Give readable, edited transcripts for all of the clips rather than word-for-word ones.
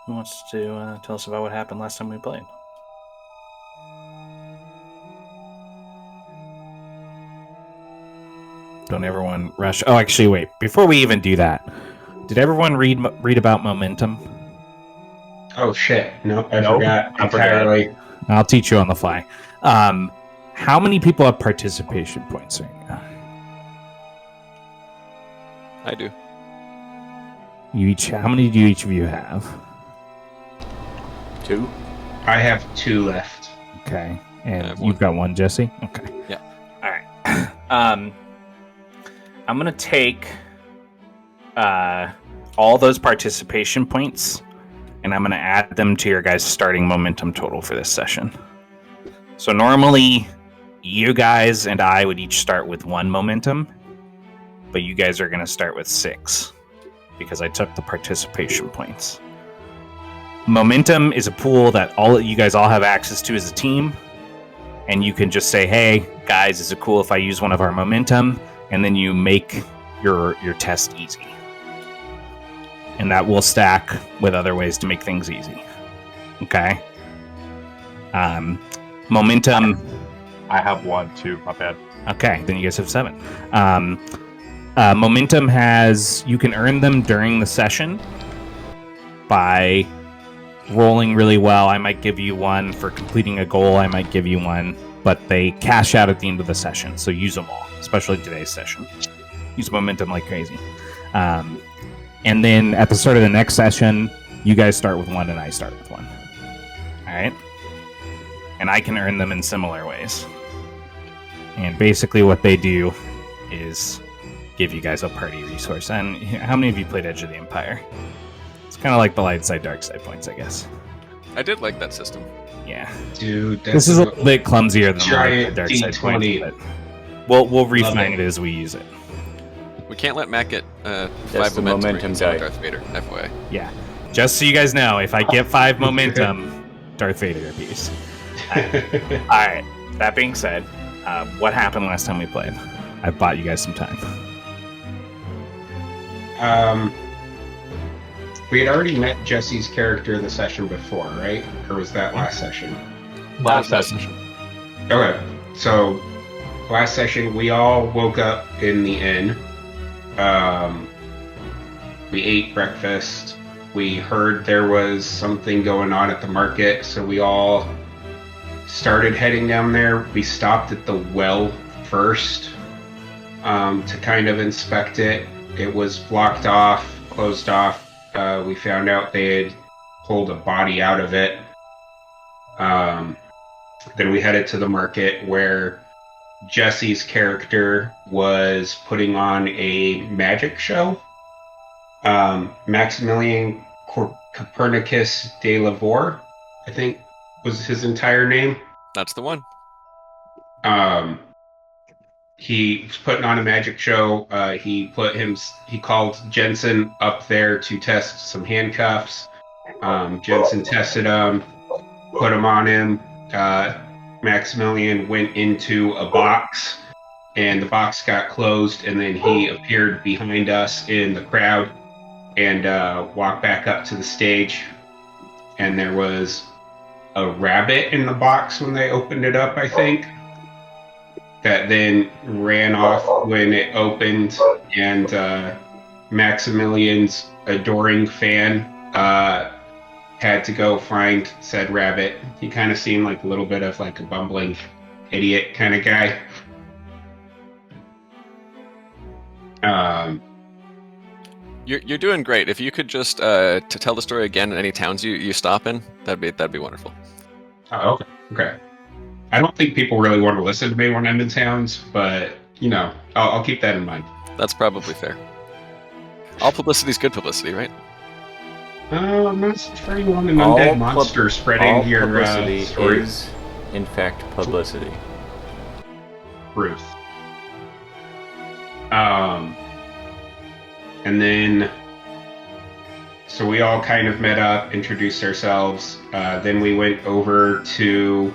Who wants to tell us about what happened last time we played? Don't everyone rush. Oh, actually, wait. Before we even do that, did everyone read about momentum? Oh shit! No, I Nope. forgot I forgot. entirely. I'll teach you on the fly. How many people have participation points right now? I do. How many do each of you have? 2. I have 2 left. Okay, I and have you've one. got one, Jesse. Okay. Yeah. All right. I'm gonna take all those participation points, and I'm gonna add them to your guys' starting momentum total for this session. So normally, you guys and I would each start with 1 momentum, but you guys are gonna start with 6 because I took the participation points. Momentum is a pool that you guys all have access to as a team, and you can just say, "Hey guys, is it cool if I use one of our momentum?" And then you make your test easy, and that will stack with other ways to make things easy. Okay. Momentum. I have 1 too. My bad. Okay, then you guys have 7. Momentum you can earn them during the session by rolling really well. I might give you 1 for completing a goal. I might give you 1, but they cash out at the end of the session. So use them all, especially today's session. Use momentum like crazy. And then at the start of the next session, you guys start with 1 and I start with 1. All right? And I can earn them in similar ways. And basically what they do is give you guys a party resource. And how many of you played Edge of the Empire? It's kind of like the light side, dark side points, I guess. I did like that system. Yeah. Dude, This is a little bit clumsier than giant the dark side D20. points, but we'll refine it as we use it. We can't let Matt get 5 the momentum die. die. Darth Vader, FYI. Yeah. Just so you guys know, if I get 5 momentum, Darth Vader appears. All right. That being said, what happened last time we played? I bought you guys some time. We had already met Jesse's character the session before, right? Or was that last session? Last session. Okay, so last session we all woke up in the inn. We ate breakfast. We heard there was something going on at the market, so we all started heading down there. We stopped at the well first to kind of inspect it. It was blocked off, closed off. We found out they had pulled a body out of it. Then we headed to the market where Jesse's character was putting on a magic show. Maximilian Copernicus de Lavore, I think was his entire name. That's the one. He was putting on a magic show. He called Jensen up there to test some handcuffs. Jensen tested them, put them on him. Maximilian went into a box, and the box got closed, and then he appeared behind us in the crowd and walked back up to the stage. And there was a rabbit in the box when they opened it up, I think, that then ran off when it opened, and Maximilian's adoring fan had to go find said rabbit. He kind of seemed like a little bit of like a bumbling idiot kind of guy. You're doing great. If you could just to tell the story again in any towns you stop in, that'd be wonderful. Oh, okay. I don't think people really want to listen to me when I'm in towns, but you know, I'll keep that in mind. That's probably fair. All publicity is good publicity, right? I'm not for anyone an undead monster spreading your publicity story. is, in fact, publicity. Truth. And then, so we all kind of met up, introduced ourselves. Then we went over to,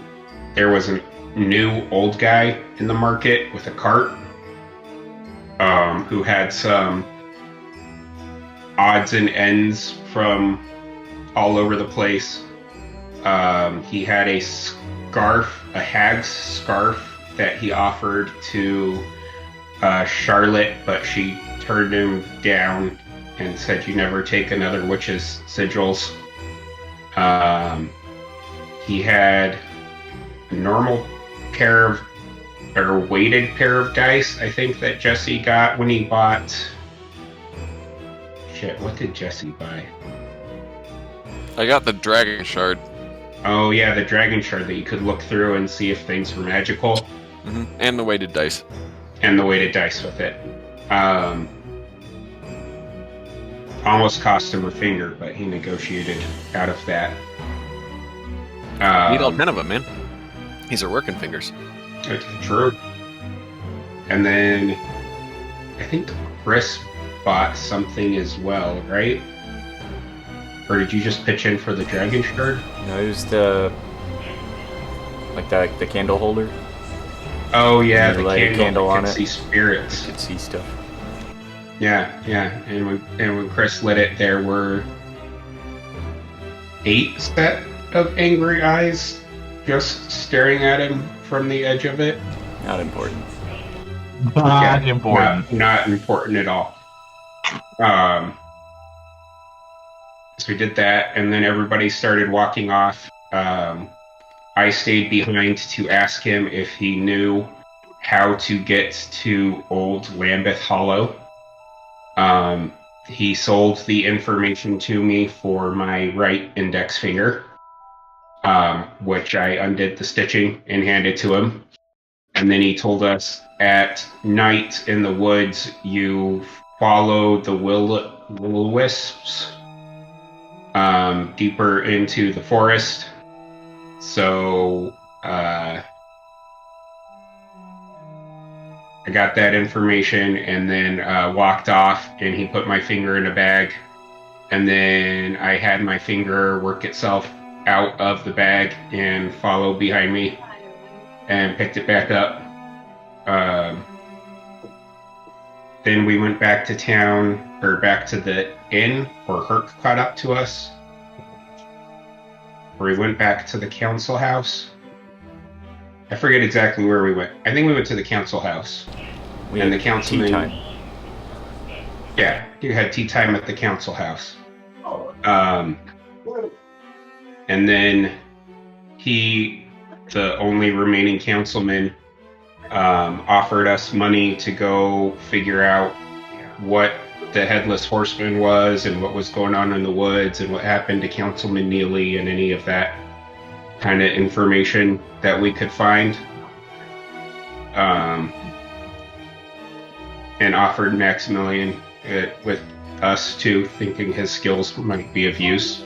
there was a new old guy in the market with a cart, who had some odds and ends from all over the place. He had a scarf, a hag's scarf, that he offered to Charlotte, but she turned him down and said, "You never take another witch's sigils." He had a normal pair of, or weighted pair of dice, I think, that Jesse got when he bought. Shit, what did Jesse buy? I got the dragon shard. Oh yeah, the dragon shard that you could look through and see if things were magical. And the weighted dice. And the weighted dice with it. Almost cost him a finger, but he negotiated out of that. Need all 10 of them, man. These are working fingers. It's true. And then I think Chris bought something as well, right? Or did you just pitch in for the dragon shard? No, it was the candle holder. Oh yeah, You the light a candle that on could it. see spirits. You could see stuff. Yeah. And when Chris lit it, there were 8 set of angry eyes just staring at him from the edge of it. Not important. Not important. Not important at all. So we did that, and then everybody started walking off. I stayed behind to ask him if he knew how to get to Old Lambeth Hollow. He sold the information to me for my right index finger, which I undid the stitching and handed to him. And then he told us at night in the woods, you follow the will-o'-wisps deeper into the forest. So I got that information and then walked off, and he put my finger in a bag, and then I had my finger work itself out of the bag and follow behind me and picked it back up. Then we went back to town, or back to the inn, or Herc caught up to us. Or we went back to the council house. I forget exactly where we went. I think we went to the council house. And the councilman. Tea time. Yeah, you had tea time at the council house. And then he, the only remaining councilman, offered us money to go figure out what the Headless Horseman was and what was going on in the woods and what happened to Councilman Neely and any of that kind of information that we could find. And offered Maximilian with us too, thinking his skills might be of use.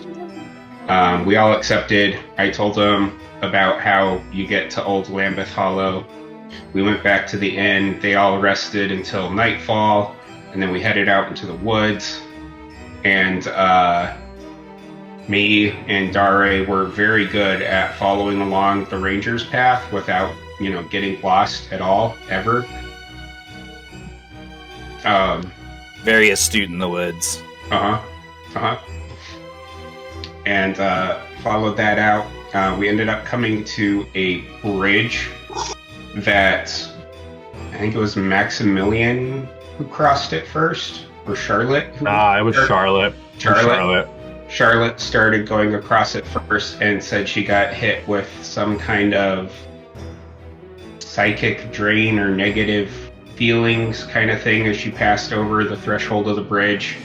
We all accepted. I told them about how you get to Old Lambeth Hollow. We went back to the inn. They all rested until nightfall, and then we headed out into the woods. And me and Dare were very good at following along the ranger's path without, getting lost at all, ever. Very astute in the woods. And followed that out. We ended up coming to a bridge that I think it was Maximilian who crossed it first, or Charlotte? It was Charlotte. Charlotte started going across it first and said she got hit with some kind of psychic drain or negative feelings kind of thing as she passed over the threshold of the bridge.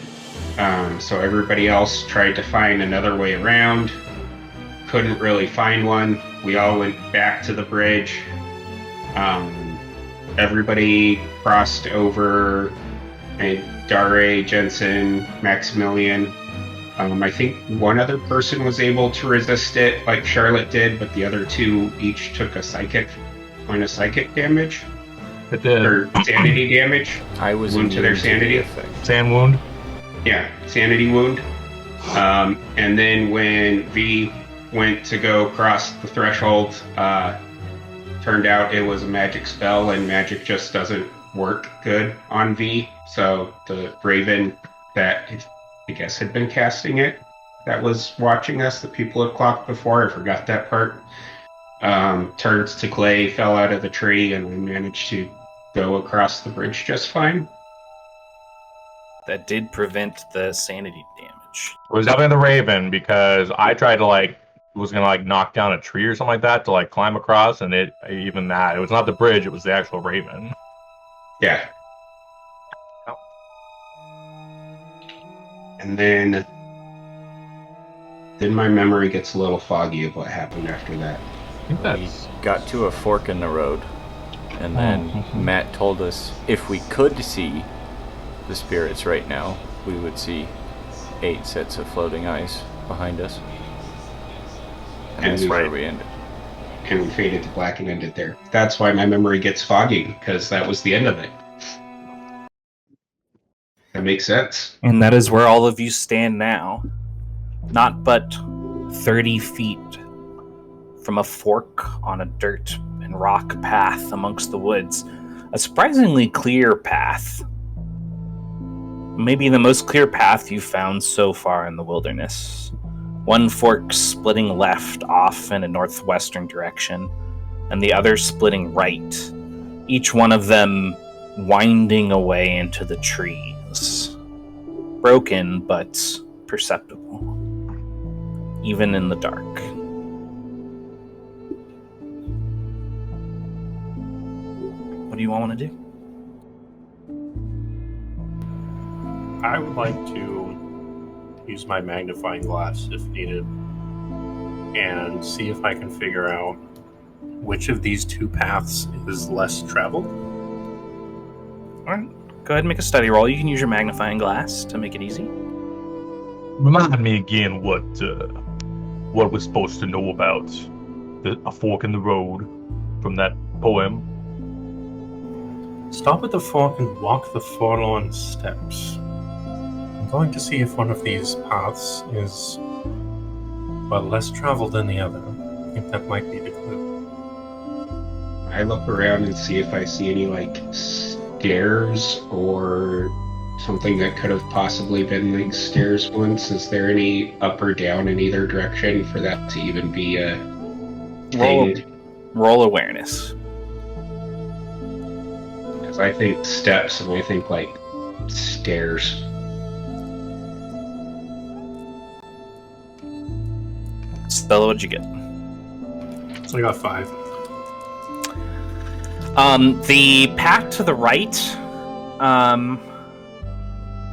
So everybody else tried to find another way around. Couldn't really find one. We all went back to the bridge. Everybody crossed over, and Dare, Jensen, Maximilian. I think one other person was able to resist it, like Charlotte did, but the other two each took a point of psychic damage. It did. Or sanity damage. I was wound to their immune sanity. the effect. Sand wound. Yeah, sanity wound. And then when V went to go cross the threshold, turned out it was a magic spell, and magic just doesn't work good on V. So the Raven that I guess had been casting it that was watching us, the people had clocked before. I forgot that part. Turns to clay, fell out of the tree, and we managed to go across the bridge just fine. That did prevent the sanity damage. It was definitely the Raven because I tried to was gonna knock down a tree or something like that to climb across, and it was not the bridge, it was the actual Raven. Yeah. Oh. And then my memory gets a little foggy of what happened after that. We got to a fork in the road, and then Matt told us if we could see the spirits right now, we would see 8 sets of floating eyes behind us. And that's where we ended. And we faded to black and ended there. That's why my memory gets foggy, because that was the end of it. That makes sense. And that is where all of you stand now. Not but 30 feet from a fork on a dirt and rock path amongst the woods. A surprisingly clear path. Maybe the most clear path you've found so far in the wilderness. One fork splitting left off in a northwestern direction, and the other splitting right. Each one of them winding away into the trees. Broken, but perceptible. Even in the dark. What do you all want to do? I would like to use my magnifying glass if needed and see if I can figure out which of these two paths is less traveled. Alright, go ahead and make a study roll. You can use your magnifying glass to make it easy. Remind me again what we're supposed to know about a fork in the road from that poem. Stop at the fork and walk the forlorn steps. I'm going to see if one of these paths is, less traveled than the other. I think that might be the clue. I look around and see if I see any, stairs or something that could have possibly been stairs once. Is there any up or down in either direction for that to even be a thing? Roll awareness. Because I think steps and I think stairs. Stella, what'd you get? So I got 5. The path to the right,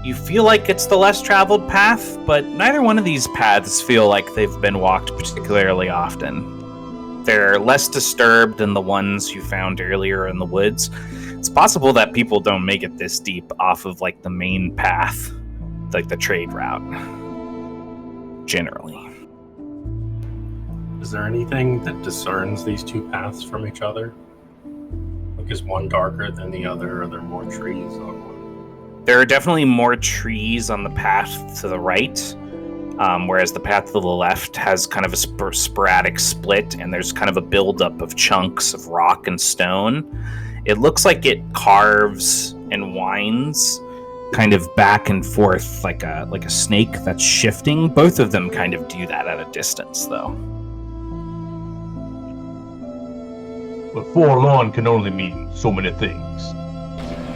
you feel like it's the less traveled path, but neither one of these paths feel like they've been walked particularly often. They're less disturbed than the ones you found earlier in the woods. It's possible that people don't make it this deep off of the main path, the trade route. Generally. Is there anything that discerns these two paths from each other? Is one darker than the other? Are there more trees on one? There are definitely more trees on the path to the right, whereas the path to the left has kind of a sporadic split, and there's kind of a buildup of chunks of rock and stone. It looks like it carves and winds kind of back and forth like a snake that's shifting. Both of them kind of do that at a distance, though. But forlorn can only mean so many things.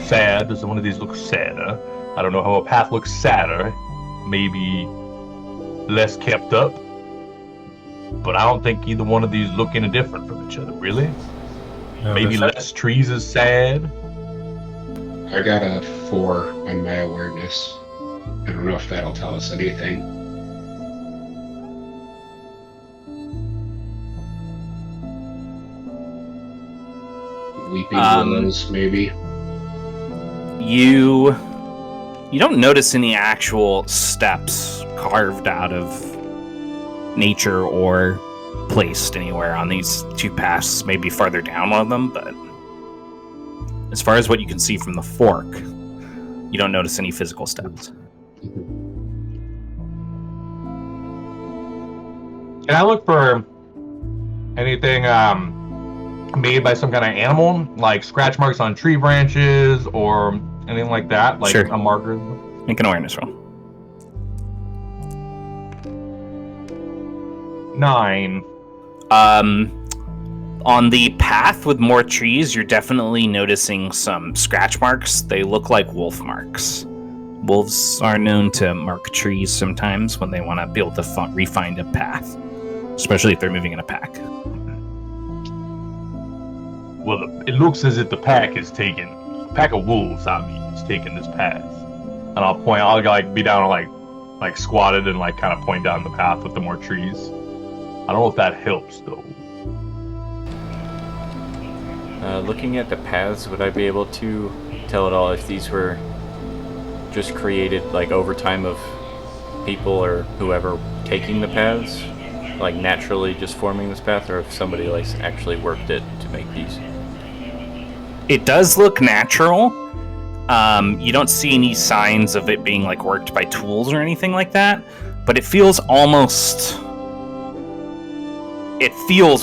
Sad, does one of these look sadder? I don't know how a path looks sadder. Maybe less kept up. But I don't think either one of these look any different from each other, really. No, Maybe less trees is sad. I got a 4 on my awareness. I don't know if that'll tell us anything. Weeping willows, maybe. You don't notice any actual steps carved out of nature or placed anywhere on these two paths, maybe farther down one of them, but as far as what you can see from the fork, you don't notice any physical steps. Can I look for anything made by some kind of animal, like scratch marks on tree branches or anything like that? Like Sure. a marker? Make an awareness roll. 9. On the path with more trees, you're definitely noticing some scratch marks. They look like wolf marks. Wolves are known to mark trees sometimes when they want to be able to refine a path, especially if they're moving in a pack. Well, it looks as if the pack is taking, a pack of wolves, is taking this path. And I'll like be down like squatted and like kind of point down the path with the more trees. I don't know if that helps though. Looking at the paths, would I be able to tell at all if these were just created like over time of people or whoever taking the paths, like naturally just forming this path, or if somebody like actually worked it to make these? It does look natural. You don't see any signs of it being like worked by tools or anything like that, but it feels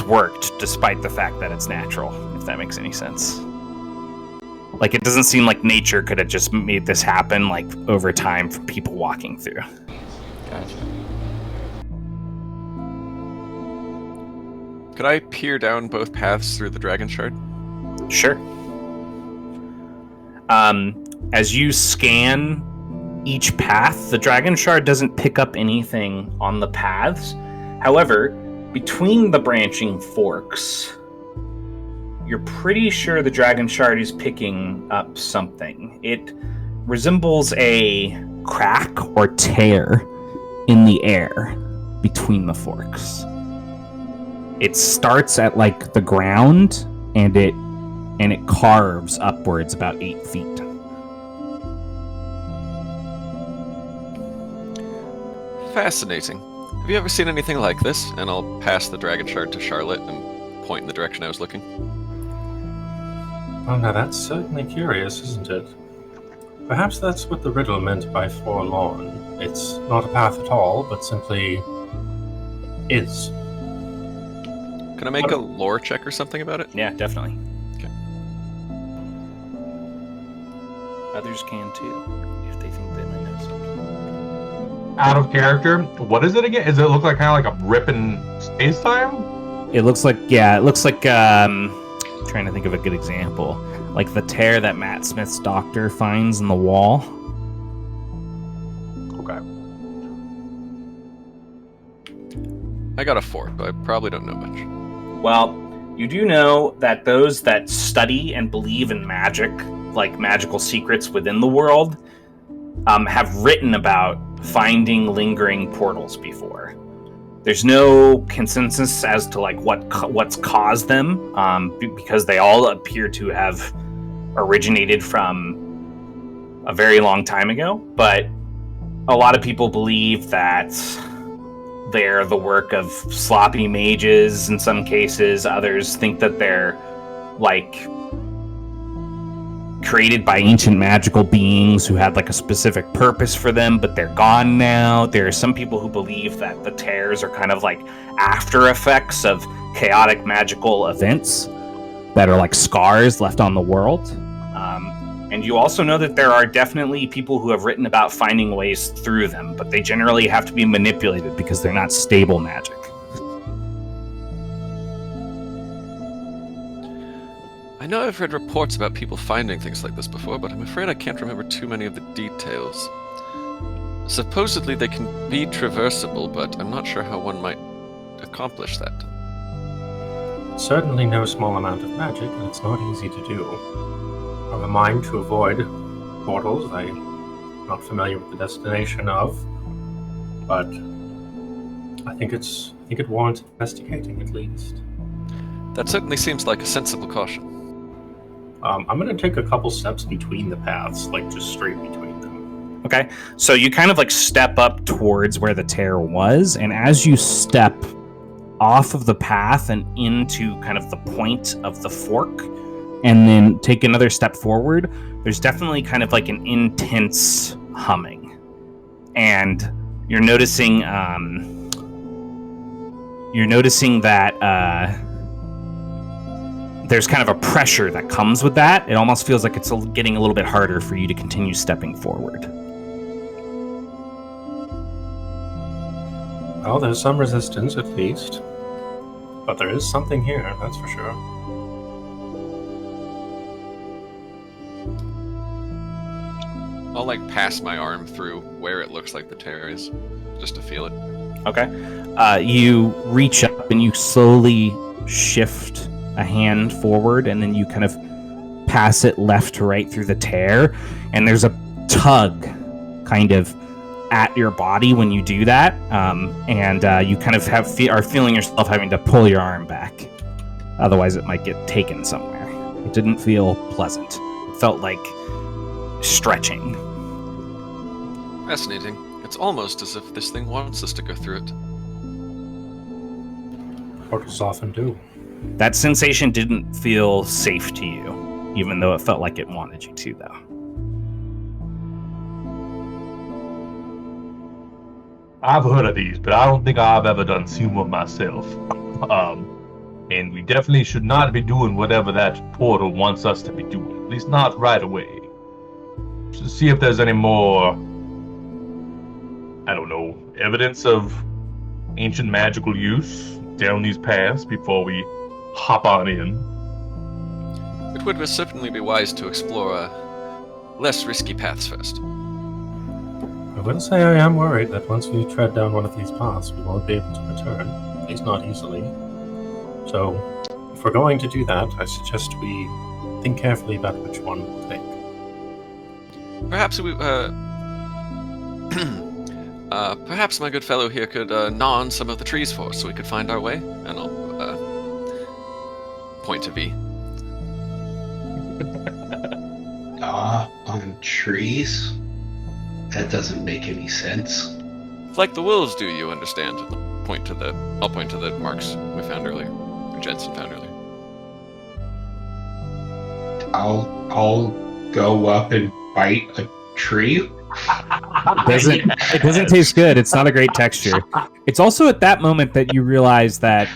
worked despite the fact that it's natural, if that makes any sense. Like, it doesn't seem like nature could have just made this happen, like, over time from people walking through. Gotcha. Could I peer down both paths through the dragon shard? Sure. As you scan each path, the dragon shard doesn't pick up anything on the paths. However, between the branching forks, you're pretty sure the dragon shard is picking up something. It resembles a crack or tear in the air between the forks. It starts at like the ground and it carves upwards about 8 feet. Fascinating. Have you ever seen anything like this? And I'll pass the dragon shard to Charlotte and point in the direction I was looking. Oh, now that's certainly curious, isn't it? Perhaps that's what the riddle meant by forlorn. It's not a path at all, but simply is. Can I make a lore check or something about it? Yeah, definitely. Okay. Others can too, if they think they might know something. Out of character. What is it again? Does it look like kind of like a rip in space time? It looks like trying to think of a good example. Like the tear that Matt Smith's doctor finds in the wall. Okay. I got a 4, but I probably don't know much. Well, you do know that those that study and believe in magic, like magical secrets within the world, have written about finding lingering portals before. There's no consensus as to like what's caused them, because they all appear to have originated from a very long time ago. But a lot of people believe that they're the work of sloppy mages in some cases. Others think that they're like created by ancient magical beings who had like a specific purpose for them, but they're gone now. There are some people who believe that the tears are kind of like after effects of chaotic magical events that are like scars left on the world. And you also know that there are definitely people who have written about finding ways through them, but they generally have to be manipulated because they're not stable magic. I know I've read reports about people finding things like this before, but I'm afraid I can't remember too many of the details. Supposedly they can be traversable, but I'm not sure how one might accomplish that. It's certainly no small amount of magic, and it's not easy to do. I'm a mind to avoid portals I'm not familiar with the destination of, but I think it warrants investigating at least. That certainly seems like a sensible caution. I'm going to take a couple steps between the paths, like just straight between them. Okay, so you kind of like step up towards where the tear was, and as you step off of the path and into kind of the point of the fork, and then take another step forward, there's definitely kind of like an intense humming. And you're noticing that there's kind of a pressure that comes with that. It almost feels like it's getting a little bit harder for you to continue stepping forward. Well, there's some resistance at least. But there is something here, that's for sure. I'll like pass my arm through where it looks like the tear is, just to feel it. Okay. You reach up and you slowly shift a hand forward, and then you kind of pass it left to right through the tear, and there's a tug kind of at your body when you do that, and you kind of are feeling yourself having to pull your arm back. Otherwise, it might get taken somewhere. It didn't feel pleasant. It felt like stretching. Fascinating. It's almost as if this thing wants us to go through it. Portals often do. That sensation didn't feel safe to you, even though it felt like it wanted you to, though. I've heard of these, but I don't think I've ever done seen one myself. And we definitely should not be doing whatever that portal wants us to be doing. At least not right away. To see if there's any more, I don't know, evidence of ancient magical use down these paths before we hop on in. It would certainly be wise to explore less risky paths first. I will say I am worried that once we tread down one of these paths, we won't be able to return, at least not easily. So, if we're going to do that, I suggest we think carefully about which one we'll take. Perhaps we, perhaps my good fellow here could gnaw on some of the trees for us so we could find our way, and I'll point to V. On trees? That doesn't make any sense. Like the wolves do, you understand? I'll point to the marks we found earlier, or Jensen found earlier. I'll go up and bite a tree. It doesn't taste good. It's not a great texture. It's also at that moment that you realize that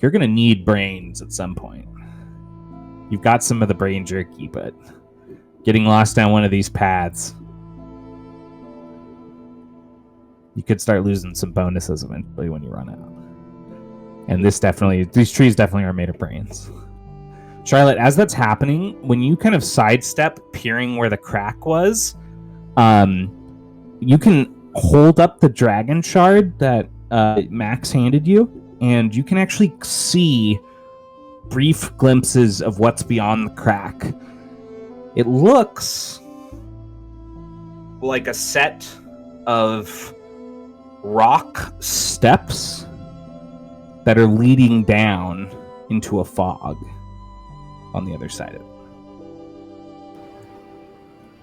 you're going to need brains at some point. You've got some of the brain jerky, but getting lost down one of these paths, you could start losing some bonuses eventually when you run out. And these trees definitely are made of brains. Charlotte, as that's happening, when you kind of sidestep peering where the crack was, you can hold up the dragon shard that Max handed you, and you can actually see brief glimpses of what's beyond the crack. It looks like a set of rock steps that are leading down into a fog on the other side of it.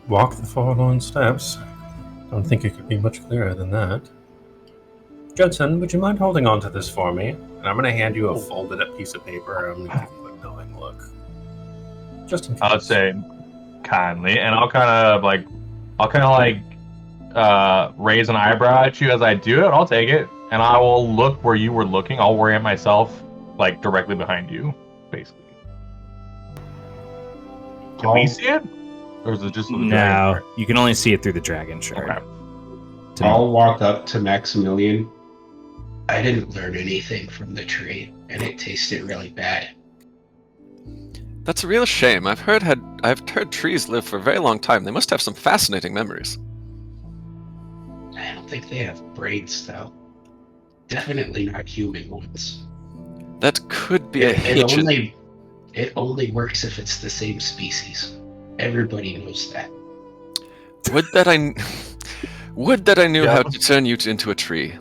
Walk the forlorn steps. Don't think it could be much clearer than that. Judson, would you mind holding on to this for me? And I'm going to hand you a folded up piece of paper. I'm going to give you a knowing look. Just in case. I would say kindly, and I'll kind of raise an eyebrow at you as I do it. I'll take it, and I will look where you were looking. I'll orient myself like directly behind you, basically. Can we see it? Or is it just no? You can only see it through the dragon shard. Okay. I'll walk up to Maximilian. I didn't learn anything from the tree, and it tasted really bad. That's a real shame. I've heard trees live for a very long time. They must have some fascinating memories. I don't think they have brains, though. Definitely not human ones. That could be a hitch. It only works if it's the same species. Everybody knows that. Would that I knew how to turn you into a tree.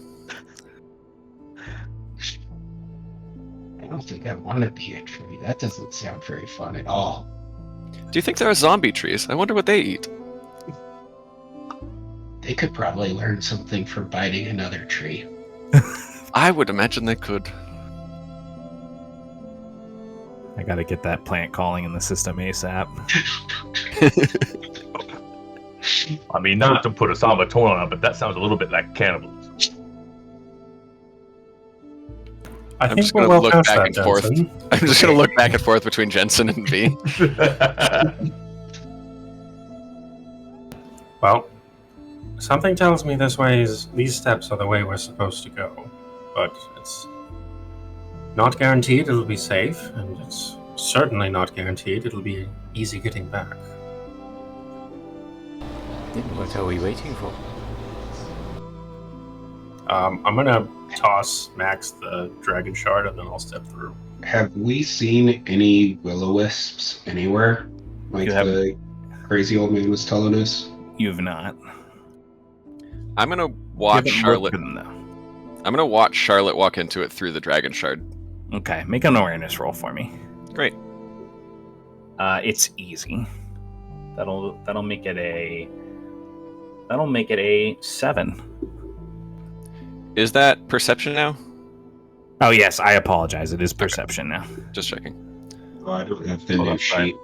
I don't think I want to be a tree. That doesn't sound very fun at all. Do you think there are zombie trees? I wonder what they eat. They could probably learn something from biting another tree. I would imagine they could. I gotta get that plant calling in the system ASAP. I mean, not to put a somber tone on it, but that sounds a little bit like cannibalism. I'm just going to look back and forth. I'm just going to look back and forth between Jensen and V. Well, Something tells me these steps are the way we're supposed to go, but it's not guaranteed it'll be safe, and it's certainly not guaranteed it'll be easy getting back. Then what are we waiting for? I'm gonna toss Max the dragon shard, and then I'll step through. Have we seen any will-o-wisps anywhere? Like the crazy old man was telling us? You've not. I'm gonna watch You haven't Charlotte. looked at them, though. I'm gonna watch Charlotte walk into it through the dragon shard. Okay, make an awareness roll for me. Great. It's easy. That'll make it a 7. Is that perception now? Oh yes, I apologize. It is perception now. Just checking. Oh, I don't have the Oh, new that's fine. sheet.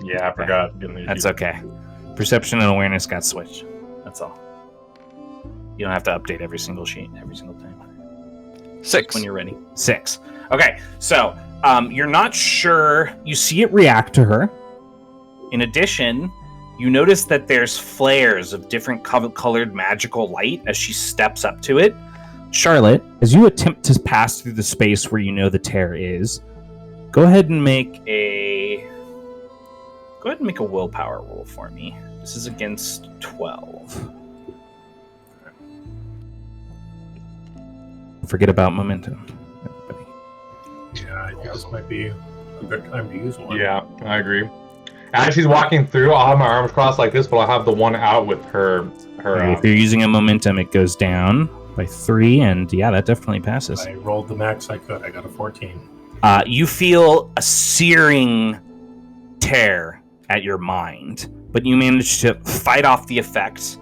Yeah, I forgot. Getting That's okay. Perception and awareness got switched. That's all. You don't have to update every single sheet every single time. 6. When you're ready. 6. Okay, so you're not sure. You see it react to her. In addition, you notice that there's flares of different colored magical light as she steps up to it. Charlotte, as you attempt to pass through the space where you know the tear is, go ahead and make a willpower roll for me. This is against 12. Forget about momentum, everybody. Yeah, I think this might be a good time to use one. Yeah, I agree. As she's walking through, I'll have my arms crossed like this, but I'll have the one out with her. If you're using a momentum, it goes down by 3, and yeah, that definitely passes. I rolled the max I could. I got a 14. You feel a searing tear at your mind, but you manage to fight off the effects.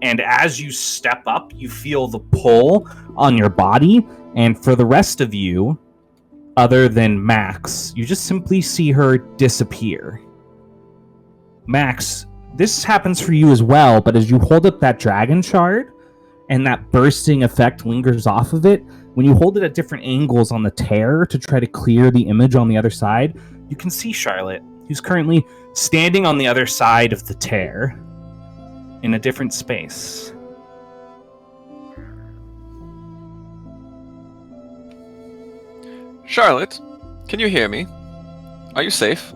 And as you step up, you feel the pull on your body. And for the rest of you, other than Max, you just simply see her disappear. Max, this happens for you as well, but as you hold up that dragon shard and that bursting effect lingers off of it, when you hold it at different angles on the tear to try to clear the image on the other side, you can see Charlotte, who's currently standing on the other side of the tear in a different space. Charlotte, can you hear me? Are you safe?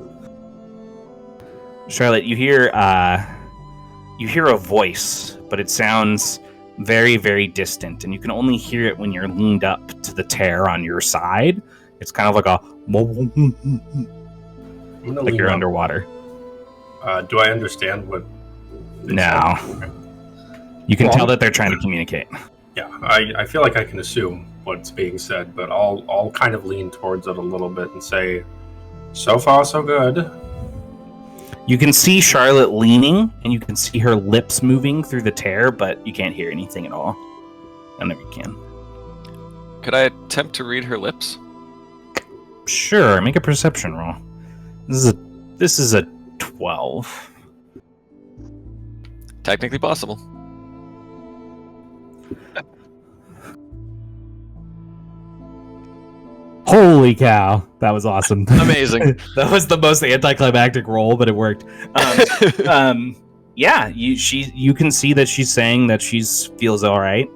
Charlotte, you hear a voice, but it sounds very, very distant, and you can only hear it when you're leaned up to the tear on your side. It's kind of like like you're underwater. Do I understand what? No. Okay. You can tell that they're trying to communicate. Yeah, I feel like I can assume what's being said, but I'll kind of lean towards it a little bit and say, so far so good. You can see Charlotte leaning, and you can see her lips moving through the tear, but you can't hear anything at all. I never can. Could I attempt to read her lips? Sure, make a perception roll. This is a 12. Technically possible. Holy cow, that was awesome. Amazing. That was the most anticlimactic roll, but it worked. Yeah, you can see that she's saying that she feels all right.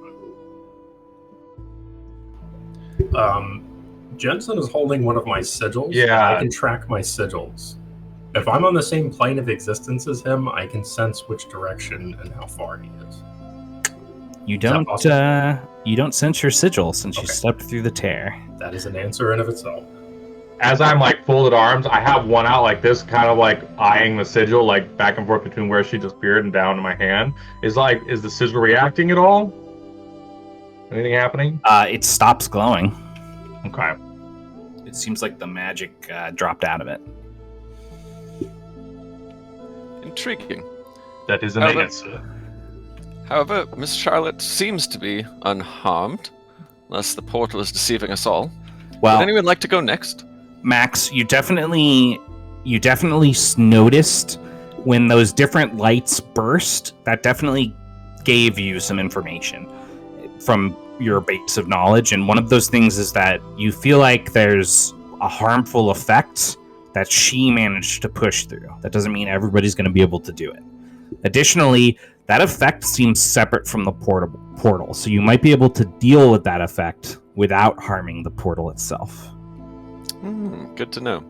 Jensen is holding one of my sigils. Yeah. I can track my sigils. If I'm on the same plane of existence as him, I can sense which direction and how far he is. You that don't possible? You don't sense your sigil since you Okay. stepped through the tear. That is an answer in of itself. As I'm like folded arms, I have one out like this, kind of like eyeing the sigil, like back and forth between where she disappeared and down to my hand. Is the sigil reacting at all? Anything happening? It stops glowing. Okay. It seems like the magic dropped out of it. Intriguing. That is an However- answer. However, Miss Charlotte seems to be unharmed, unless the portal is deceiving us all. Well, Would anyone like to go next? Max, you definitely noticed when those different lights burst. That definitely gave you some information from your base of knowledge, and one of those things is that you feel like there's a harmful effect that she managed to push through. That doesn't mean everybody's going to be able to do it. Additionally, that effect seems separate from the portal, so you might be able to deal with that effect without harming the portal itself. Good to know.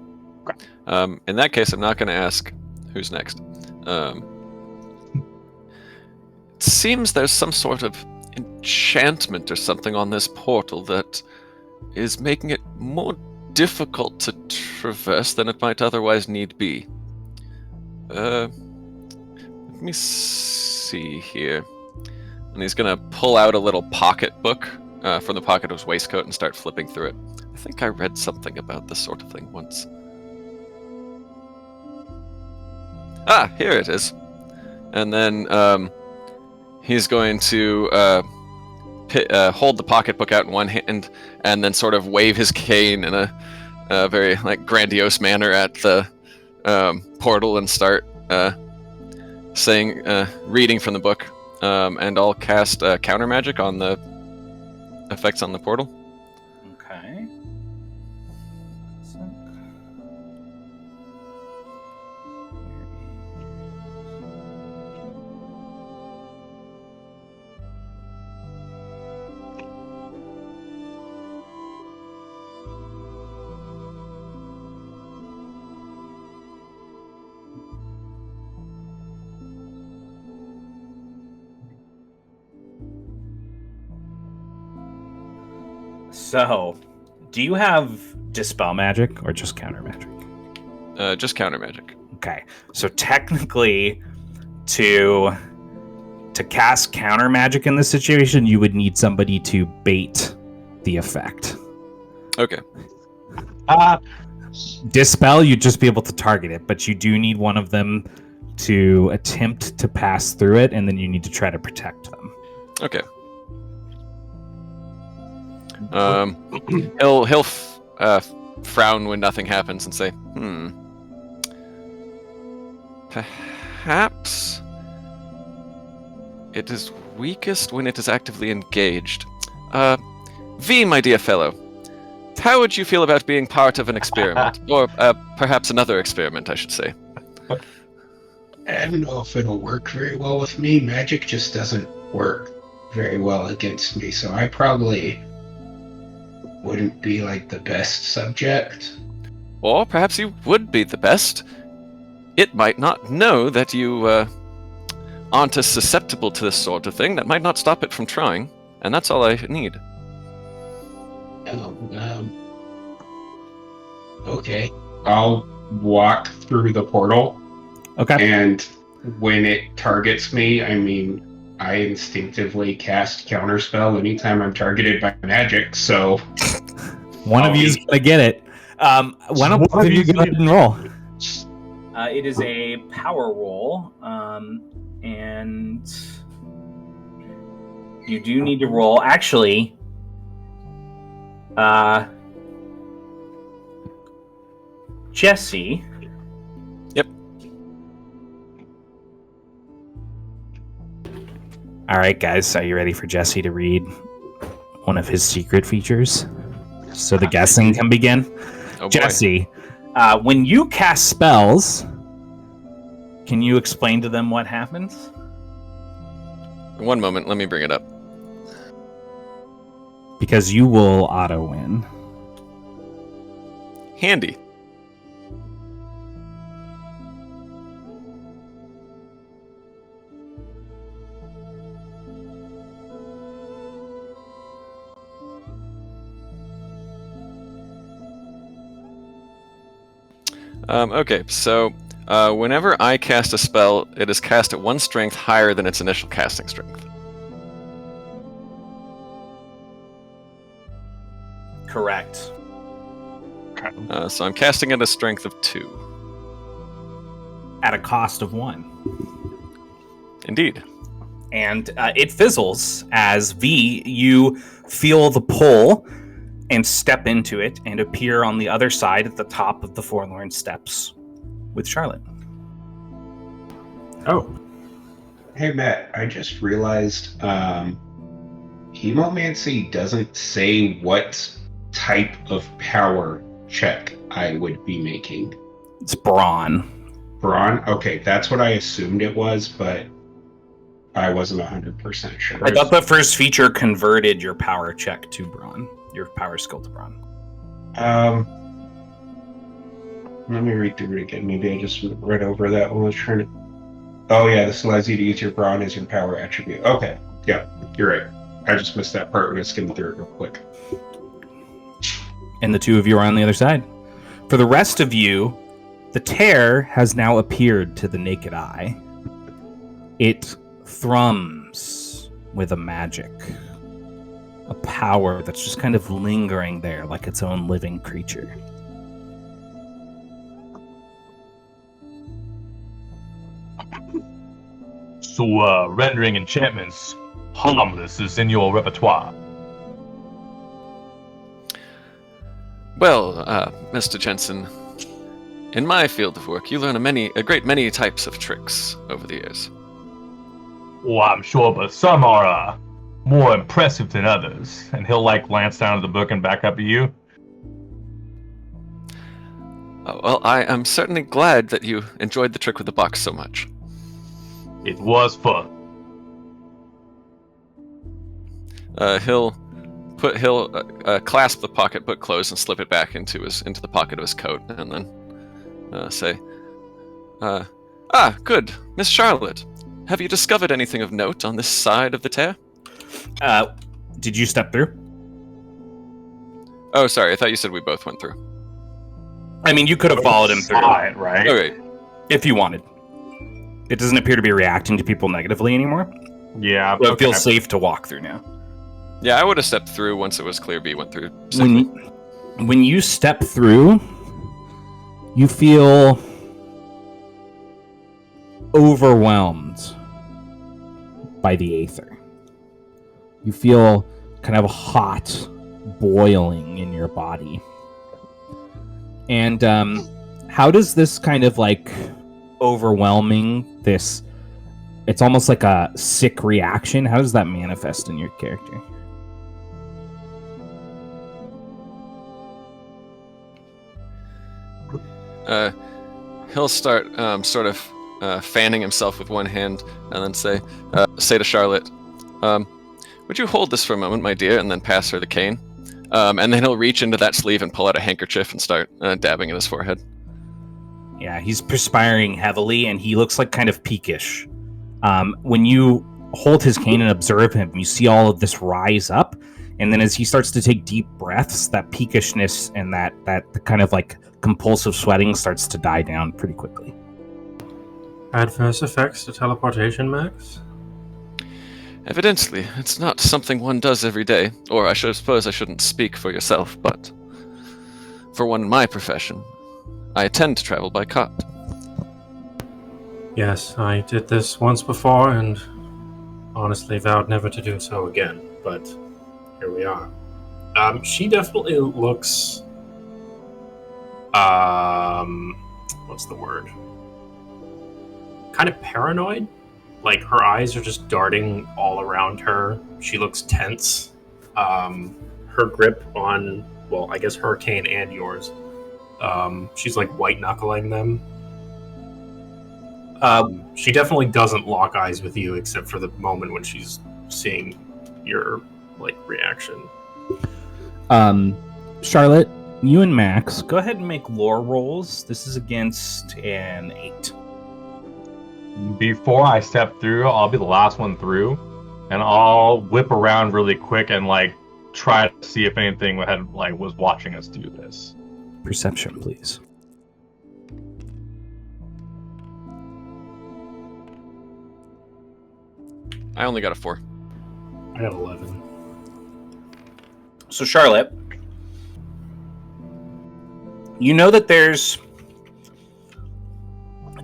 In that case, I'm not going to ask who's next. It seems there's some sort of enchantment or something on this portal that is making it more difficult to traverse than it might otherwise need be. Let me see here. And he's going to pull out a little pocket book from the pocket of his waistcoat and start flipping through it. I think I read something about this sort of thing once. Ah, here it is. And then he's going to hold the pocketbook out in one hand and then sort of wave his cane in a very grandiose manner at the portal and start reading from the book. And I'll cast counter magic on the effects on the portal. Okay. So, do you have Dispel Magic or just Counter Magic? Just counter magic. Okay. So technically, to cast Counter Magic in this situation, you would need somebody to bait the effect. Okay. Dispel, you'd just be able to target it, but you do need one of them to attempt to pass through it, and then you need to try to protect them. Okay. He'll frown when nothing happens and say, perhaps it is weakest when it is actively engaged. V, my dear fellow, how would you feel about being part of an experiment? Or perhaps another experiment, I should say. I don't know if it'll work very well with me. Magic just doesn't work very well against me, so I probably wouldn't be the best subject. Or perhaps you would be the best. It might not know that you aren't as susceptible to this sort of thing. That might not stop it from trying, and that's all I need. Okay. I'll walk through the portal. Okay. And when it targets me, I instinctively cast Counterspell anytime I'm targeted by magic, so... One of you's gonna get it. Why don't both of you go ahead and roll? It is a power roll, and you do need to roll. Actually, Jesse. Yep. All right, guys. Are you ready for Jesse to read one of his secret features? So the guessing can begin. Oh, Jesse, when you cast spells, can you explain to them what happens? One moment, let me bring it up. Because you will auto-win. Handy. Okay, so whenever I cast a spell, it is cast at one strength higher than its initial casting strength. Correct. So I'm casting at a strength of 2. At a cost of 1. Indeed. And it fizzles as V, you feel the pull and step into it and appear on the other side at the top of the Forlorn Steps with Charlotte. Oh. Hey, Matt, I just realized Hemomancy doesn't say what type of power check I would be making. It's brawn. Brawn? Okay, that's what I assumed it was, but I wasn't 100% sure. I thought the first feature converted your power check to brawn, your power skill to brawn. Let me read through it again. Maybe I just read over that when I was trying to... Oh yeah, this allows you to use your brawn as your power attribute. Okay, yeah, you're right. I just missed that part when I skimmed through it real quick. And the two of you are on the other side. For the rest of you, the tear has now appeared to the naked eye. It thrums with a magic, a power that's just kind of lingering there like its own living creature. So, rendering enchantments harmless is in your repertoire. Well, Mr. Jensen, in my field of work, you learn a great many types of tricks over the years. Well, I'm sure, but some are more impressive than others. And he'll glance down at the book and back up at you. Well, I am certainly glad that you enjoyed the trick with the box so much. It was fun. He'll clasp the pocketbook closed and slip it back into the pocket of his coat, and then say, good, Miss Charlotte. Have you discovered anything of note on this side of the tear? Did you step through? Oh, sorry. I thought you said we both went through. I mean, you could have followed him through, right? Okay. if you wanted. It doesn't appear to be reacting to people negatively anymore. Yeah. So it feels safe to walk through now. Yeah, I would have stepped through once it was clear B went through. When you step through, you feel overwhelmed by the aether. You feel kind of hot boiling in your body. And how does this kind of overwhelming, it's almost like a sick reaction, how does that manifest in your character? He'll start sort of fanning himself with one hand and then say to Charlotte, would you hold this for a moment, my dear, and then pass her the cane? And then he'll reach into that sleeve and pull out a handkerchief and start dabbing at his forehead. Yeah, he's perspiring heavily, and he looks kind of peakish. When you hold his cane and observe him, you see all of this rise up, and then as he starts to take deep breaths, that peakishness and that kind of compulsive sweating starts to die down pretty quickly. Adverse effects to teleportation, Max? Evidently, it's not something one does every day, or I suppose I shouldn't speak for yourself, but for one in my profession, I tend to travel by cart. Yes, I did this once before and honestly vowed never to do so again, but here we are. She definitely looks... what's the word? Kind of paranoid. Her eyes are just darting all around her. She looks tense. Her grip on, well, I guess Hurricane and yours. She's white knuckling them. She definitely doesn't lock eyes with you except for the moment when she's seeing your reaction. Charlotte, you and Max, go ahead and make lore rolls. This is against an 8. Before I step through, I'll be the last one through, and I'll whip around really quick and try to see if anything was watching us do this. Perception, please. I only got a 4. I got 11. So Charlotte, you know that there's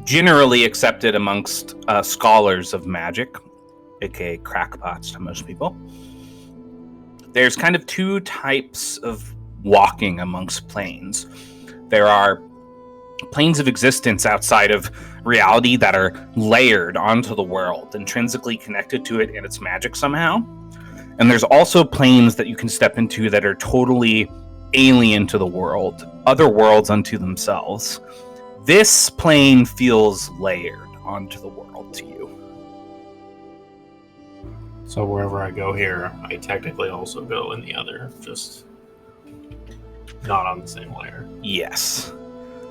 generally accepted amongst scholars of magic, aka crackpots to most people, there's kind of two types of walking amongst planes. There are planes of existence outside of reality that are layered onto the world, intrinsically connected to it and its magic somehow. And there's also planes that you can step into that are totally alien to the world, other worlds unto themselves, This plane feels layered onto the world to you. So wherever I go here, I technically also go in the other, just not on the same layer. Yes.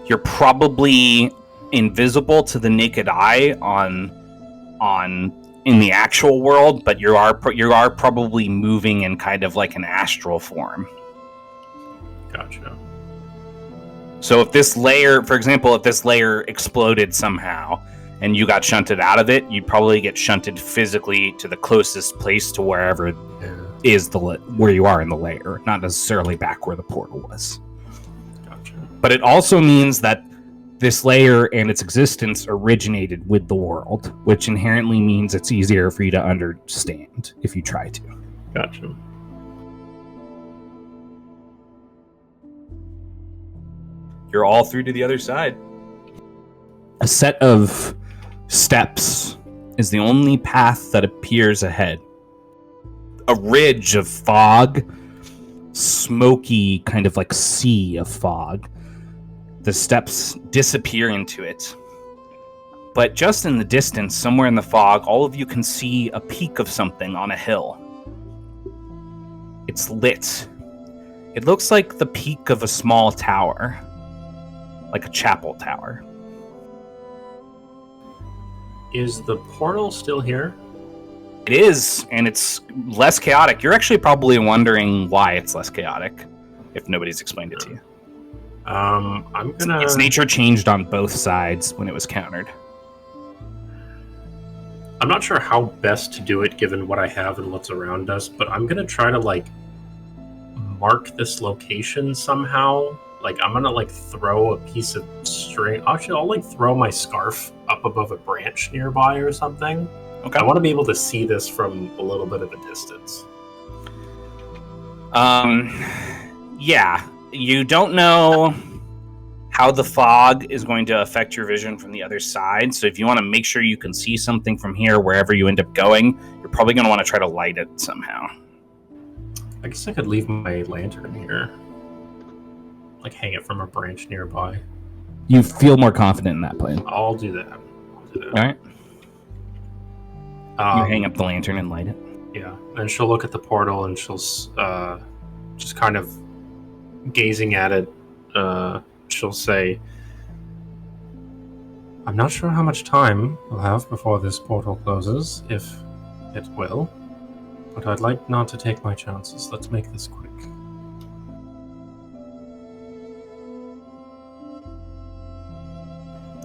You're probably invisible to the naked eye on in the actual world, but you are probably moving in kind of like an astral form. Gotcha. So if this layer, for example, if this layer exploded somehow and you got shunted out of it, you'd probably get shunted physically to the closest place to wherever is where you are in the layer, not necessarily back where the portal was. Gotcha. But it also means that this layer and its existence originated with the world, which inherently means it's easier for you to understand if you try to. Gotcha. You're all through to the other side. A set of steps is the only path that appears ahead. A ridge of fog, smoky kind of like sea of fog. The steps disappear into it. But just in the distance, somewhere in the fog, all of you can see a peak of something on a hill. It's lit. It looks like the peak of a small tower. Like a chapel tower. Is the portal still here? It is, and it's less chaotic. You're actually probably wondering why it's less chaotic, if nobody's explained it to you. I'm gonna... Its nature changed on both sides when it was countered. I'm not sure how best to do it given what I have and what's around us, but I'm gonna try to, like, mark this location somehow. Like, I'm gonna, like, throw a piece of string. Actually, I'll, like, throw my scarf up above a branch nearby or something. Okay. I want to be able to see this from a little bit of a distance. Yeah. You don't know how the fog is going to affect your vision from the other side, so if you want to make sure you can see something from here wherever you end up going, you're probably going to want to try to light it somehow. I guess I could leave my lantern here. Like, hang it from a branch nearby. You feel more confident in that plan. I'll do that. All right. You hang up the lantern and light it. Yeah, and she'll look at the portal and she'll just kind of gazing at it. She'll say, "I'm not sure how much time we'll have before this portal closes, if it will, but I'd like not to take my chances. Let's make this quick."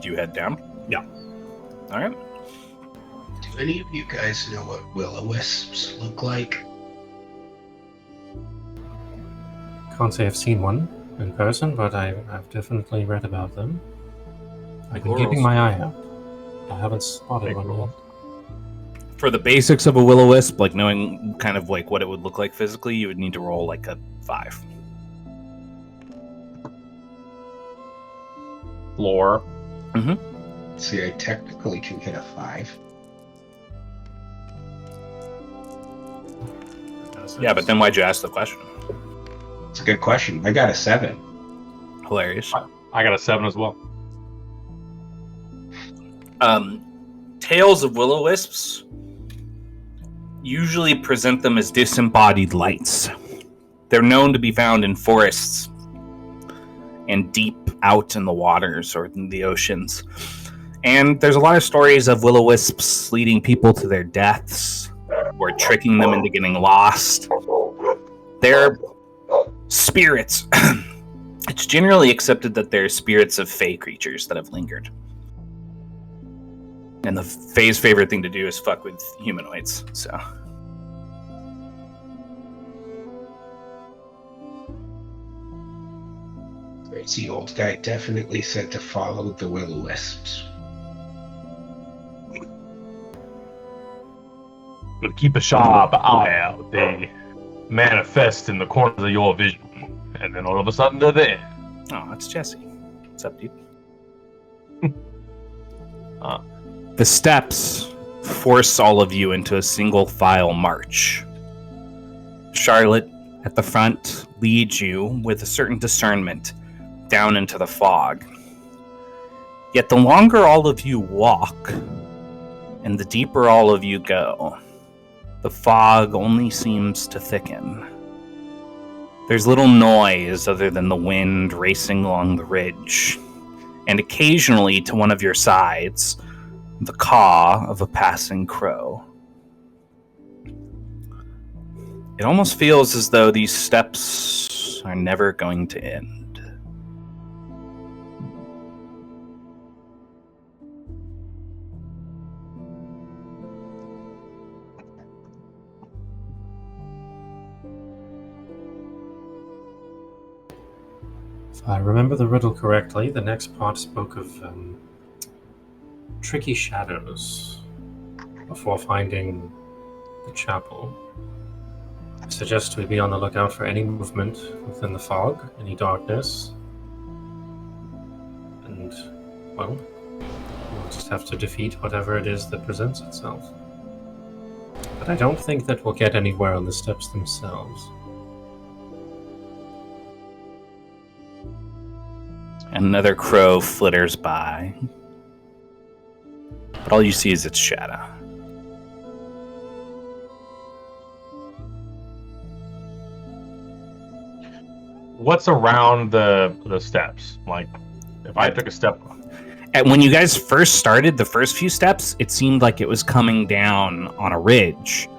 Do you head down? Yeah. All right. Do any of you guys know what will-o-wisps look like? Can't say I've seen one in person, but I've definitely read about them. I've been keeping my eye out. I haven't spotted one yet. For the basics of a will-o-wisp, like knowing kind of like what it would look like physically, you would need to roll like a 5. Lore. See, I technically can hit a 5. Yeah, but then why'd you ask the question? It's a good question. I got a 7. Hilarious. I got a 7 as well. Tales of will-o-wisps usually present them as disembodied lights. They're known to be found in forests and deep out in the waters or in the oceans. And there's a lot of stories of will-o-wisps leading people to their deaths or tricking them into getting lost. They're spirits. It's generally accepted that they're spirits of fae creatures that have lingered. And the fae's favorite thing to do is fuck with humanoids, so... Crazy old guy definitely said to follow the will-o-wisps. But keep a sharp eye out. They manifest in the corners of your vision. And then all of a sudden they're there. Oh, that's Jesse. What's up, dude? Ah. The steps force all of you into a single file march. Charlotte, at the front, leads you with a certain discernment down into the fog. Yet the longer all of you walk, and the deeper all of you go, the fog only seems to thicken. There's little noise other than the wind racing along the ridge, and occasionally to one of your sides, the caw of a passing crow. It almost feels as though these steps are never going to end. If I remember the riddle correctly, the next part spoke of tricky shadows before finding the chapel. I suggest we be on the lookout for any movement within the fog, any darkness. And, well, we'll just have to defeat whatever it is that presents itself. But I don't think that we'll get anywhere on the steps themselves. Another crow flitters by, but all you see is its shadow. What's around the steps? Like, if I took a step... And when you guys first started, the first few steps, it seemed like it was coming down on a ridge.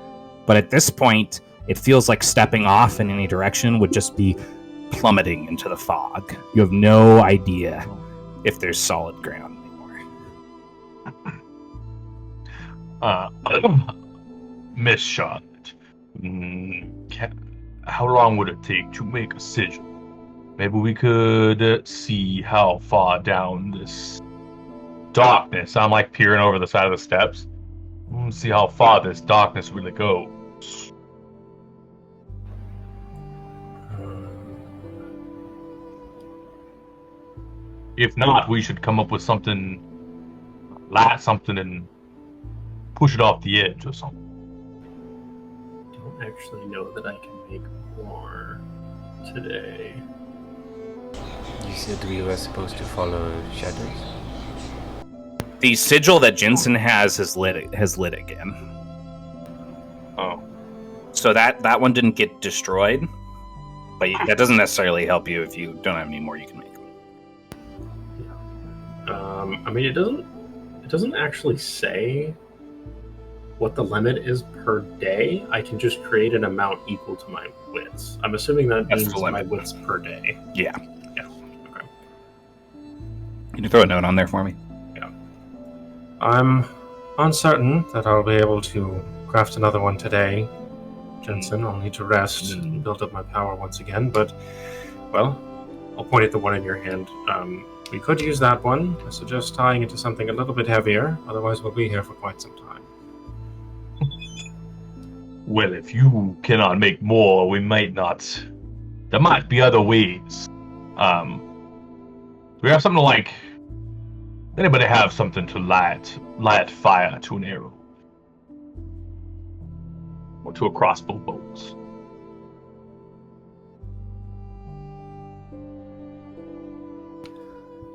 But at this point, it feels like stepping off in any direction would just be plummeting into the fog. You have no idea if there's solid ground anymore. Miss Charlotte, how long would it take to make a sigil? Maybe we could see how far down this darkness. I'm like peering over the side of the steps. See how far this darkness really goes. If not, we should come up with something, light something, and push it off the edge or something. I don't actually know that I can make more today. You said we were supposed to follow shadows. The sigil that Jensen has lit again. Oh. So that one didn't get destroyed, but that doesn't necessarily help you if you don't have any more you can make. I mean, it doesn't actually say what the limit is per day. I can just create an amount equal to my wits. I'm assuming that That's means the limit. my wits per day. Yeah. Okay. Can you throw a note on there for me? I'm uncertain that I'll be able to craft another one today, Jensen. I'll need to rest and build up my power once again, but, well, I'll point at the one in your hand. We could use that one. I suggest tying it to something a little bit heavier, otherwise we'll be here for quite some time. Well, if you cannot make more, we might not. There might be other ways. We have something like. Anybody have something to light fire to an arrow? Or to a crossbow bolt?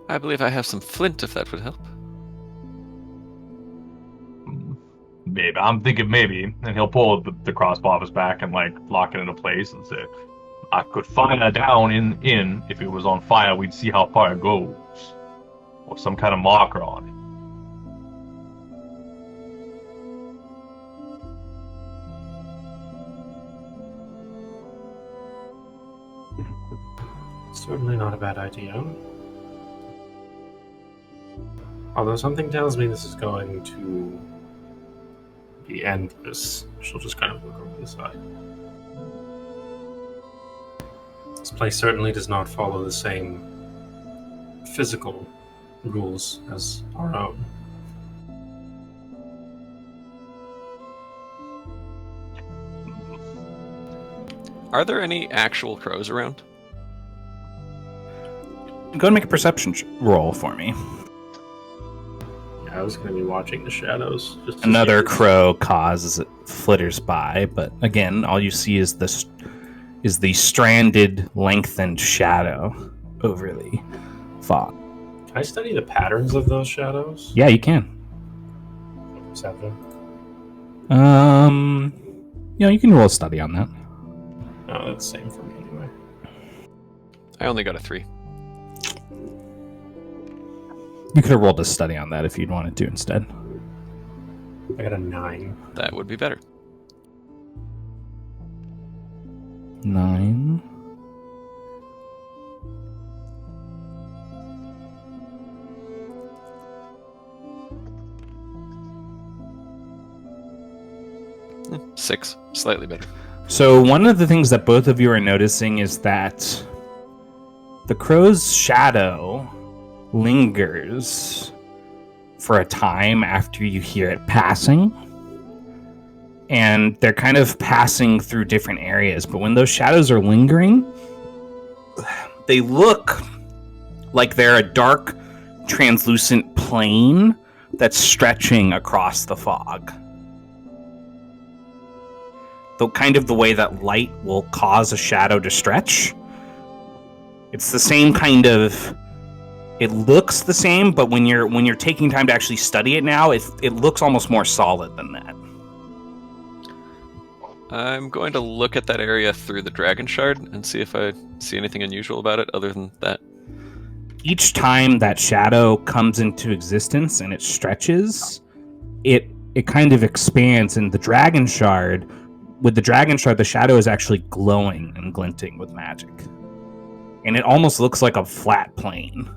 I believe I have some flint, if that would help. Maybe. I'm thinking maybe. And he'll pull the crossbow off his back and like lock it into place and say, I could fire down in if it was on fire, we'd see how far it goes. Or some kind of marker on it. Certainly not a bad idea. Although something tells me this is going to be endless. She'll just kind of look over the side. This place certainly does not follow the same physical rules as our own. Are there any actual crows around? Go ahead and make a perception roll for me. Yeah, I was going to be watching the shadows. Just to Another see if- crow caws as it flitters by, but again, all you see is the stranded, lengthened shadow over the fog. Can I study the patterns of those shadows? Yeah, you can. Perception. You can roll a study on that. Oh, that's the same for me anyway. I only got a 3. You could have rolled a study on that if you'd wanted to instead. I got a 9. That would be better. 9. Hmm, 6. Slightly better. So one of the things that both of you are noticing is that the crow's shadow lingers for a time after you hear it passing. And they're kind of passing through different areas. But when those shadows are lingering, they look like they're a dark, translucent plane that's stretching across the fog. The kind of the way that light will cause a shadow to stretch. It's the same kind of. It looks the same, but when you're taking time to actually study it now, it looks almost more solid than that. I'm going to look at that area through the Dragon Shard and see if I see anything unusual about it other than that. Each time that shadow comes into existence and it stretches, it kind of expands, and the Dragon Shard, with the Dragon Shard, the shadow is actually glowing and glinting with magic. And it almost looks like a flat plane.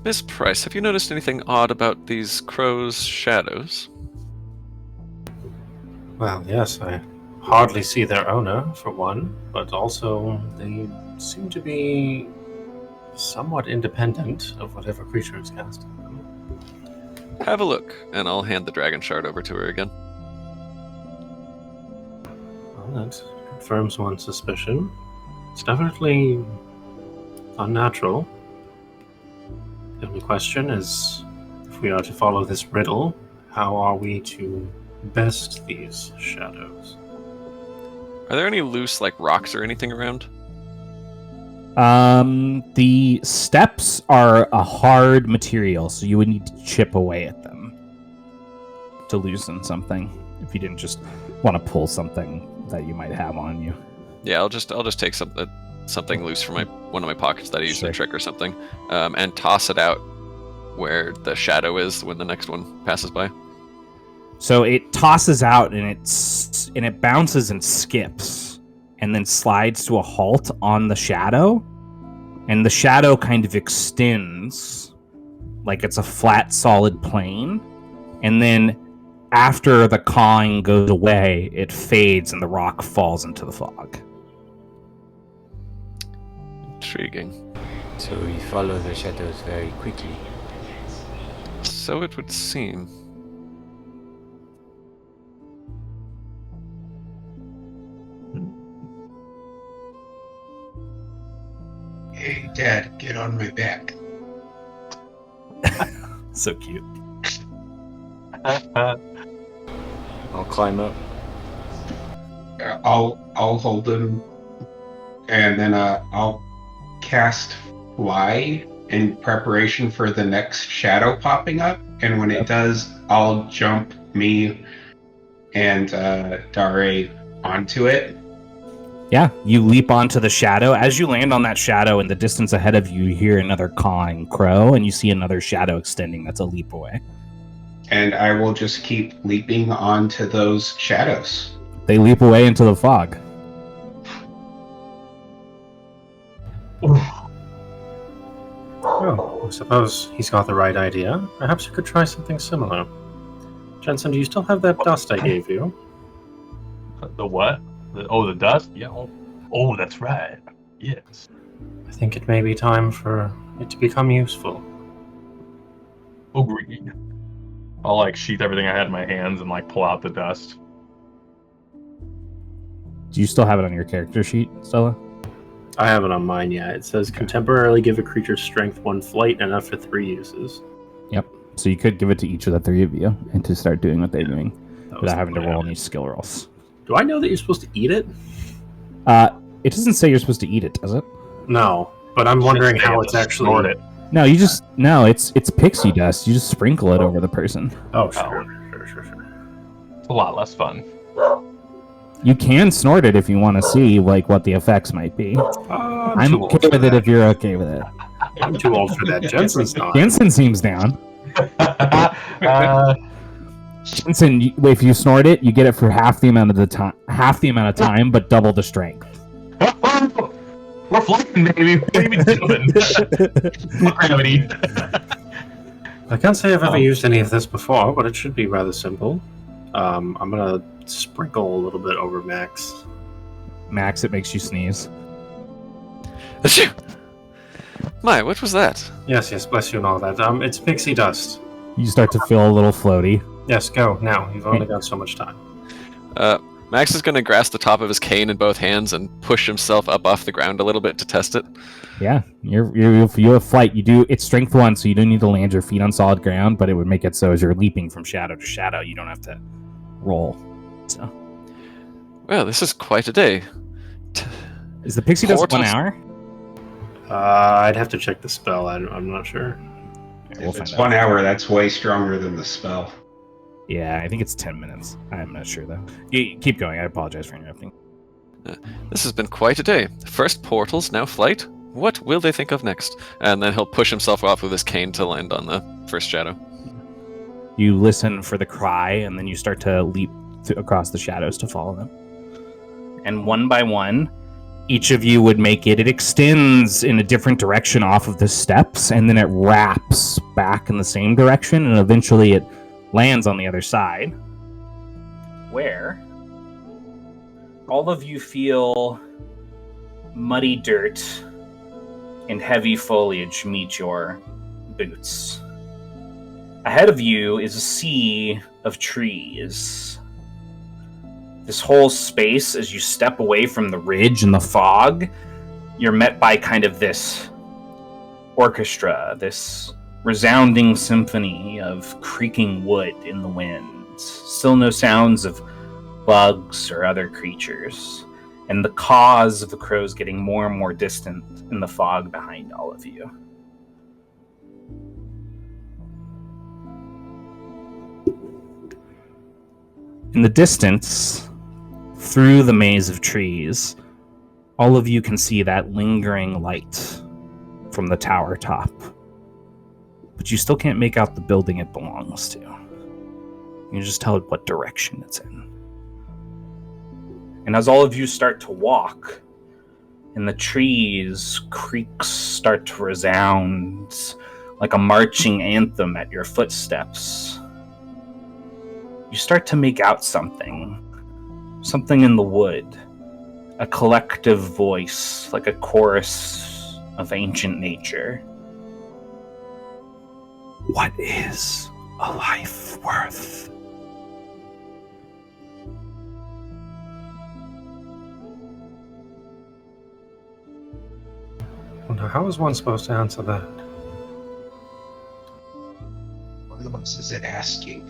Miss Price, have you noticed anything odd about these crows' shadows? Well, yes, I hardly see their owner, for one, but also they seem to be somewhat independent of whatever creature is casting them. Have a look, and I'll hand the Dragon Shard over to her again. Well, that confirms one's suspicion. It's definitely unnatural. The only question is, if we are to follow this riddle, how are we to best these shadows? Are there any loose, rocks or anything around? The steps are a hard material, so you would need to chip away at them to loosen something. If you didn't just want to pull something that you might have on you. Yeah, I'll just take something loose from one of my pockets that I usually trick or something, and toss it out where the shadow is when the next one passes by. So it tosses out and it bounces and skips and then slides to a halt on the shadow, and the shadow kind of extends like it's a flat solid plane, and then after the cawing goes away, it fades and the rock falls into the fog. Intriguing. So we follow the shadows very quickly. So it would seem. Hey, Dad, get on my back. So cute. I'll climb up. I'll hold him, and then I'll cast Fly in preparation for the next shadow popping up. And when it does, I'll jump me and Dare onto it. Yeah, you leap onto the shadow. As you land on that shadow, in the distance ahead of you, you hear another cawing crow, and you see another shadow extending that's a leap away. And I will just keep leaping onto those shadows. They leap away into the fog. Well, I suppose he's got the right idea. Perhaps you could try something similar. Jensen, do you still have that dust I gave you? The what? The dust? Yeah. Oh, that's right. Yes. I think it may be time for it to become useful. Agreed. I'll sheath everything I had in my hands and pull out the dust. Do you still have it on your character sheet, Stella? I haven't on mine yet. It says can temporarily give a creature strength 1 flight and up to 3 uses. Yep. So you could give it to each of the three of you and to start doing what they're doing That was without the having to plan. roll any skill rolls. Do I know that you're supposed to eat it? It doesn't say you're supposed to eat it, does it? No, but I'm wondering how it's actually. Snort it. No, it's pixie dust. You just sprinkle it over the person. Oh, sure. It's a lot less fun. You can snort it if you want to see like what the effects might be. I'm too old okay for with it that. if you're okay with it. I'm too old for that. Jensen's not. Jensen seems down. Jensen, if you snort it, you get it for half the amount of time, but double the strength. We're flying, baby. What are you doing? Gravity. I can't say I've ever used any of this before, but it should be rather simple. I'm gonna sprinkle a little bit over Max. Max, it makes you sneeze. Achoo! My, what was that? Yes, bless you and all that. It's pixie dust. You start to feel a little floaty. Yes, go now. You've only got so much time. Max is going to grasp the top of his cane in both hands and push himself up off the ground a little bit to test it. Yeah, you have flight. It's strength 1, so you don't need to land your feet on solid ground, but it would make it so as you're leaping from shadow to shadow, you don't have to roll. So, Well, this is quite a day. is the pixie dust 1 Portals- hour? I'd have to check the spell. I'm not sure. We'll If find it's out. 1 hour, that's way stronger than the spell. Yeah, I think it's 10 minutes. I'm not sure though. Keep going. I apologize for interrupting. This has been quite a day. First portals, now flight. What will they think of next? And then he'll push himself off with his cane to land on the first shadow. You listen for the cry, and then you start to leap across the shadows to follow them. And one by one, each of you would make it. It extends in a different direction off of the steps, and then it wraps back in the same direction, and eventually it lands on the other side, where all of you feel muddy dirt and heavy foliage meet your boots. Ahead of you is a sea of trees. This whole space, as you step away from the ridge and the fog, you're met by kind of this orchestra, this resounding symphony of creaking wood in the wind. Still no sounds of bugs or other creatures, and the caws of the crows getting more and more distant in the fog behind all of you. In the distance, through the maze of trees, all of you can see that lingering light from the tower top. But you still can't make out the building it belongs to. You can just tell what direction it's in. And as all of you start to walk, and the trees' creaks start to resound like a marching anthem at your footsteps, you start to make out something in the wood, a collective voice, like a chorus of ancient nature. What is a life worth? Now, how is one supposed to answer that? What else is it asking?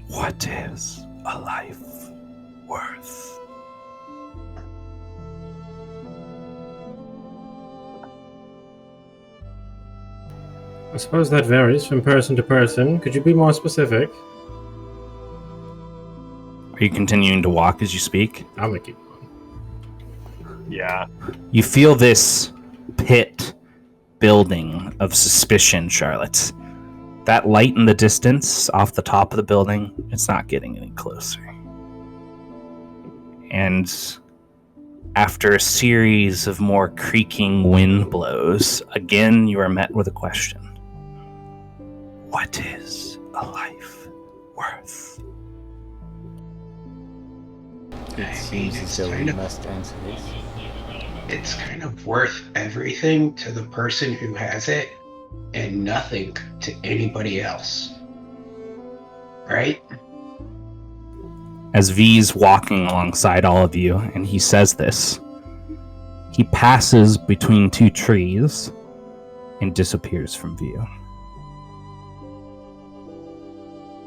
What is a life worth? I suppose that varies from person to person. Could you be more specific? Are you continuing to walk as you speak? I'm gonna keep going. Yeah. You feel this pit building of suspicion, Charlotte. That light in the distance off the top of the building, it's not getting any closer. And after a series of more creaking wind blows, again you are met with a question. What is a life worth? It seems as though we must answer this. It's kind of worth everything to the person who has it and nothing to anybody else. Right? As V's walking alongside all of you, and he says this, he passes between two trees and disappears from view.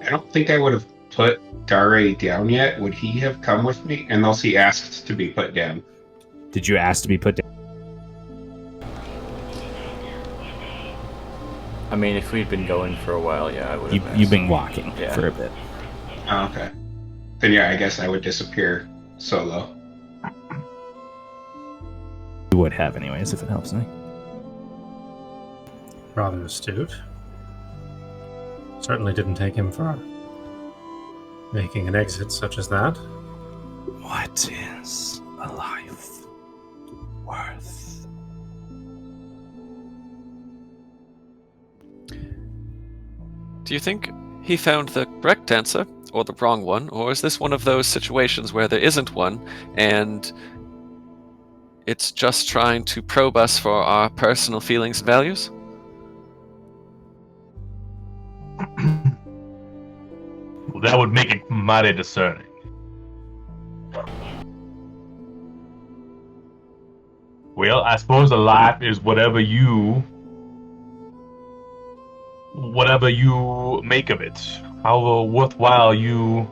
I don't think I would have put Dare down yet, would he have come with me? Unless he asked to be put down. Did you ask to be put down? I mean, if we'd been going for a while, yeah, I would have. You've been walking Yeah. for a bit. Oh, okay. Then yeah, I guess I would disappear solo. You would have anyways, if it helps me. Rather astute. Certainly didn't take him far. Making an exit such as that. What is a life worth? Do you think he found the correct answer, or the wrong one, or is this one of those situations where there isn't one, and it's just trying to probe us for our personal feelings and values? Well, that would make it mighty discerning. Well, I suppose a life is whatever you make of it. How worthwhile you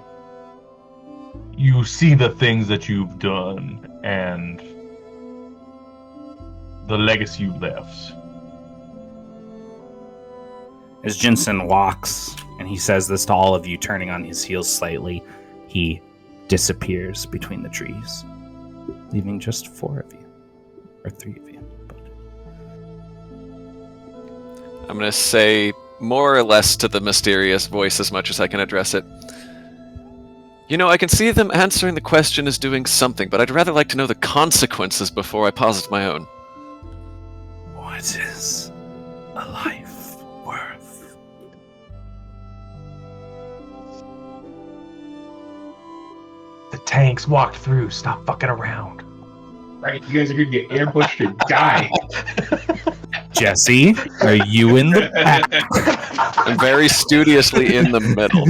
see the things that you've done and the legacy you left. As Jensen walks, and he says this to all of you, turning on his heels slightly, he disappears between the trees, leaving just 4 of you. Or 3 of you. I'm going to say more or less to the mysterious voice as much as I can address it. You know, I can see them answering the question as doing something, but I'd rather like to know the consequences before I posit my own. What is a life worth? The tanks walked through. Stop fucking around. Right, you guys are gonna get ambushed and die. Jesse, are you in the back? I'm very studiously in the middle.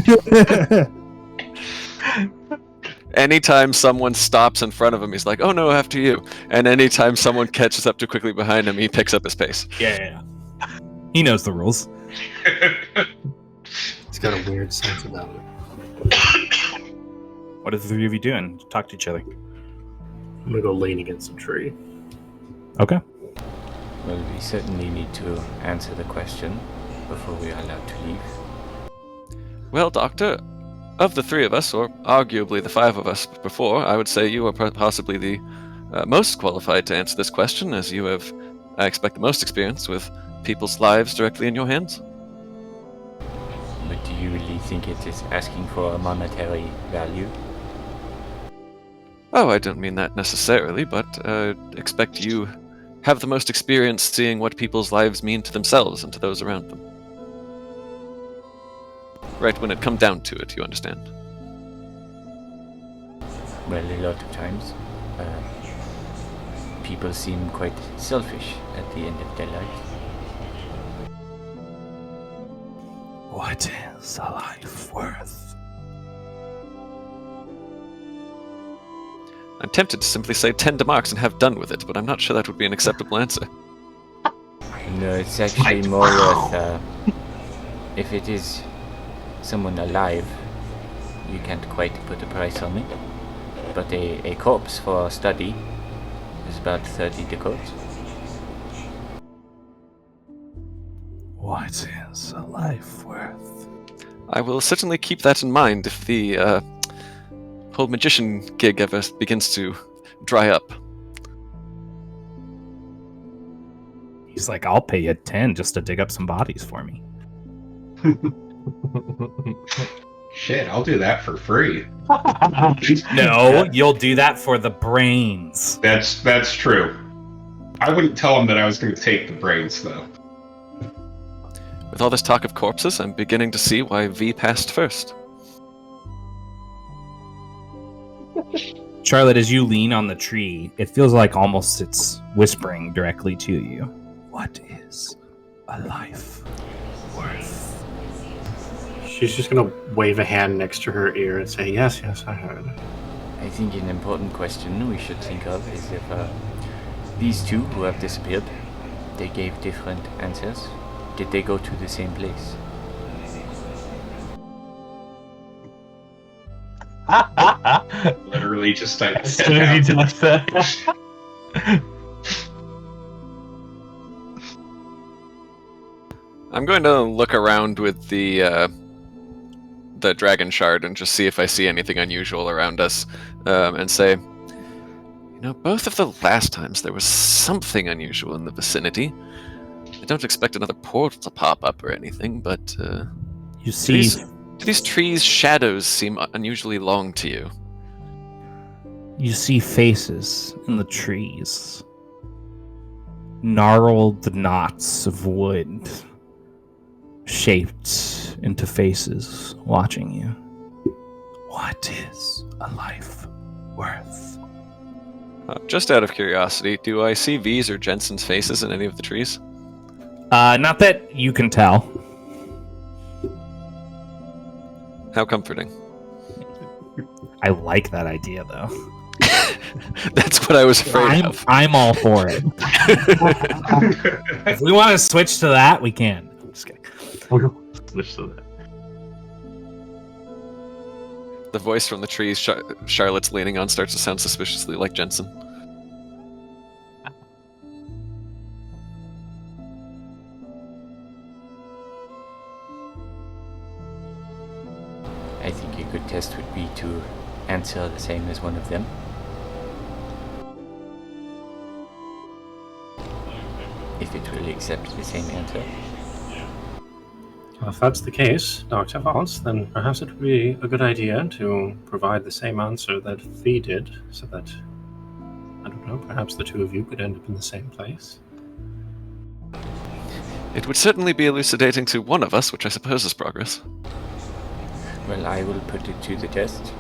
Anytime someone stops in front of him, he's like, oh no, after you. And anytime someone catches up too quickly behind him, he picks up his pace. Yeah. He knows the rules. He's got a weird sense about it. What are the 3 of you doing? Talk to each other. I'm gonna go lean against a tree. Okay. Well, we certainly need to answer the question before we are allowed to leave. Well, Doctor, of the 3 of us, or arguably the 5 of us before, I would say you are possibly the most qualified to answer this question, as you have, I expect, the most experience with people's lives directly in your hands. But do you really think it is asking for a monetary value? Oh, I don't mean that necessarily, but expect you have the most experience seeing what people's lives mean to themselves and to those around them. Right when it comes down to it, you understand. Well, a lot of times, people seem quite selfish at the end of their life. What is a life worth? I'm tempted to simply say 10 marks and have done with it, but I'm not sure that would be an acceptable answer. No, it's actually more worth, if it is someone alive, you can't quite put a price on it. But a corpse for study is about 30 ducats. What is a life worth? I will certainly keep that in mind if the whole magician gig ever begins to dry up. He's like, I'll pay you 10 just to dig up some bodies for me. Shit, I'll do that for free. No, you'll do that for the brains. That's true. I wouldn't tell him that I was going to take the brains, though. With all this talk of corpses, I'm beginning to see why V passed first. Charlotte, as you lean on the tree, it feels like almost it's whispering directly to you. What is a life worth? She's just gonna wave a hand next to her ear and say, yes, I heard. I think an important question we should think of is if these 2 who have disappeared, they gave different answers. Did they go to the same place? Literally just type As soon as he does that. I'm going to look around with the dragon shard and just see if I see anything unusual around us, and say, both of the last times there was something unusual in the vicinity. I don't expect another portal to pop up or anything, but You see, do these trees' shadows seem unusually long to you? you see faces in the trees. Gnarled knots of wood shaped into faces watching you. What is a life worth? Just out of curiosity, do I see V's or Jensen's faces in any of the trees? Not that you can tell. How comforting. I like that idea, though. That's what I was afraid of. I'm all for it. If we want to switch to that, we can. I'm just kidding. Switch to that. The voice from the trees Charlotte's leaning on starts to sound suspiciously like Jensen. I think a good test would be to answer the same as one of them. If it will accept the same answer. Well, if that's the case, Dr. Valls, then perhaps it would be a good idea to provide the same answer that Fee did, so that, I don't know, perhaps the two of you could end up in the same place. It would certainly be elucidating to one of us, which I suppose is progress. Well, I will put it to the test.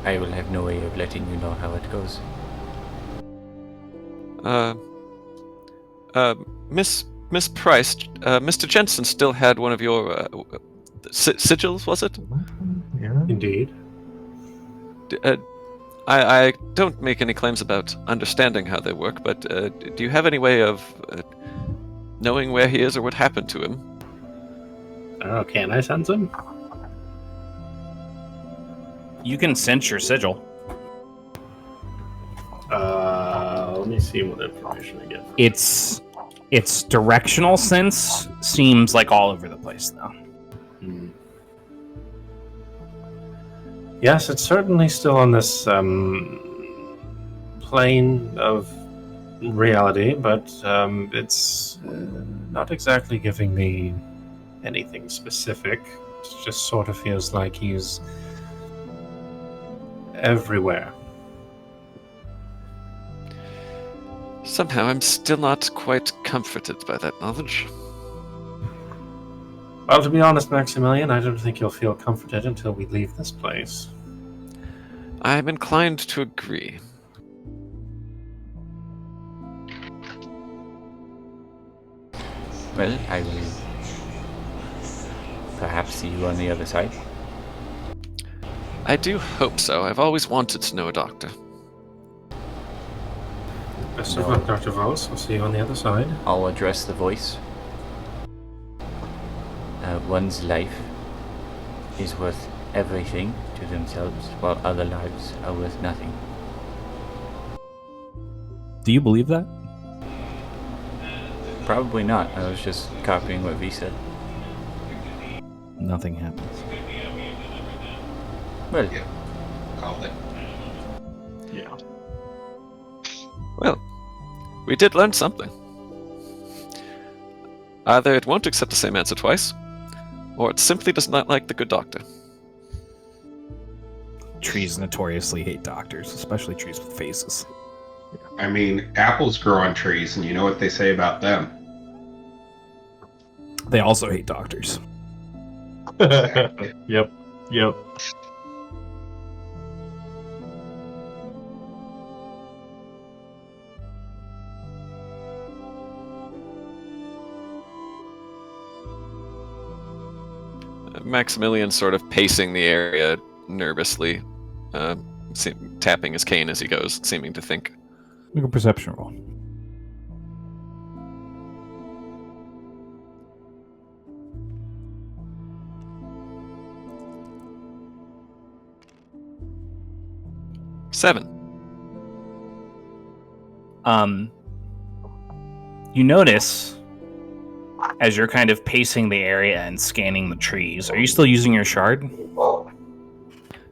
I will have no way of letting you know how it goes. Miss Price, Mr. Jensen still had one of your sigils, was it? Yeah. Indeed. I don't make any claims about understanding how they work, but do you have any way of knowing where he is or what happened to him? I don't know, can I sense him? You can sense your sigil. Let me see what information I get. Its directional sense seems like all over the place, though. Yes, it's certainly still on this plane of reality, but it's not exactly giving me anything specific. It just sort of feels like he's everywhere. Somehow I'm still not quite comforted by that knowledge. Well, to be honest, Maximilian, I don't think you'll feel comforted until we leave this place. I'm inclined to agree. Well, I will perhaps see you on the other side. I do hope so. I've always wanted to know a doctor. Best of luck, Dr. Valls. I'll see you on the other side. I'll address the voice. One's life is worth everything to themselves, while other lives are worth nothing. Do you believe that? Probably not. I was just copying what V said. Nothing happens. Well, Yeah. Called it. Yeah. Well, we did learn something. Either it won't accept the same answer twice, or it simply does not like the good doctor. Trees notoriously hate doctors, especially trees with faces. I mean, apples grow on trees, and you know what they say about them. They also hate doctors. Yep. Maximilian sort of pacing the area nervously, tapping his cane as he goes, seeming to think. Make a perception roll. 7. You notice as you're kind of pacing the area and scanning the trees. Are you still using your shard?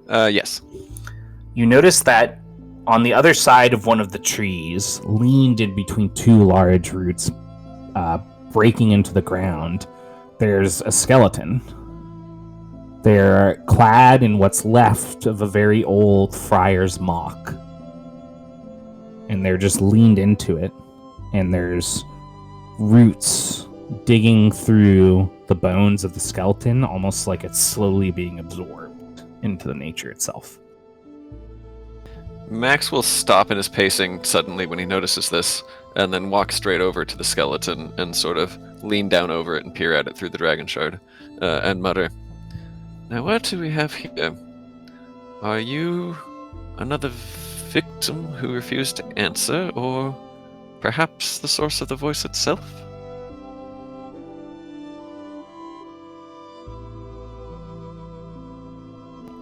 Yes. You notice that on the other side of one of the trees, leaned in between two large roots, breaking into the ground, there's a skeleton. They're clad in what's left of a very old friar's mock. And they're just leaned into it. And there's roots digging through the bones of the skeleton, almost like it's slowly being absorbed into the nature itself. Max will stop in his pacing suddenly when he notices this, and then walk straight over to the skeleton and sort of lean down over it and peer at it through the dragon shard, and mutter, "Now what do we have here? Are you another victim who refused to answer, or perhaps the source of the voice itself?"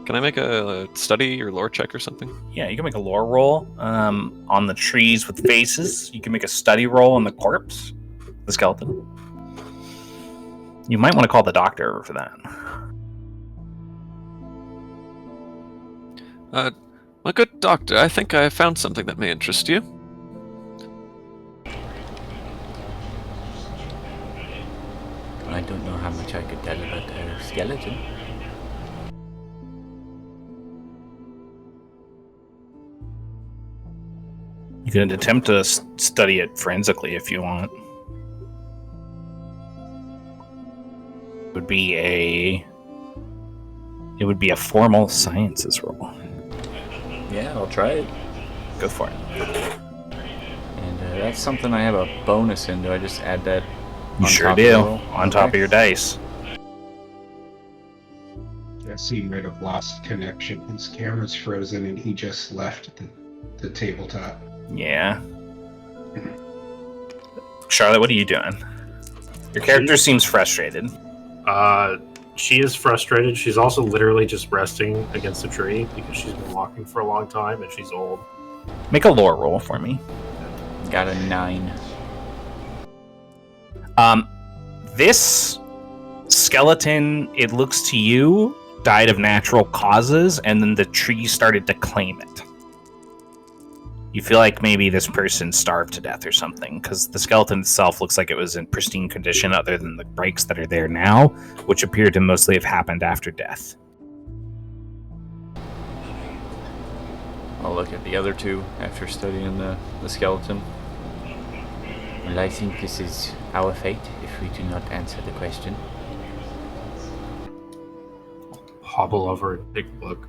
Can I make a study or lore check or something? Yeah, you can make a lore roll on the trees with faces. You can make a study roll on the corpse, the skeleton. You might want to call the doctor over for that. My good doctor, I think I found something that may interest you. I don't know how much I could tell about a skeleton. You can attempt to study it forensically if you want. It would be a formal sciences roll. Yeah, I'll try it. Go for it. And that's something I have a bonus in. Do I just add that? You on sure top of do. the roll? On top of your dice. Jesse might have lost connection. His camera's frozen and he just left the tabletop. Yeah. Charlotte, what are you doing? Your character seems frustrated. She is frustrated. She's also literally just resting against a tree because she's been walking for a long time and she's old. Make a lore roll for me. Got a 9. This skeleton, it looks to you, died of natural causes, and then the tree started to claim it. You feel like maybe this person starved to death or something, because the skeleton itself looks like it was in pristine condition other than the breaks that are there now, which appear to mostly have happened after death. I'll look at the other two after studying the skeleton. Well, I think this is our fate if we do not answer the question. Hobble over and take a look.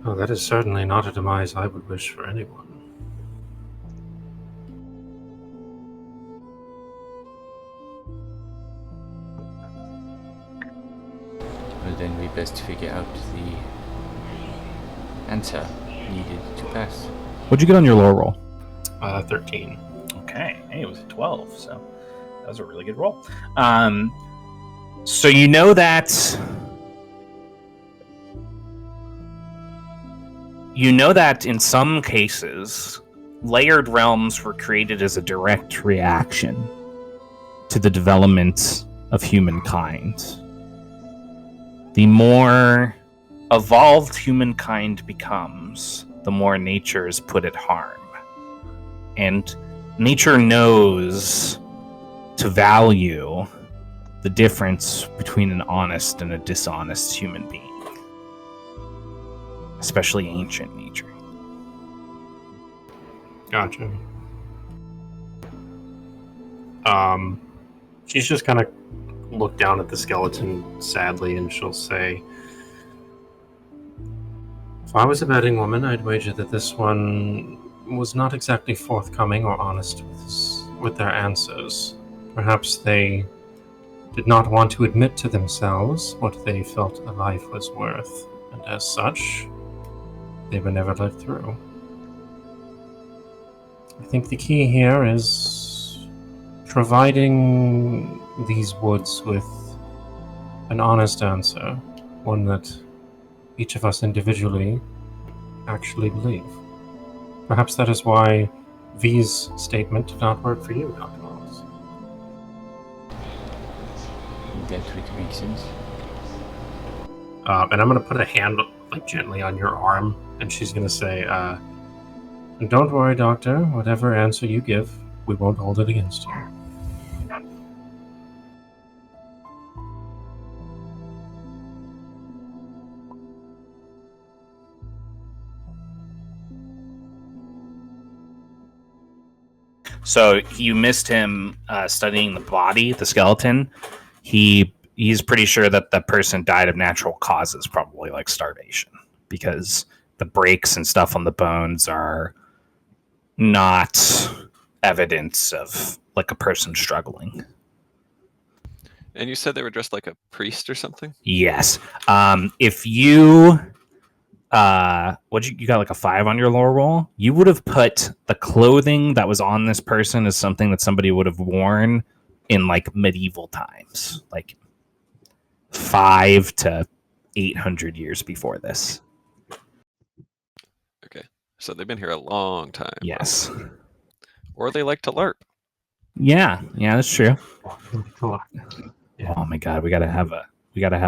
Oh, that is certainly not a demise I would wish for anyone. Well, then we best figure out the answer needed to pass. What'd you get on your lore roll? 13. Okay, hey, it was a 12, so that was a really good roll. So you know that in some cases, layered realms were created as a direct reaction to the development of humankind. The more evolved humankind becomes, the more nature is put at harm. And nature knows to value the difference between an honest and a dishonest human being. Especially ancient nature. Gotcha. She's just kind of look down at the skeleton sadly, and she'll say, "If I was a betting woman, I'd wager that this one was not exactly forthcoming or honest with their answers. Perhaps they did not want to admit to themselves what they felt a life was worth, and as such, they were never let through. I think the key here is providing these woods with an honest answer, one that each of us individually actually believe. Perhaps that is why V's statement did not work for you, Dr. Wallace. That would make sense. And I'm going to put a hand gently on your arm, and she's going to say, don't worry, Doctor. Whatever answer you give, we won't hold it against you. So you missed him studying the body, the skeleton. He's pretty sure that the person died of natural causes, probably like starvation, because the breaks and stuff on the bones are not evidence of like a person struggling. And you said they were dressed like a priest or something? Yes. If you you got like a 5 on your lore roll, you would have put the clothing that was on this person as something that somebody would have worn in like medieval times, like 5 to 800 years before this. Okay. So they've been here a long time. Yes. Or they like to LARP. Yeah, that's true. Yeah. Oh my god, we gotta have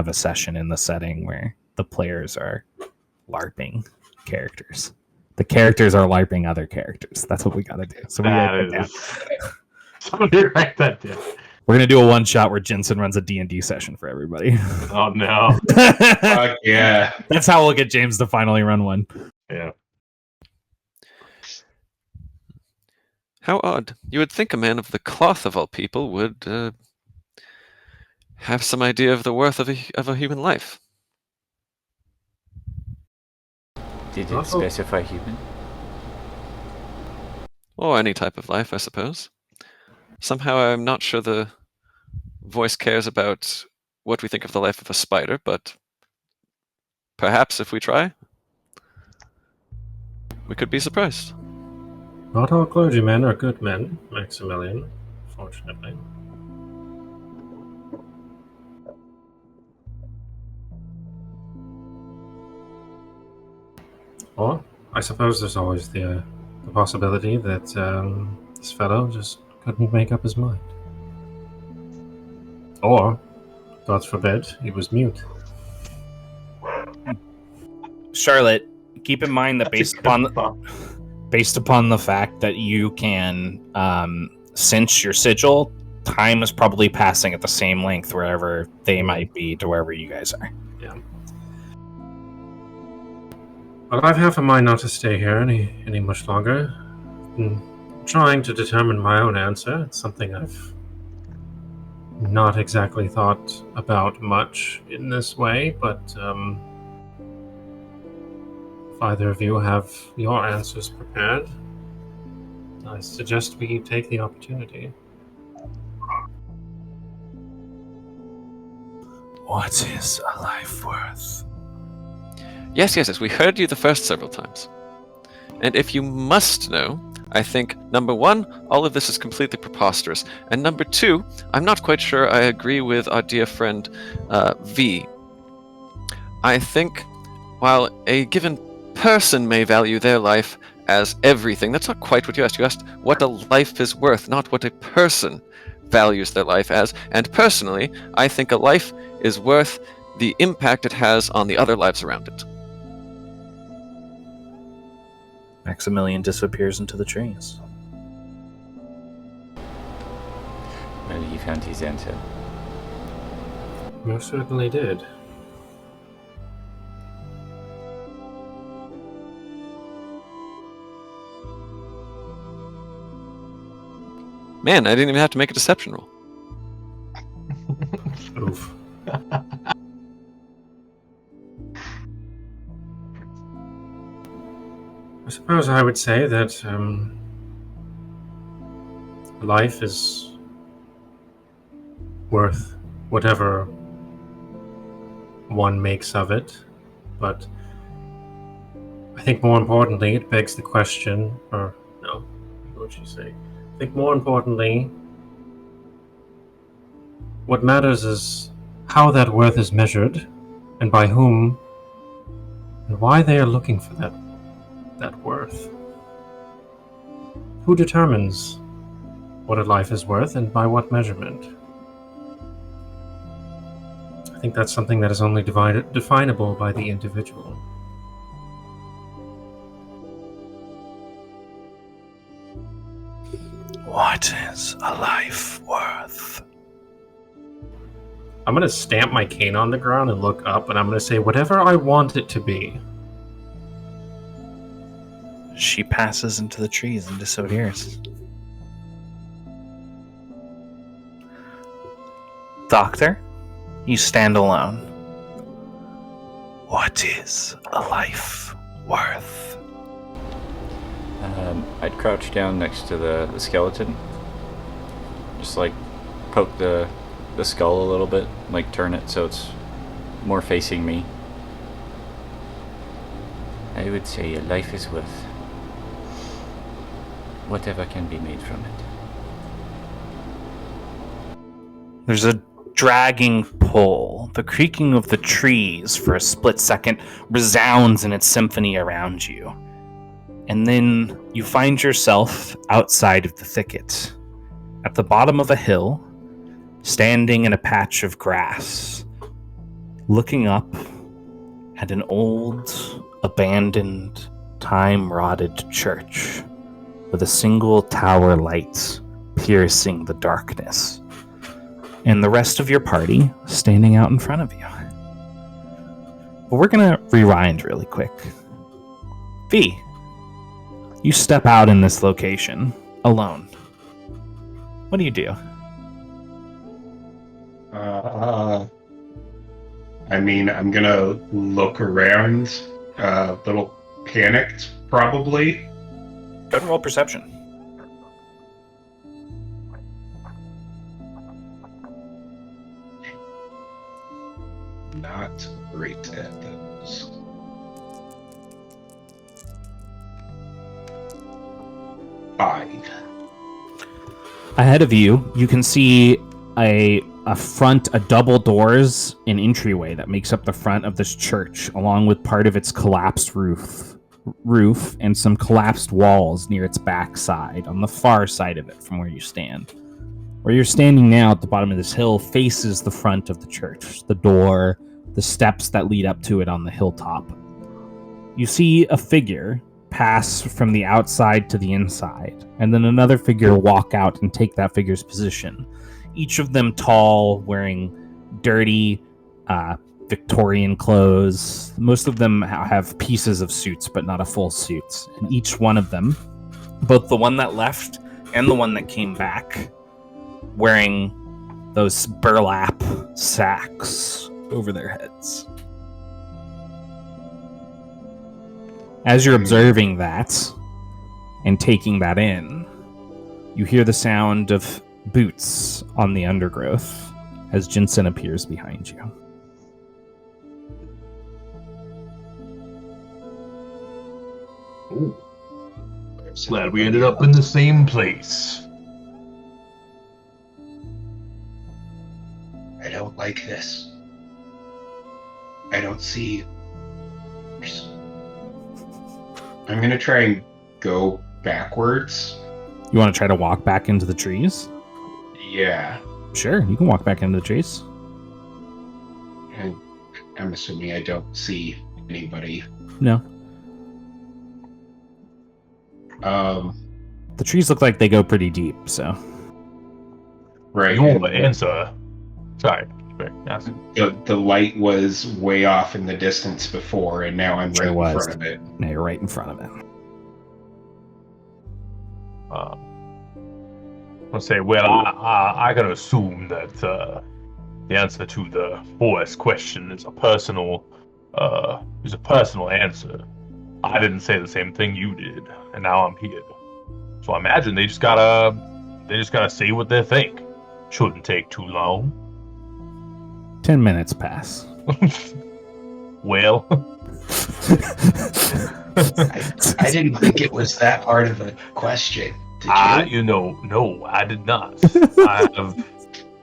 a session in the setting where the players are LARPing characters. The characters are LARPing other characters. That's what we gotta do. So Somebody write that down. we're gonna do a one shot where Jensen runs a D&D session for everybody. Oh no. Fuck yeah. That's how we'll get James to finally run one. Yeah. How odd. You would think a man of the cloth of all people would have some idea of the worth of a human life. Did it specify human? Or any type of life, I suppose. Somehow I'm not sure the voice cares about what we think of the life of a spider, but perhaps if we try, we could be surprised. Not all clergymen are good men, Maximilian, fortunately. Or, I suppose there's always the possibility that this fellow just couldn't make up his mind. Or, God forbid, he was mute. Charlotte, keep in mind that based upon the fact that you can cinch your sigil, time is probably passing at the same length wherever they might be to wherever you guys are. Yeah. Well, I've half a mind not to stay here any much longer. I'm trying to determine my own answer. It's something I've not exactly thought about much in this way, but if either of you have your answers prepared, I suggest we take the opportunity. What is a life worth? Yes, we heard you the first several times. And if you must know, I think, number one, all of this is completely preposterous. And number two, I'm not quite sure I agree with our dear friend V. I think while a given person may value their life as everything, that's not quite what you asked. You asked what a life is worth, not what a person values their life as. And personally, I think a life is worth the impact it has on the other lives around it. Maximilian disappears into the trees. Well, he found his answer. Most certainly did. Man, I didn't even have to make a deception roll. Oof. I suppose I would say that life is worth whatever one makes of it, but I think more importantly, it begs the question, or no, what would you say? I think more importantly, what matters is how that worth is measured, and by whom, and why they are looking for that that worth? Who determines what a life is worth and by what measurement? I think that's something that is only definable by the individual. What is a life worth? I'm going to stamp my cane on the ground and look up, and I'm going to say, whatever I want it to be. She passes into the trees and disappears. Doctor, you stand alone. What is a life worth? I'd crouch down next to the skeleton. Just like poke the skull a little bit, like turn it so it's more facing me. I would say a life is worth whatever can be made from it. There's a dragging pull. The creaking of the trees for a split second resounds in its symphony around you. And then you find yourself outside of the thicket, at the bottom of a hill, standing in a patch of grass, looking up at an old, abandoned, time-rotted church with a single tower light piercing the darkness, and the rest of your party standing out in front of you. But we're going to rewind really quick. V, you step out in this location, alone. What do you do? I mean, I'm gonna look around, a little panicked, probably. Go ahead and roll perception. Not great at those. Five. Ahead of you, you can see a double doors and entryway that makes up the front of this church, along with part of its collapsed roof and some collapsed walls near its backside on the far side of it from where you stand. Where you're standing now at the bottom of this hill faces the front of the church, the door, the steps that lead up to it on the hilltop. You see a figure pass from the outside to the inside, and then another figure walk out and take that figure's position. Each of them tall, wearing dirty Victorian clothes. Most of them have pieces of suits, but not a full suit. And each one of them, both the one that left and the one that came back, wearing those burlap sacks over their heads. As you're observing that and taking that in, you hear the sound of boots on the undergrowth as Jensen appears behind you. Ooh. Glad we ended up in the same place. I don't like this. I don't see. I'm gonna try and go backwards. You want to try to walk back into the trees? Yeah. Sure, you can walk back into the trees. And I'm assuming I don't see anybody. No. The trees look like they go pretty deep, so. Right. Your answer. Sorry. Yes. The light was way off in the distance before, and now I'm Sure right was. in front of it. Now you're right in front of it. I'll say, well, I can assume that the answer to the forest question is a personal answer. I didn't say the same thing you did, and now I'm here. So I imagine they just gotta say what they think. Shouldn't take too long. 10 minutes pass. Well, I didn't think it was that hard of a question. Did you? No, I did not.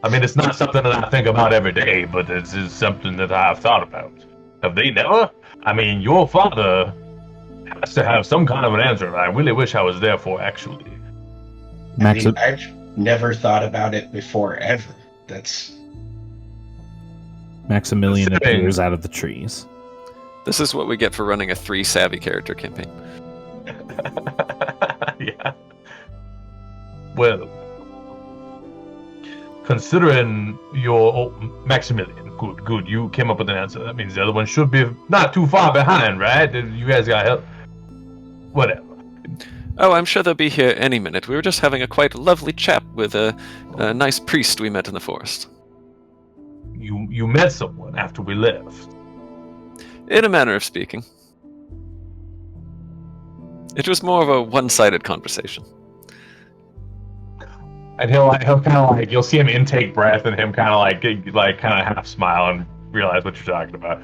I mean, it's not something that I think about every day, but it's something that I've thought about. Have they never? I mean, your father has to have some kind of an answer. I really wish I was there for, actually. Max, I mean, I've never thought about it before, ever. That's Maximilian Considering- appears out of the trees. This is what we get for running a 3 savvy character campaign. Yeah. Well, considering your Maximilian, good, you came up with an answer. That means the other one should be not too far behind, right? You guys got help. Whatever. Oh, I'm sure they'll be here any minute. We were just having a quite lovely chat with a nice priest we met in the forest. You met someone after we left. In a manner of speaking. It was more of a one-sided conversation. And he'll kind of like, you'll see him intake breath and him kind of kind of half smile and realize what you're talking about.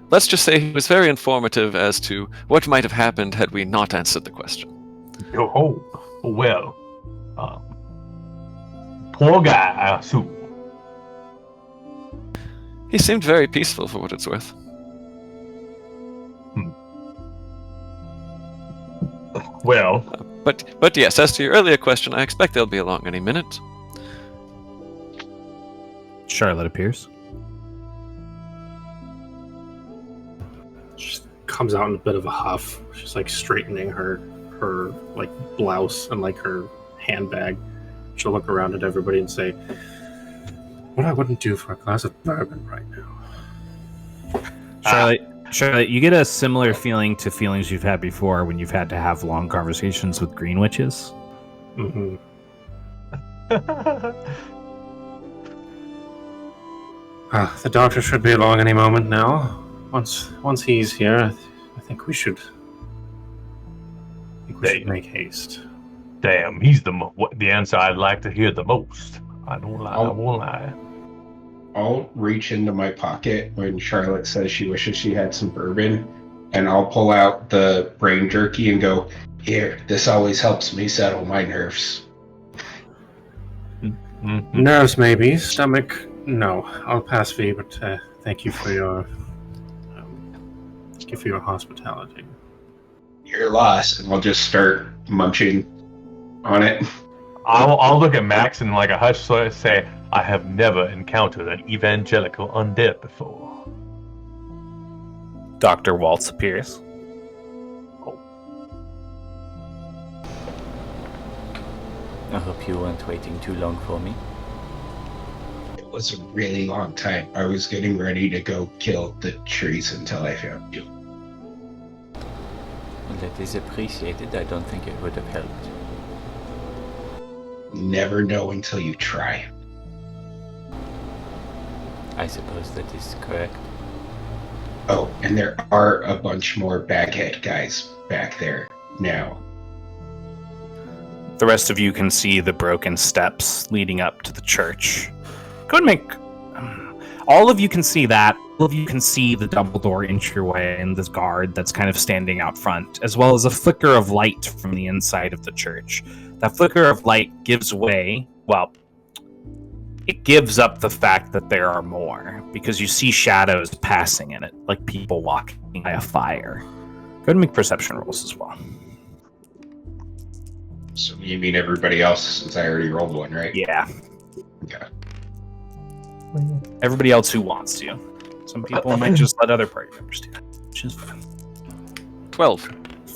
Let's just say he was very informative as to what might have happened had we not answered the question. Well, poor guy, I assume. He seemed very peaceful for what it's worth. Well, But yes, as to your earlier question, I expect they'll be along any minute. Charlotte appears. She comes out in a bit of a huff. She's like straightening her like blouse and like her handbag. She'll look around at everybody and say, "What I wouldn't do for a glass of bourbon right now." Charlotte, you get a similar feeling to feelings you've had before when you've had to have long conversations with green witches. Mm-hmm. The doctor should be along any moment now. Once he's here, I think we should make haste. damn, he's the answer I'd like to hear the most. I won't lie. I'll reach into my pocket when Charlotte says she wishes she had some bourbon, and I'll pull out the brain jerky and go, "Here, this always helps me settle my nerves." Mm-hmm. Nerves, maybe. Stomach, no. I'll pass V, but thank you for your hospitality. Your loss, and I'll just start munching on it. I'll look at Max and like a hush sort of say, I have never encountered an evangelical undead before. Dr. Waltz appears. I hope you weren't waiting too long for me. It was a really long time. I was getting ready to go kill the trees until I found you. Well, that is appreciated. I don't think it would have helped. Never know until you try. I suppose that is correct. Oh, and there are a bunch more baghead guys back there now. The rest of you can see the broken steps leading up to the church. Go and make... all of you can see that. All of you can see the double door entryway and this guard that's kind of standing out front, as well as a flicker of light from the inside of the church. That flicker of light gives way, well, it gives up the fact that there are more, because you see shadows passing in it, like people walking by a fire. Go ahead and make perception rolls as well. So you mean everybody else, since I already rolled one, right? Yeah. Okay. Everybody else who wants to. Some people might just let other party members do that, which is fine. 12.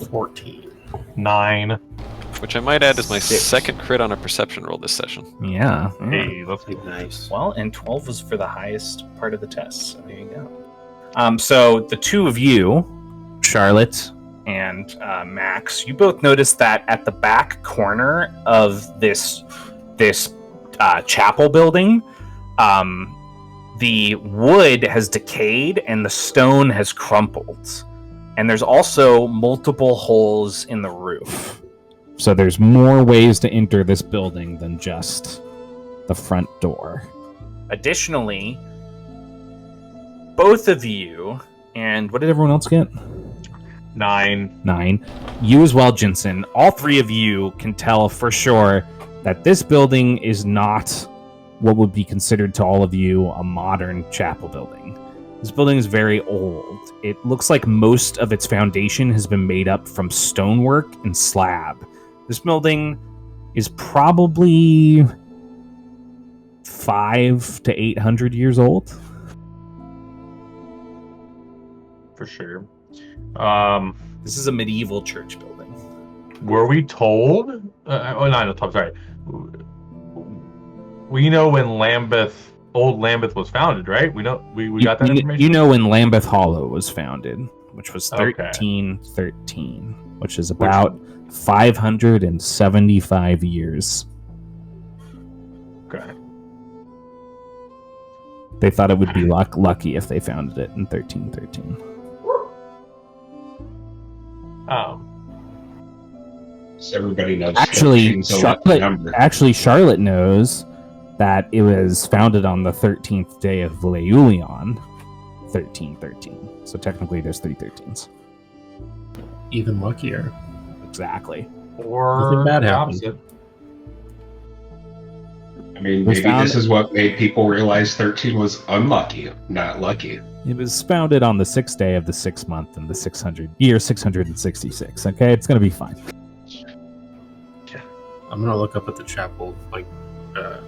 14. 9. Which I might add is my 6. second crit on a perception roll this session. Yeah. Hey, let's go. Nice. Well, and 12 was for the highest part of the test, so there you go. So the two of you, Charlotte and Max, you both noticed that at the back corner of this chapel building, the wood has decayed and the stone has crumpled. And there's also multiple holes in the roof. So there's more ways to enter this building than just the front door. Additionally, both of you, and what did everyone else get? 9. 9. You as well, Jensen. All three of you can tell for sure that this building is not what would be considered to all of you a modern chapel building. This building is very old. It looks like most of its foundation has been made up from stonework and slab. This building is probably 500 to 800 years old. For sure. This is a medieval church building. Were we told? I'm sorry. We know when old Lambeth was founded, right? We know we got that information. You know when Lambeth Hollow was founded, which was Okay. 1313, which is about 575 years. Okay. They thought it would be lucky if they founded it in 1313. So everybody knows. Actually, 13's a lucky number. Charlotte knows that it was founded on the 13th day of Leulion, 1313. So technically, there's 3 13s. Even luckier. Exactly. Or Nothing bad the happened. opposite. I mean, Was maybe found- this is what made people realize 13 was unlucky, not lucky. It was founded on the 6th day of the 6th month in the 666. Okay, it's gonna be fine. I'm gonna look up at the chapel, like her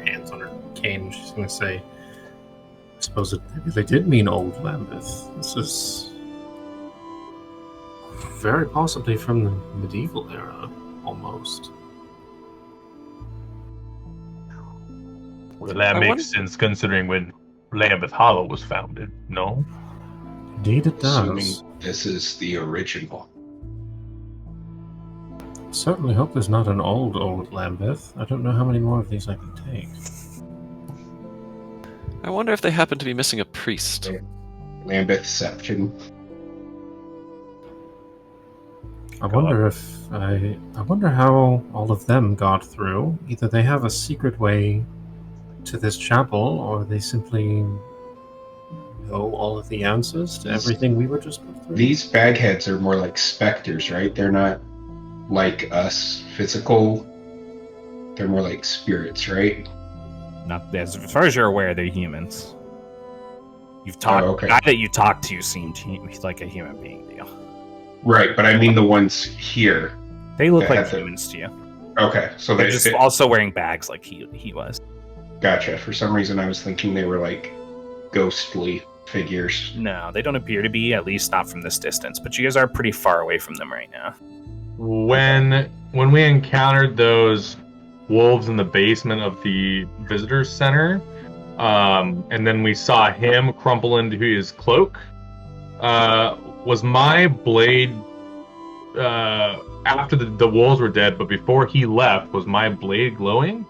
hands on her cane. She's gonna say, "I suppose maybe they did mean old Lambeth. This is very possibly from the medieval era, almost." Well, that I makes wonder- sense considering when Lambeth Hollow was founded. No. Indeed, it Assuming does. this is the original. Certainly hope there's not an old Lambeth. I don't know how many more of these I can take. I wonder if they happen to be missing a priest. Lambethception. I wonder how all of them got through. Either they have a secret way to this chapel, or they simply know all of the answers to everything we were just put through. These bagheads are more like specters, right? They're not like us, physical. They're more like spirits, right? Not as far as you're aware, they're humans. You've talked. Oh, okay. The guy that you talked to seemed like a human being to you. Right, but I mean the ones here. They look They like have the- humans to you. Okay, so They're they just also wearing bags like he was. gotcha. For some reason, I was thinking they were like ghostly figures. No, they don't appear to be, at least not from this distance. But you guys are pretty far away from them right now. When we encountered those wolves in the basement of the visitor center, and then we saw him crumple into his cloak, was my blade after the wolves were dead, but before he left, was my blade glowing?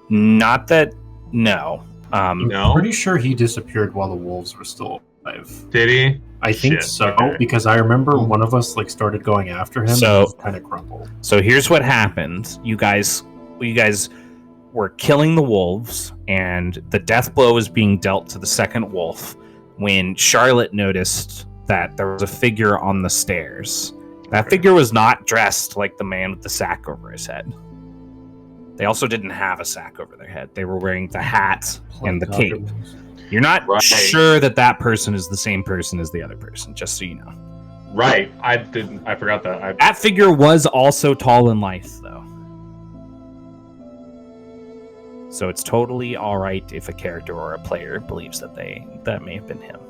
Not that. No. No. Pretty sure he disappeared while the wolves were still alive. Did he? I think Shit, so, okay. because I remember one of us started going after him So- and kind of crumpled. So here's what happened. You guys were killing the wolves, and the death blow was being dealt to the second wolf when Charlotte noticed that there was a figure on the stairs. That figure was not dressed like the man with the sack over his head. They also didn't have a sack over their head. They were wearing the hat and the cape. You're not Right. sure that person is the same person as the other person, just so you know. Right. I forgot that. That figure was also tall and lithe, though. So it's totally all right if a character or a player believes that that may have been him.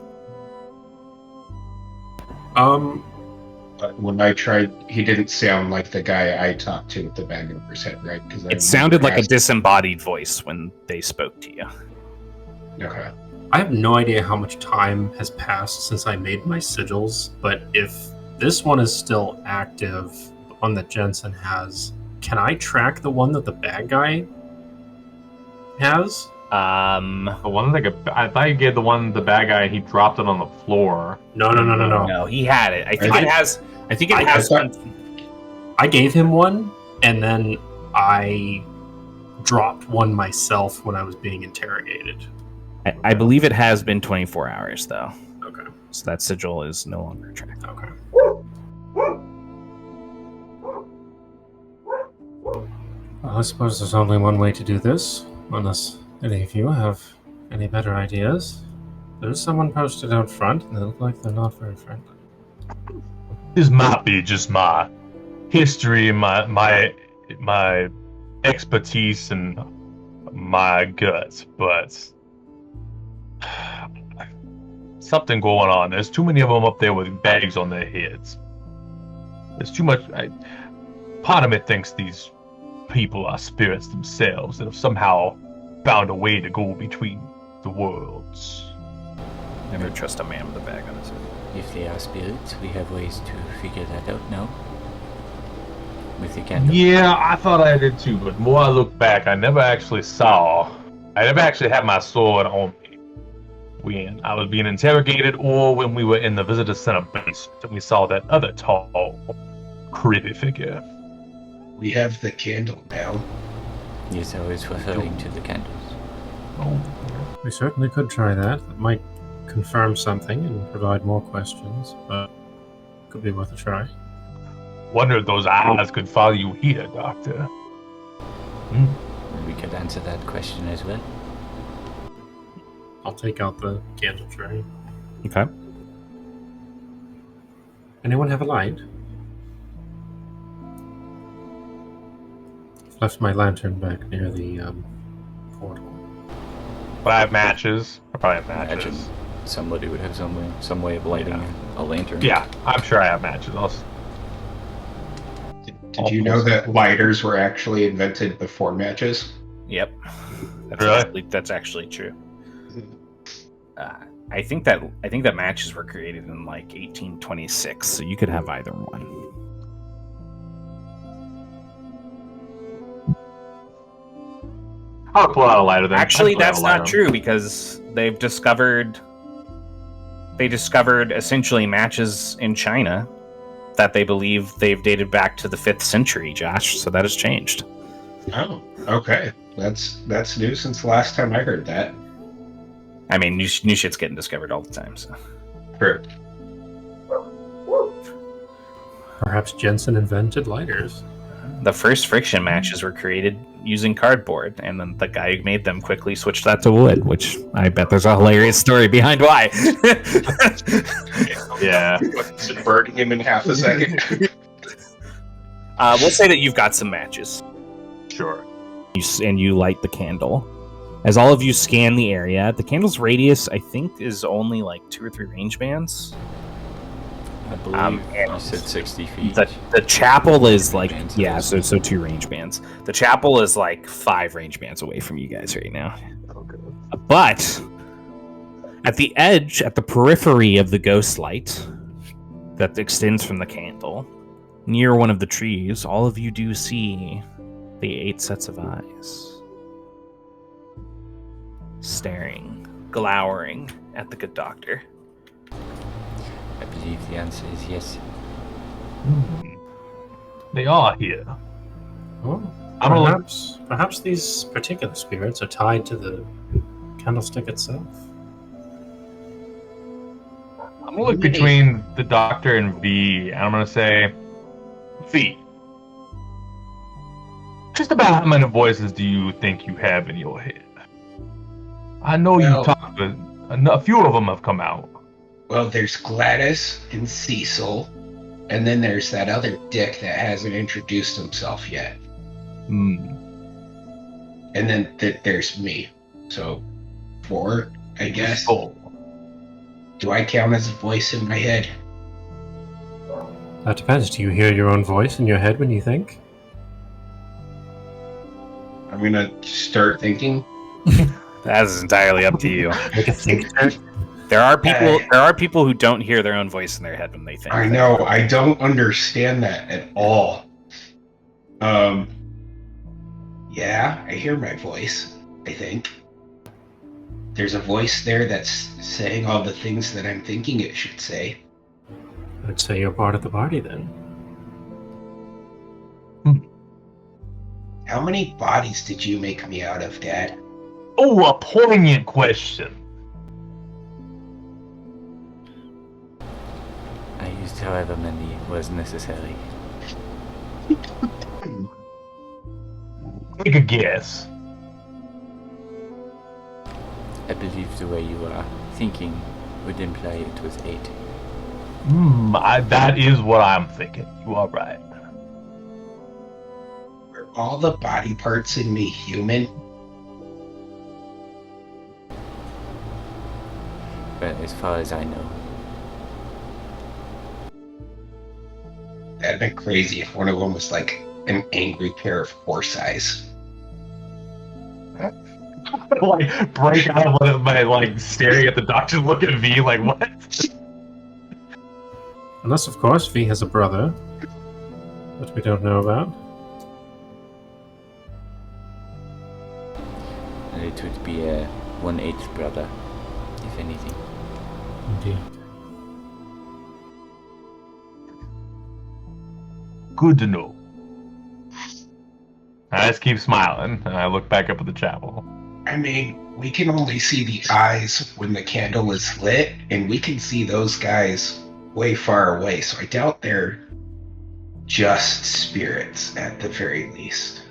But when I tried, he didn't sound like the guy I talked to with the bag over his head, right? Because It sounded like a disembodied voice when they spoke to you. Okay. I have no idea how much time has passed since I made my sigils, but if this one is still active, the one that Jensen has, can I track the one that the bad guy has? The one I thought you gave the bad guy. He dropped it on the floor. No. No, he had it. I think I- it has. I think it I has. thought- I gave him one, and then I dropped one myself when I was being interrogated. I believe it has been 24 hours though, Okay. so that sigil is no longer tracked. Okay. Well, I suppose there's only one way to do this, unless any of you have any better ideas. There's someone posted out front, and they look like they're not very friendly. This might be just my history and my expertise and my guts, but something going on. There's too many of them up there with bags on their heads. There's too much. Part of me thinks these people are spirits themselves that have somehow found a way to go between the worlds. Never trust a man with a bag on his head. If they are spirits, we have ways to figure that out now. With the candle. Yeah, I thought I did too, but more I look back, I never actually had my sword on me when I was being interrogated or when we were in the visitor center base and we saw that other tall, creepy figure. We have the candle now. Yes, I was referring to the candles. Oh, We certainly could try that. It might confirm something and provide more questions, but could be worth a try. wonder if those eyes could follow you here, Doctor. We could answer that question as well. I'll take out the candle tray. Okay. Anyone have a light? Left my lantern back near the portal. But I have matches. I probably have matches. Imagine somebody would have some way of lighting a lantern. Yeah, I'm sure I have matches. Did you know that lighters were actually invented before matches? Yep. Really? That's actually true. I think that matches were created in like 1826, so you could have either one. I'll pull out a lighter then. Actually, I'll pull out that's a not lighter. true because they discovered essentially matches in China that they believe they've dated back to the 5th century, Josh. So that has changed. Oh, okay. That's new since the last time I heard that. I mean, new shit's getting discovered all the time. So True. Perhaps Jensen invented lighters. the first friction matches were created using cardboard, and then the guy who made them quickly switched that to wood, which I bet there's a hilarious story behind why. Yeah. Burning him in half a second. We'll say that you've got some matches. Sure. And you light the candle. As all of you scan the area, the candle's radius, I think, is only like 2 or 3 range bands. I believe and you said 60 feet. The chapel is like, Range yeah, bands. so 2 range bands. The chapel is like 5 range bands away from you guys right now. Okay. But at the edge, at the periphery of the ghost light that extends from the candle, near one of the trees, all of you do see the 8 sets of eyes. Staring, glowering at the good doctor. I believe the answer is yes. They are here. Oh, I'm gonna look. perhaps these particular spirits are tied to the candlestick itself. I'm gonna look between the Doctor and V, and I'm gonna say, V. Just about how many voices do you think you have in your head? I know Well- you talked, but a few of them have come out. Well, there's Gladys and Cecil, and then there's that other dick that hasn't introduced himself yet. Hmm. And then there's me. So, 4, I guess. Oh. Do I count as a voice in my head? That depends. Do you hear your own voice in your head when you think? I'm gonna start thinking. That is entirely up to you. Make a think check. There are people who don't hear their own voice in their head when they think. I know, I don't understand that at all. Yeah, I hear my voice, I think. There's a voice there that's saying all the things that I'm thinking it should say. I'd say you're part of the party then. How many bodies did you make me out of, Dad? Oh, a poignant question. I used however many was necessary. Take a guess. I believe the way you are thinking would imply it was 8. That is what I'm thinking. You are right. Are all the body parts in me human? But as far as I know. That'd been crazy if one of them was like an angry pair of horse eyes. Like break out of one of my like staring at the doctor, look at V like what? Unless, of course, V has a brother that we don't know about. And it would be a 1/8 brother, if anything. Indeed. Good to know. I just keep smiling, and I look back up at the chapel. I mean, we can only see the eyes when the candle is lit, and we can see those guys way far away, so I doubt they're just spirits at the very least.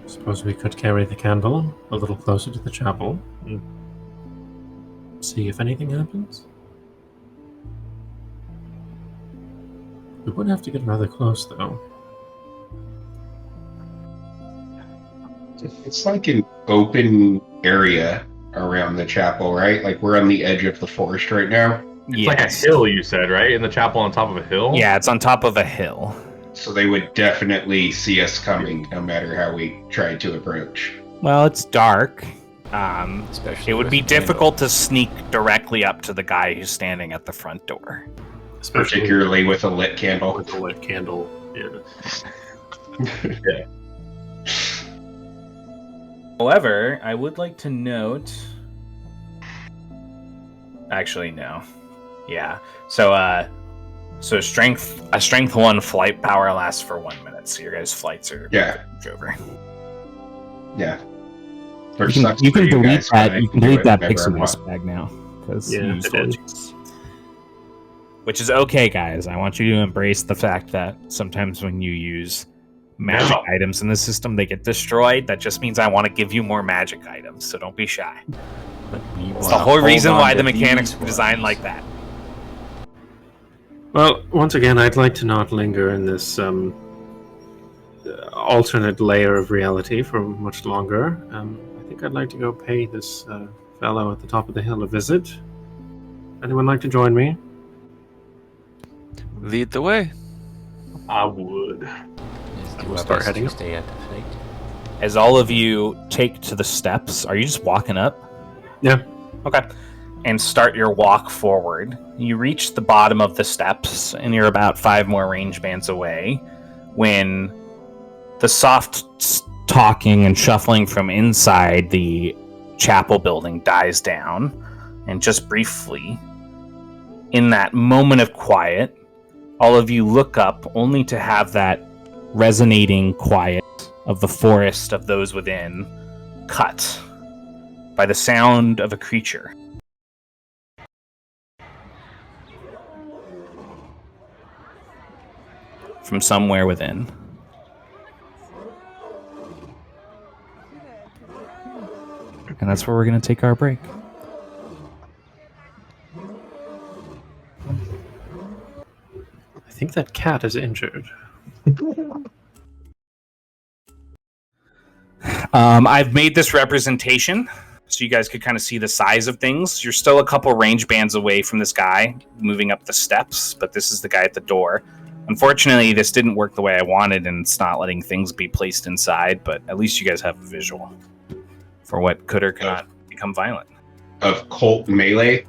Suppose we could carry the candle a little closer to the chapel and see if anything happens. We would have to get rather close, though. It's like an open area around the chapel, right? Like we're on the edge of the forest right now. It's like a hill, you said, right? In the chapel on top of a hill? Yeah, it's on top of a hill. So they would definitely see us coming no matter how we tried to approach. Well, it's dark. Especially It would with be the candle. difficult to sneak directly up to the guy who's standing at the front door. Especially Particularly with a lit candle. with the lit candle. Yeah. However, I would like to note... Actually, no. Yeah. So a strength 1 flight power lasts for 1 minute, so your guys' flights are Yeah. over. Yeah. You can delete that. You can delete that whenever I pixel want. bag now because Yeah, you used it it. Which is okay, guys. I want you to embrace the fact that sometimes when you use magic items in the system, they get destroyed. That just means I want to give you more magic items, so don't be shy. But we It's the wanna whole hold reason on why to the mechanics these were designed ones. like that. Well, once again, I'd like to not linger in this alternate layer of reality for much longer. I think I'd like to go pay this fellow at the top of the hill a visit. Anyone like to join me? Lead the way. I would. Let's do We'll our start best heading to up. stay at the flight. As all of you take to the steps, are you just walking up? Yeah. Okay. And start your walk forward. You reach the bottom of the steps, and you're about 5 more range bands away when the soft talking and shuffling from inside the chapel building dies down. And just briefly, in that moment of quiet, all of you look up only to have that resonating quiet of the forest of those within cut by the sound of a creature. From somewhere within. And that's where we're going to take our break. I think that cat is injured. I've made this representation so you guys could kind of see the size of things. You're still a couple range bands away from this guy moving up the steps, but this is the guy at the door. Unfortunately, this didn't work the way I wanted, and it's not letting things be placed inside, but at least you guys have a visual for what could or could not become violent. Of Colt Melee.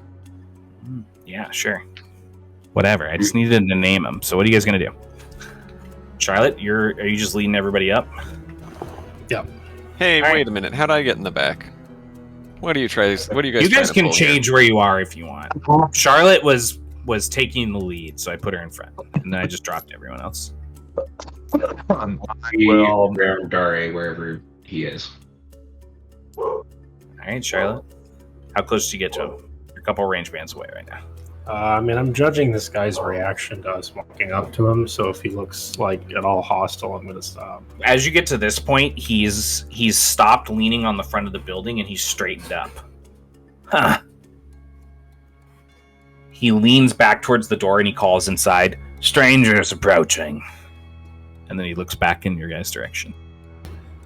Yeah, sure. Whatever. I just needed to name him. So what are you guys going to do? Charlotte, are you just leading everybody up? Hey, All wait a minute. How do I get in the back? What do you guys? What do you guys? You guys trying to can pull here? change where you are if you want. Charlotte was taking the lead, so I put her in front, and then I just dropped everyone else. Well, around Dare, wherever he is. All right, Charlotte. How close did you get to him? You're a couple range bands away right now. I'm judging this guy's reaction to us walking up to him, so if he looks like at all hostile, I'm gonna stop. As you get to this point, he's stopped leaning on the front of the building and he's straightened up. Huh. He leans back towards the door and he calls inside, "Strangers approaching." And then he looks back in your guys' direction.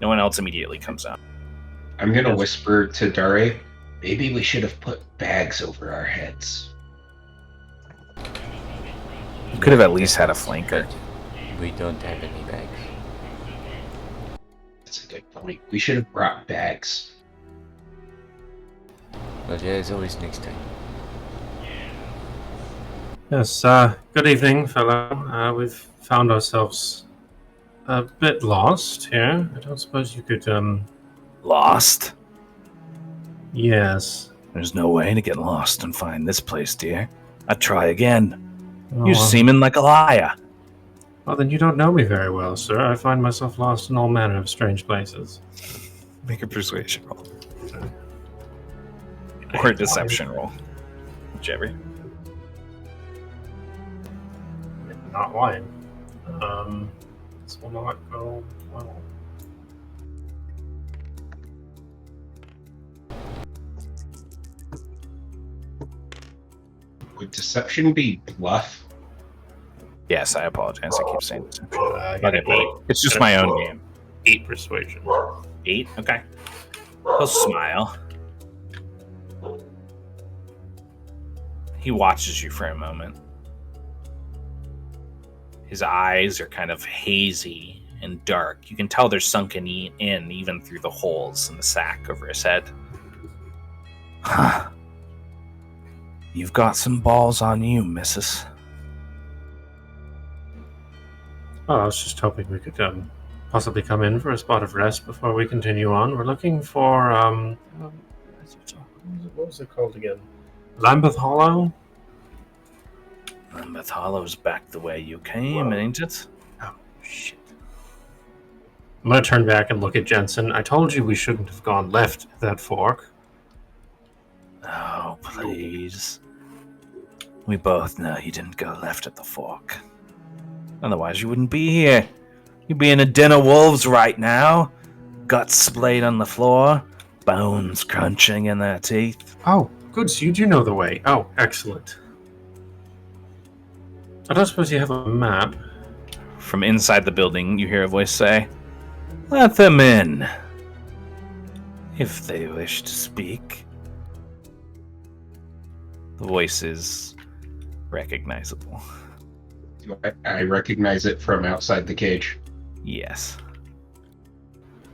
No one else immediately comes out. I'm gonna whisper to Dare, maybe we should have put bags over our heads. You could have at least had a flanker. We don't have any bags. That's a good point. We should have brought bags. But yeah, as always, next time. Yes, good evening, fellow. We've found ourselves a bit lost here. I don't suppose you could, Lost? Yes. There's no way to get lost and find this place, dear. I'd try again. Oh, You're seeming like a liar. well, then you don't know me very well, sir. I find myself lost in all manner of strange places. Make a persuasion roll. Or a deception roll. Whichever. Not lying. This will not go well. Would deception be bluff? Yes, I apologize. I keep saying deception. I got an 8. It's just my own game. 8 persuasion. 8? Okay. He'll smile. He watches you for a moment. His eyes are kind of hazy and dark. You can tell they're sunken in even through the holes in the sack over his head. Huh. You've got some balls on you, missus. Oh, I was just hoping we could possibly come in for a spot of rest before we continue on. We're looking for what was it called again? Lambeth Hollow? Lambeth Hollow's back the way you came, ain't it? Oh, shit. I'm gonna turn back and look at Jensen. I told you we shouldn't have gone left at that fork. Oh, please. We both know you didn't go left at the fork. Otherwise, you wouldn't be here. You'd be in a den of wolves right now. Guts splayed on the floor. Bones crunching in their teeth. Oh, good. So you do know the way. Oh, excellent. I don't suppose you have a map. From inside the building, you hear a voice say, "Let them in. If they wish to speak." The voice is recognizable. I recognize it from outside the cage. Yes.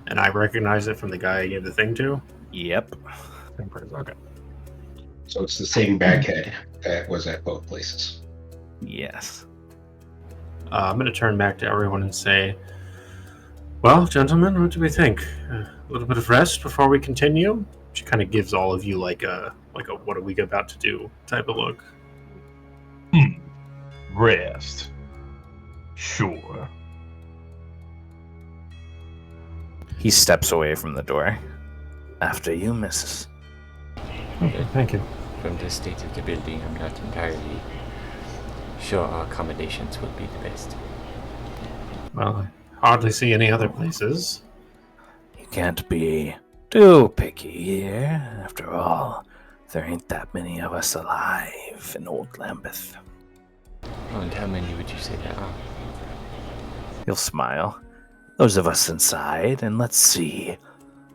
And I recognize it from the guy I gave the thing to? Yep. Okay. So it's the same baghead that was at both places. Yes. I'm going to turn back to everyone and say, well, gentlemen, what do we think? A little bit of rest before we continue? She kind of gives all of you like a what are we about to do type of look. Rest. Sure. He steps away from the door. After you, missus. Okay, thank you. From the state of the building, I'm not entirely sure our accommodations would be the best. Well, I hardly see any other places. You can't be too picky here. After all, there ain't that many of us alive in Old Lambeth. Oh, and how many would you say there are? He'll smile. Those of us inside, and let's see.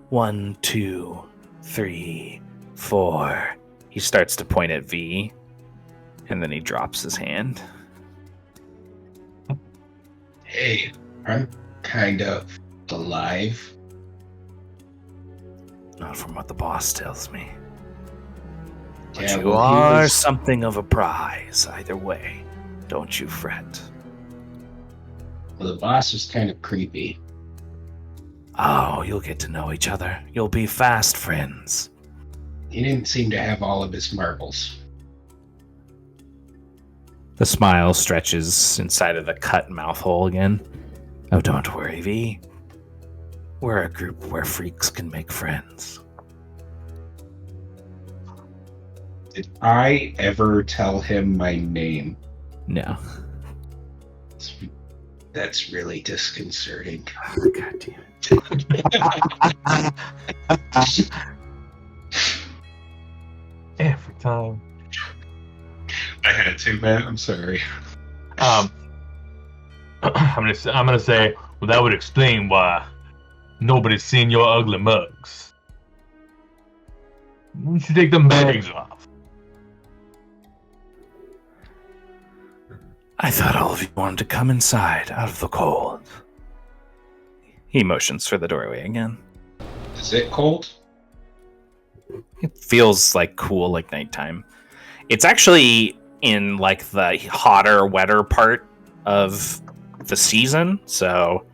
1, 2, 3, 4. He starts to point at V, and then he drops his hand. Hey, I'm kind of alive. Not from what the boss tells me. But Yeah, you well, he are was- something of a prize, either way. Don't you fret. Well, the boss was kind of creepy. Oh, you'll get to know each other. You'll be fast friends. He didn't seem to have all of his marbles. The smile stretches inside of the cut mouth hole again. Oh, don't worry, V. We're a group where freaks can make friends. Did I ever tell him my name? No. That's really disconcerting. God damn it. Every time. I had to, man. I'm sorry. I'm gonna say, well, that would explain why nobody's seen your ugly mugs. You should take them bags off. I thought all of you wanted to come inside, out of the cold. He motions for the doorway again. Is it cold? It feels like cool, like nighttime. It's actually in like the hotter, wetter part of the season, so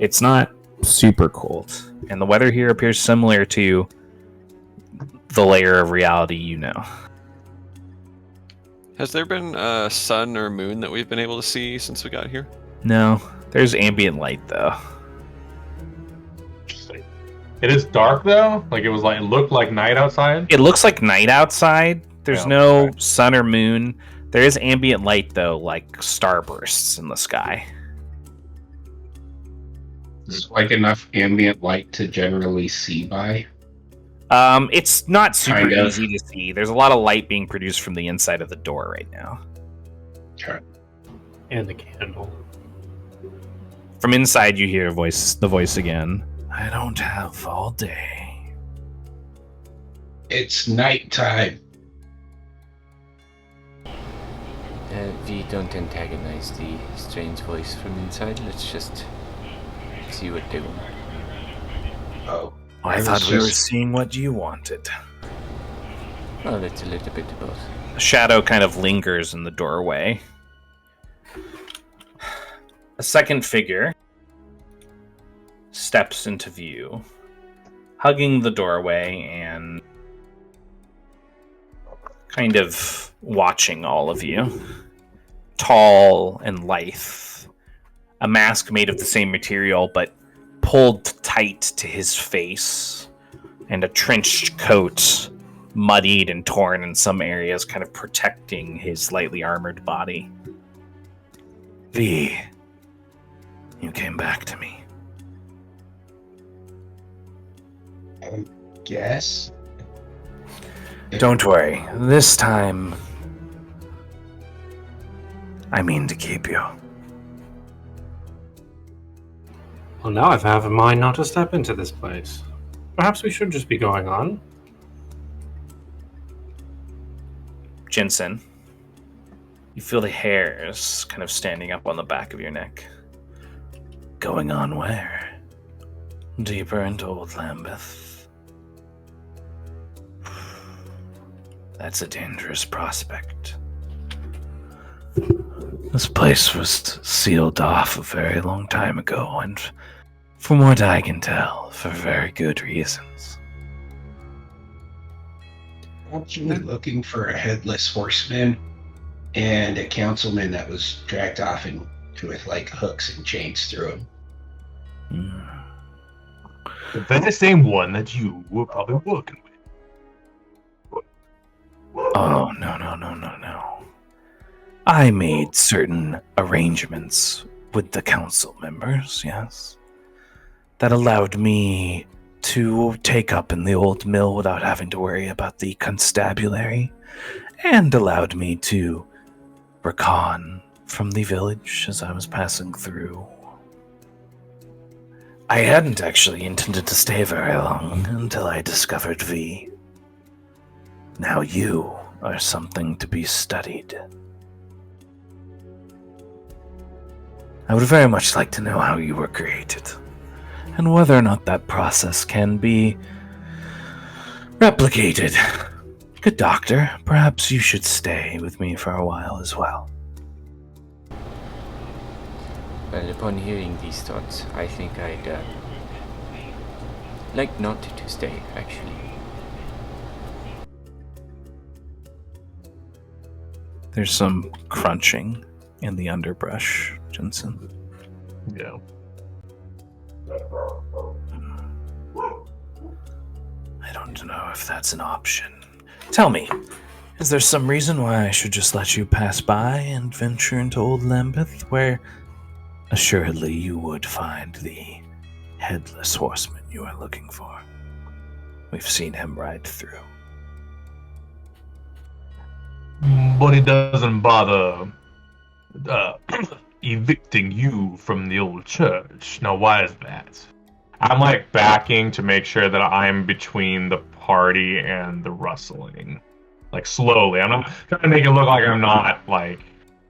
it's not super cold. And the weather here appears similar to the layer of reality you know. Has there been a sun or moon that we've been able to see since we got here? No, there's ambient light though. It is dark though. Like it looked like night outside. It looks like night outside. There's Yeah, no okay. sun or moon. There is ambient light though, like starbursts in the sky. It's like enough ambient light to generally see by. It's not super Kind of. easy to see. There's a lot of light being produced from the inside of the door right now. Okay. And the candle. From inside, you hear the voice again. I don't have all day. It's nighttime. We don't antagonize the strange voice from inside. Let's just see what they want. Oh. I was thought we were just- seeing what you wanted. Well, it's a little bit of both. A shadow kind of lingers in the doorway. A second figure steps into view, hugging the doorway and kind of watching all of you. Tall and lithe. A mask made of the same material, but pulled tight to his face. And a trenched coat, muddied and torn in some areas, kind of protecting his lightly armored body. V, you came back to me. Guess. Don't worry, this time I mean to keep you. Well, now I have a mind not to step into this place. Perhaps we should just be going on. Jensen, you feel the hairs kind of standing up on the back of your neck. Going on where? Deeper into Old Lambeth. That's a dangerous prospect. This place was sealed off a very long time ago, and from what I can tell, for very good reasons. Actually looking for a headless horseman and a councilman that was dragged off and with like hooks and chains through him. The very same one that you were probably working with. Oh, no. I made certain arrangements with the council members, yes, that allowed me to take up in the old mill without having to worry about the constabulary, and allowed me to recon from the village as I was passing through. I hadn't actually intended to stay very long until I discovered V. Now you are something to be studied. I would very much like to know how you were created, and whether or not that process can be replicated. Good doctor, perhaps you should stay with me for a while as well. Well, upon hearing these thoughts, I think I'd like not to stay, actually. There's some crunching in the underbrush, Jensen. Yeah. I don't know if that's an option. Tell me, Is there some reason why I should just let you pass by and venture into Old Lambeth, where assuredly you would find the headless horseman you are looking for? We've seen him ride through. But he doesn't bother evicting you from the old church. Now, why is that? I'm like backing to make sure that I'm between the party and the rustling. Like slowly. I'm not trying to make it look like I'm not like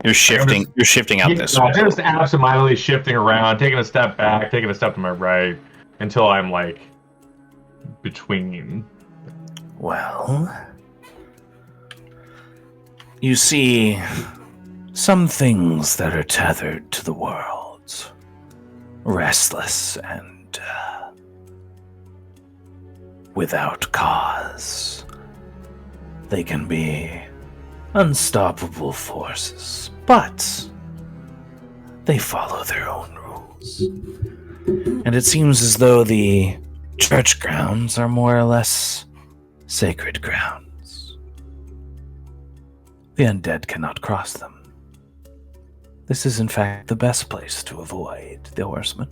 You're shifting. You're shifting out this way. I'm just absentmindedly shifting around, taking a step back, taking a step to my right, until I'm like between. Well, you see, some things that are tethered to the world, restless and without cause, they can be unstoppable forces, but they follow their own rules. And it seems as though the church grounds are more or less sacred grounds. The undead cannot cross them. This is in fact the best place to avoid the horsemen.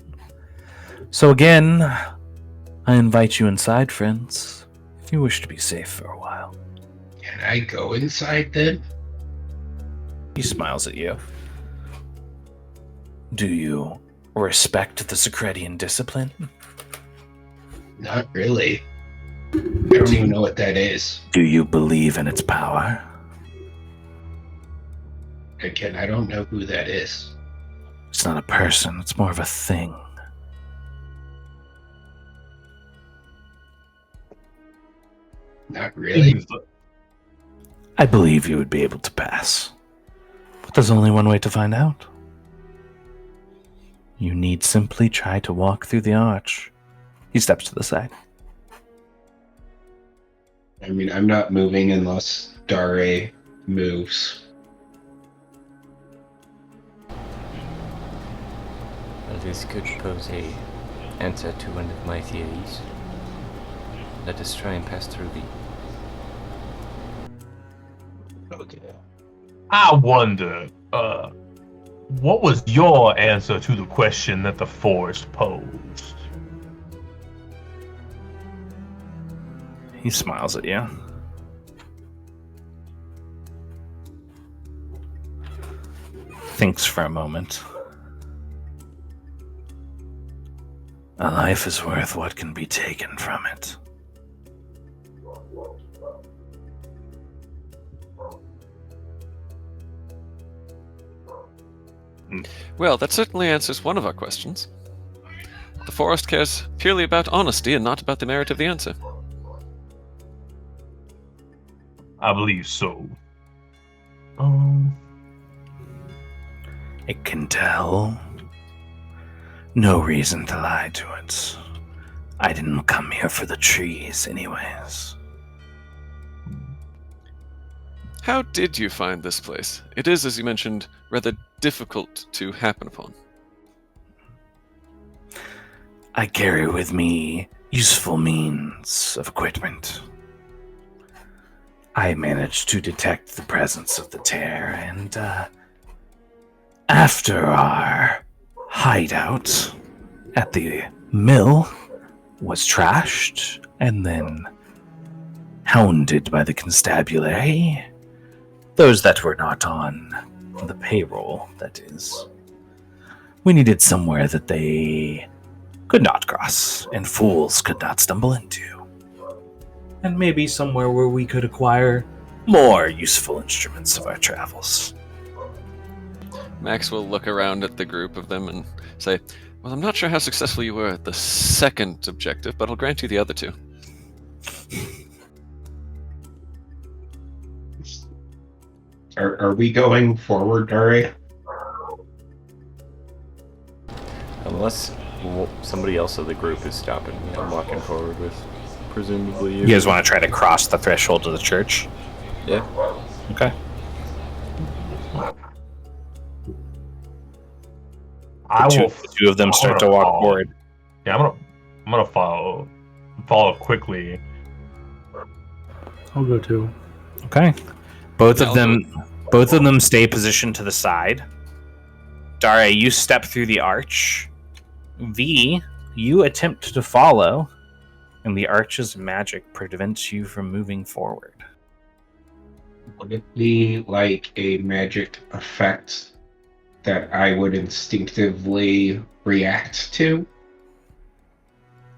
So again, I invite you inside, friends, if you wish to be safe for a while. Can I go inside then? He smiles at you. Do you respect the Secretian discipline? Not really. I don't even know what that is. Do you believe in its power? Again, I don't know who that is. It's not a person, it's more of a thing. Not really. I believe you would be able to pass. But there's only one way to find out. You need simply try to walk through the arch. He steps to the side. I mean, I'm not moving unless Dare moves. Well, this could pose a answer to one of my theories. Let us try and pass through the... Okay. I wonder, what was your answer to the question that the forest posed? He smiles at you. Thinks for a moment. A life is worth what can be taken from it. Well, that certainly answers one of our questions. The forest cares purely about honesty and not about the merit of the answer. I believe so. It can tell. No reason to lie to it. I didn't come here for the trees anyways. How did you find this place? It is, as you mentioned, rather difficult to happen upon. I carry with me useful means of equipment. I managed to detect the presence of the tear, and after our hideout at the mill was trashed and then hounded by the constabulary, those that were not on the payroll, that is, we needed somewhere that they could not cross and fools could not stumble into. And maybe somewhere where we could acquire more useful instruments of our travels. Max will look around at the group of them and say, well, I'm not sure how successful you were at the second objective, but I'll grant you the other two. Are we going forward, Dare? Unless somebody else of the group is stopping me, I'm walking forward with presumably You guys want to try to cross the threshold of the church? Yeah. Okay. The two of them start to walk forward. Yeah, I'm gonna follow quickly. I'll go too. Okay. Both Yeah, of them stay positioned to the side. Daria, you step through the arch. V, you attempt to follow, and the arch's magic prevents you from moving forward. Would it be like a magic effect that I would instinctively react to?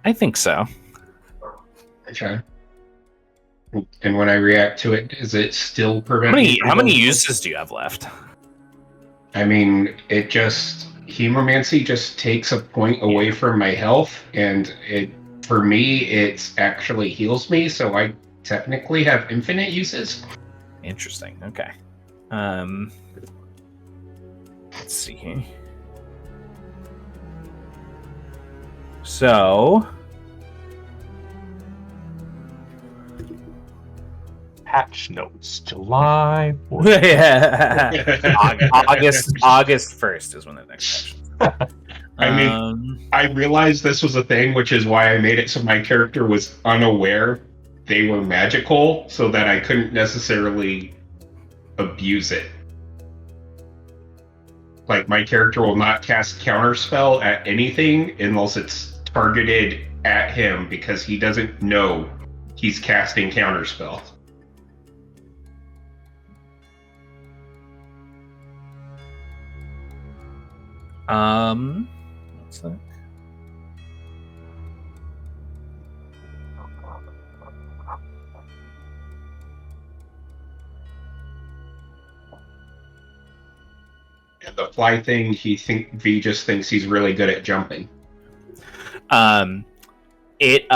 I think so. Okay. And when I react to it, is it still prevent How me? many uses do you have left? I mean, Hemomancy just takes a point away from my health, and for me, it actually heals me, so I technically have infinite uses. Interesting. Okay. Let's see here. So, Patch notes, July 4th. yeah. August 1st is when the next session. I realized this was a thing, which is why I made it so my character was unaware they were magical, so that I couldn't necessarily abuse it. Like, my character will not cast counterspell at anything unless it's targeted at him, because he doesn't know he's casting counterspell. What's that? And the fly thing, V just thinks he's really good at jumping. It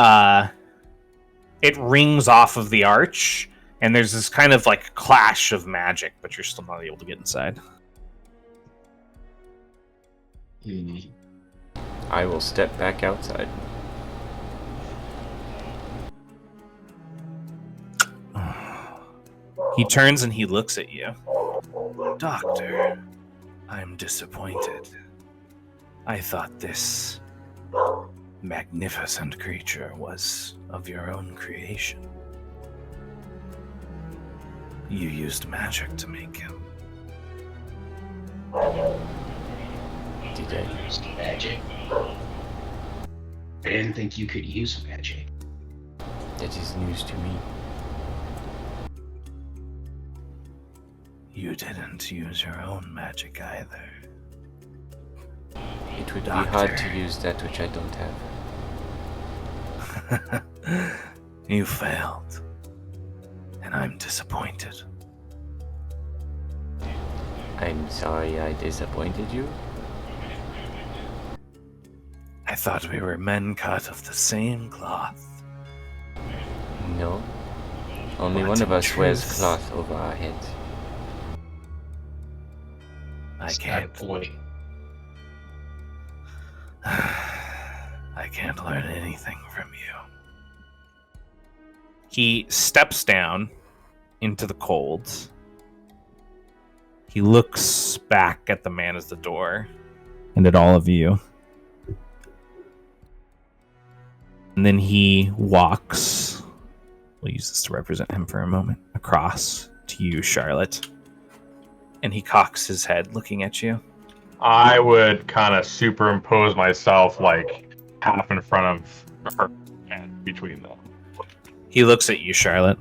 rings off of the arch, and there's this kind of like clash of magic, but you're still not able to get inside. I will step back outside. He turns and he looks at you. Doctor, I'm disappointed. I thought this magnificent creature was of your own creation. You used magic to make him. Did I? Used magic. I didn't think you could use magic. That is news to me. You didn't use your own magic either. It would Doctor. be hard to use that which I don't have. You failed. And I'm disappointed. I'm sorry I disappointed you. I thought we were men cut of the same cloth. No. Only What one of in us wears truth? cloth over our heads. I can't. I can't learn anything from you. He steps down into the cold. He looks back at the man at the door and at all of you. And then he walks, we'll use this to represent him for a moment, across to you, Charlotte. And he cocks his head looking at you. I would kind of superimpose myself like half in front of her and between them. He looks at you, Charlotte.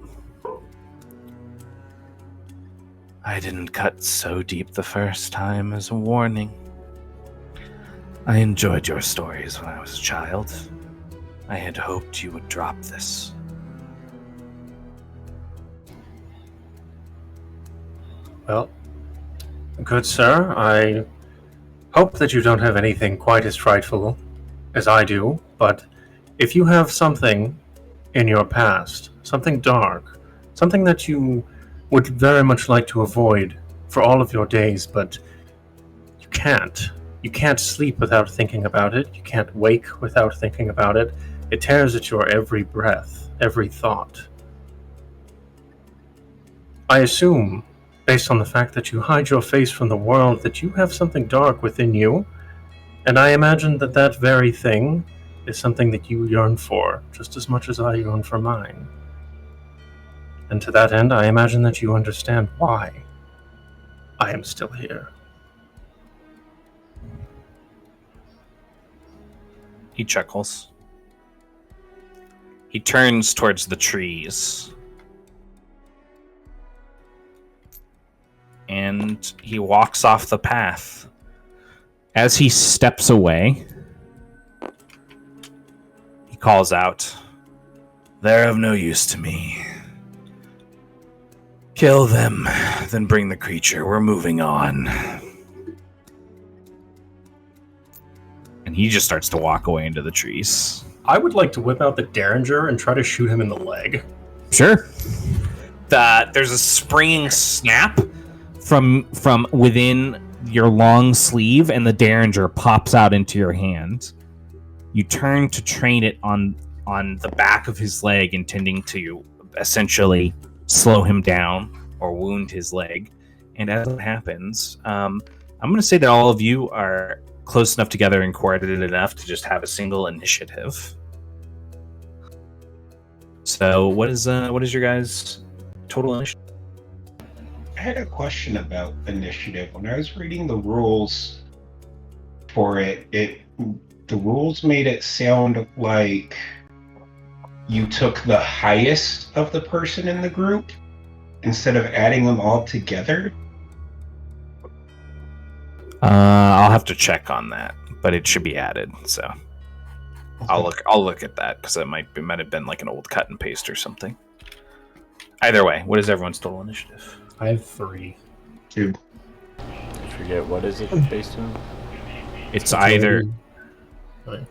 I didn't cut so deep the first time as a warning. I enjoyed your stories when I was a child. I had hoped you would drop this. Well, good sir, I hope that you don't have anything quite as frightful as I do, but if you have something in your past, something dark, something that you would very much like to avoid for all of your days, but you can't sleep without thinking about it, you can't wake without thinking about it, it tears at your every breath, every thought. I assume, based on the fact that you hide your face from the world, that you have something dark within you, and I imagine that that very thing is something that you yearn for, just as much as I yearn for mine. And to that end, I imagine that you understand why I am still here. He chuckles. He turns towards the trees. And he walks off the path. As he steps away, he calls out, "They're of no use to me. Kill them, then bring the creature. We're moving on." And he just starts to walk away into the trees. I would like to whip out the Derringer and try to shoot him in the leg. Sure. There's a springing snap from within your long sleeve, and the Derringer pops out into your hand. You turn to train it on the back of his leg, intending to essentially slow him down or wound his leg. And as it happens, I'm going to say that all of you are close enough together and coordinated enough to just have a single initiative. So what is your guys' total initiative? I had a question about initiative. When I was reading the rules for it, the rules made it sound like you took the highest of the person in the group instead of adding them all together. I'll have to check on that, but it should be added. So I'll look at that because it might have been like an old cut and paste or something. Either way, what is everyone's total initiative? I have 3. 2. I forget, what is it based on? It's either Right.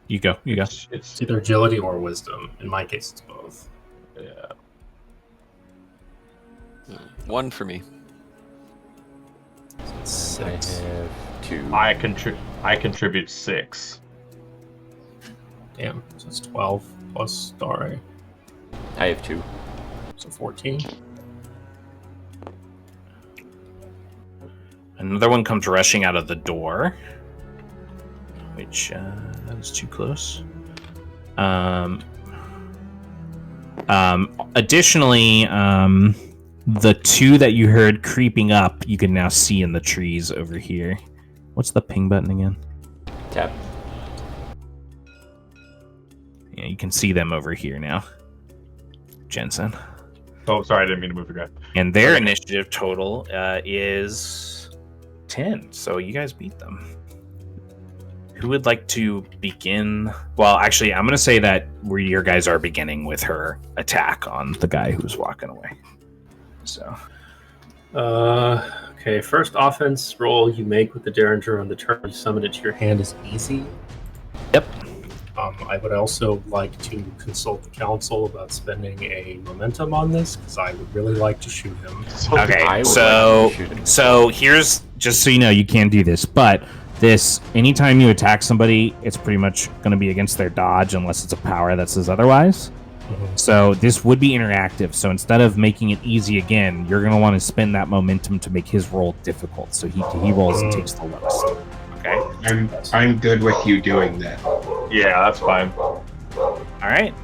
you go. It's either agility or wisdom. In my case, it's both. Yeah. 1 for me. 6. I have 2. I contribute 6. Damn. So it's 12 plus Dare. I have 2. So 14. Another one comes rushing out of the door, which that is too close. Additionally, the 2 that you heard creeping up, you can now see in the trees over here. What's the ping button again? Tap. Yeah, you can see them over here now. Jensen. Oh, sorry, I didn't mean to move the guy. And their initiative total is 10, so you guys beat them. Who would like to begin? Well, actually, I'm going to say that your guys are beginning with her attack on the guy who's walking away. So, Okay, first offense roll you make with the Derringer on the turn you summon it to your hand is easy. Yep. I would also like to consult the council about spending a momentum on this, because I would really like to shoot him. Okay, so here's, just so you know, you can do this, but this, anytime you attack somebody, it's pretty much going to be against their dodge unless it's a power that says otherwise. Mhm. So this would be interactive. So instead of making it easy again, you're going to want to spend that momentum to make his roll difficult. So he rolls and takes the lowest. Okay. I'm good with you doing that. Yeah, that's fine. All right.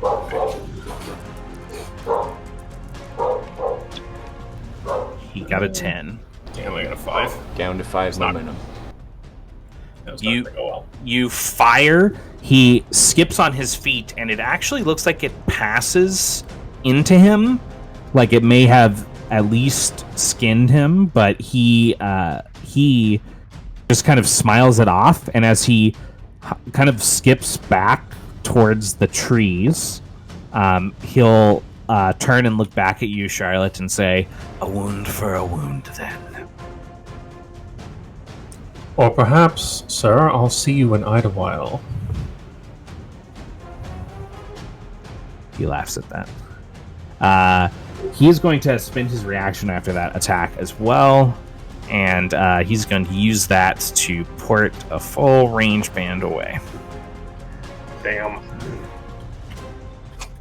He got a 10. Damn, I got a 5. Down to 5 not- momentum. That was not gonna go well. You fire, he skips on his feet, and it actually looks like it passes into him. Like it may have at least skinned him, but he just kind of smiles it off, and as he kind of skips back towards the trees, he'll turn and look back at you, Charlotte, and say, "A wound for a wound, then." Or perhaps, sir, I'll see you in Idlewild. He laughs at that. He is going to spend his reaction after that attack as well, and he's going to use that to port a full range band away. Damn.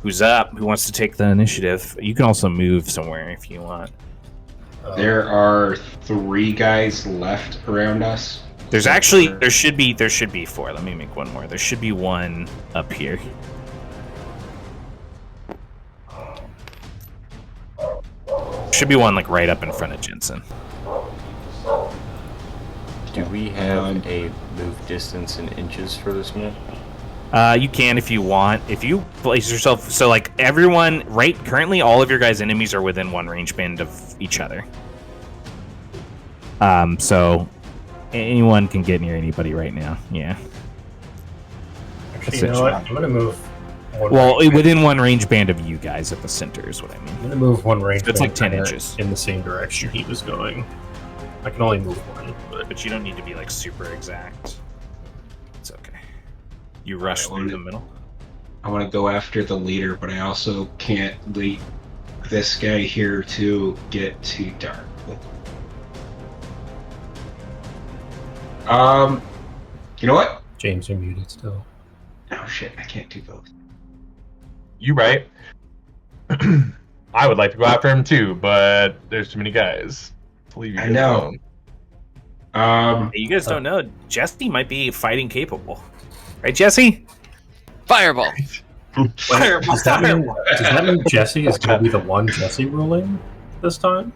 Who's up? Who wants to take the initiative? You can also move somewhere if you want. There are 3 guys left around us. There should be 4. Let me make one more. There should be 1 up here. should be one like right up in front of Jensen. Do we have a move distance in inches for this map? You can if you want. If you place yourself, so like everyone, right? Currently, all of your guys' enemies are within one range band of each other. So anyone can get near anybody right now. Yeah. Actually, you know what? I'm gonna move. Within one range band of you guys at the center is what I mean. I'm gonna move one range. So it's like band 10 inches in the same direction he was going. I can only move one, but you don't need to be like super exact. It's okay. You rush through the middle. I want to go after the leader, but I also can't lead this guy here to get too dark. You know what? James, you're muted still. Oh shit, I can't do both. You right. I would like to go after him too, but there's too many guys. Leave you I know. Hey, you guys don't know, Jesse might be fighting capable. Right, Jesse? Fireball! Fireball! Does that mean Jesse is going to be the one Jesse ruling this time?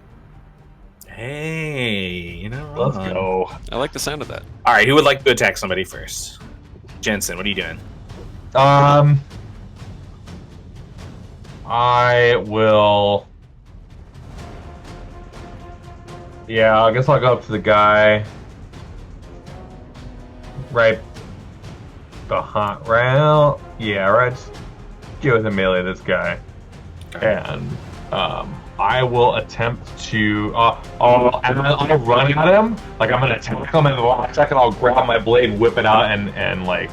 Hey, you know, Let's go. I like the sound of that. All right, who would like to attack somebody first? Jensen, what are you doing? I will. Yeah, I guess I'll go up to the guy right behind. Right, yeah, right. Just get with a melee this guy, and I will attempt to. I'll run at him. Like I'm gonna attack him, and in a second I'll grab my blade, whip it out, and like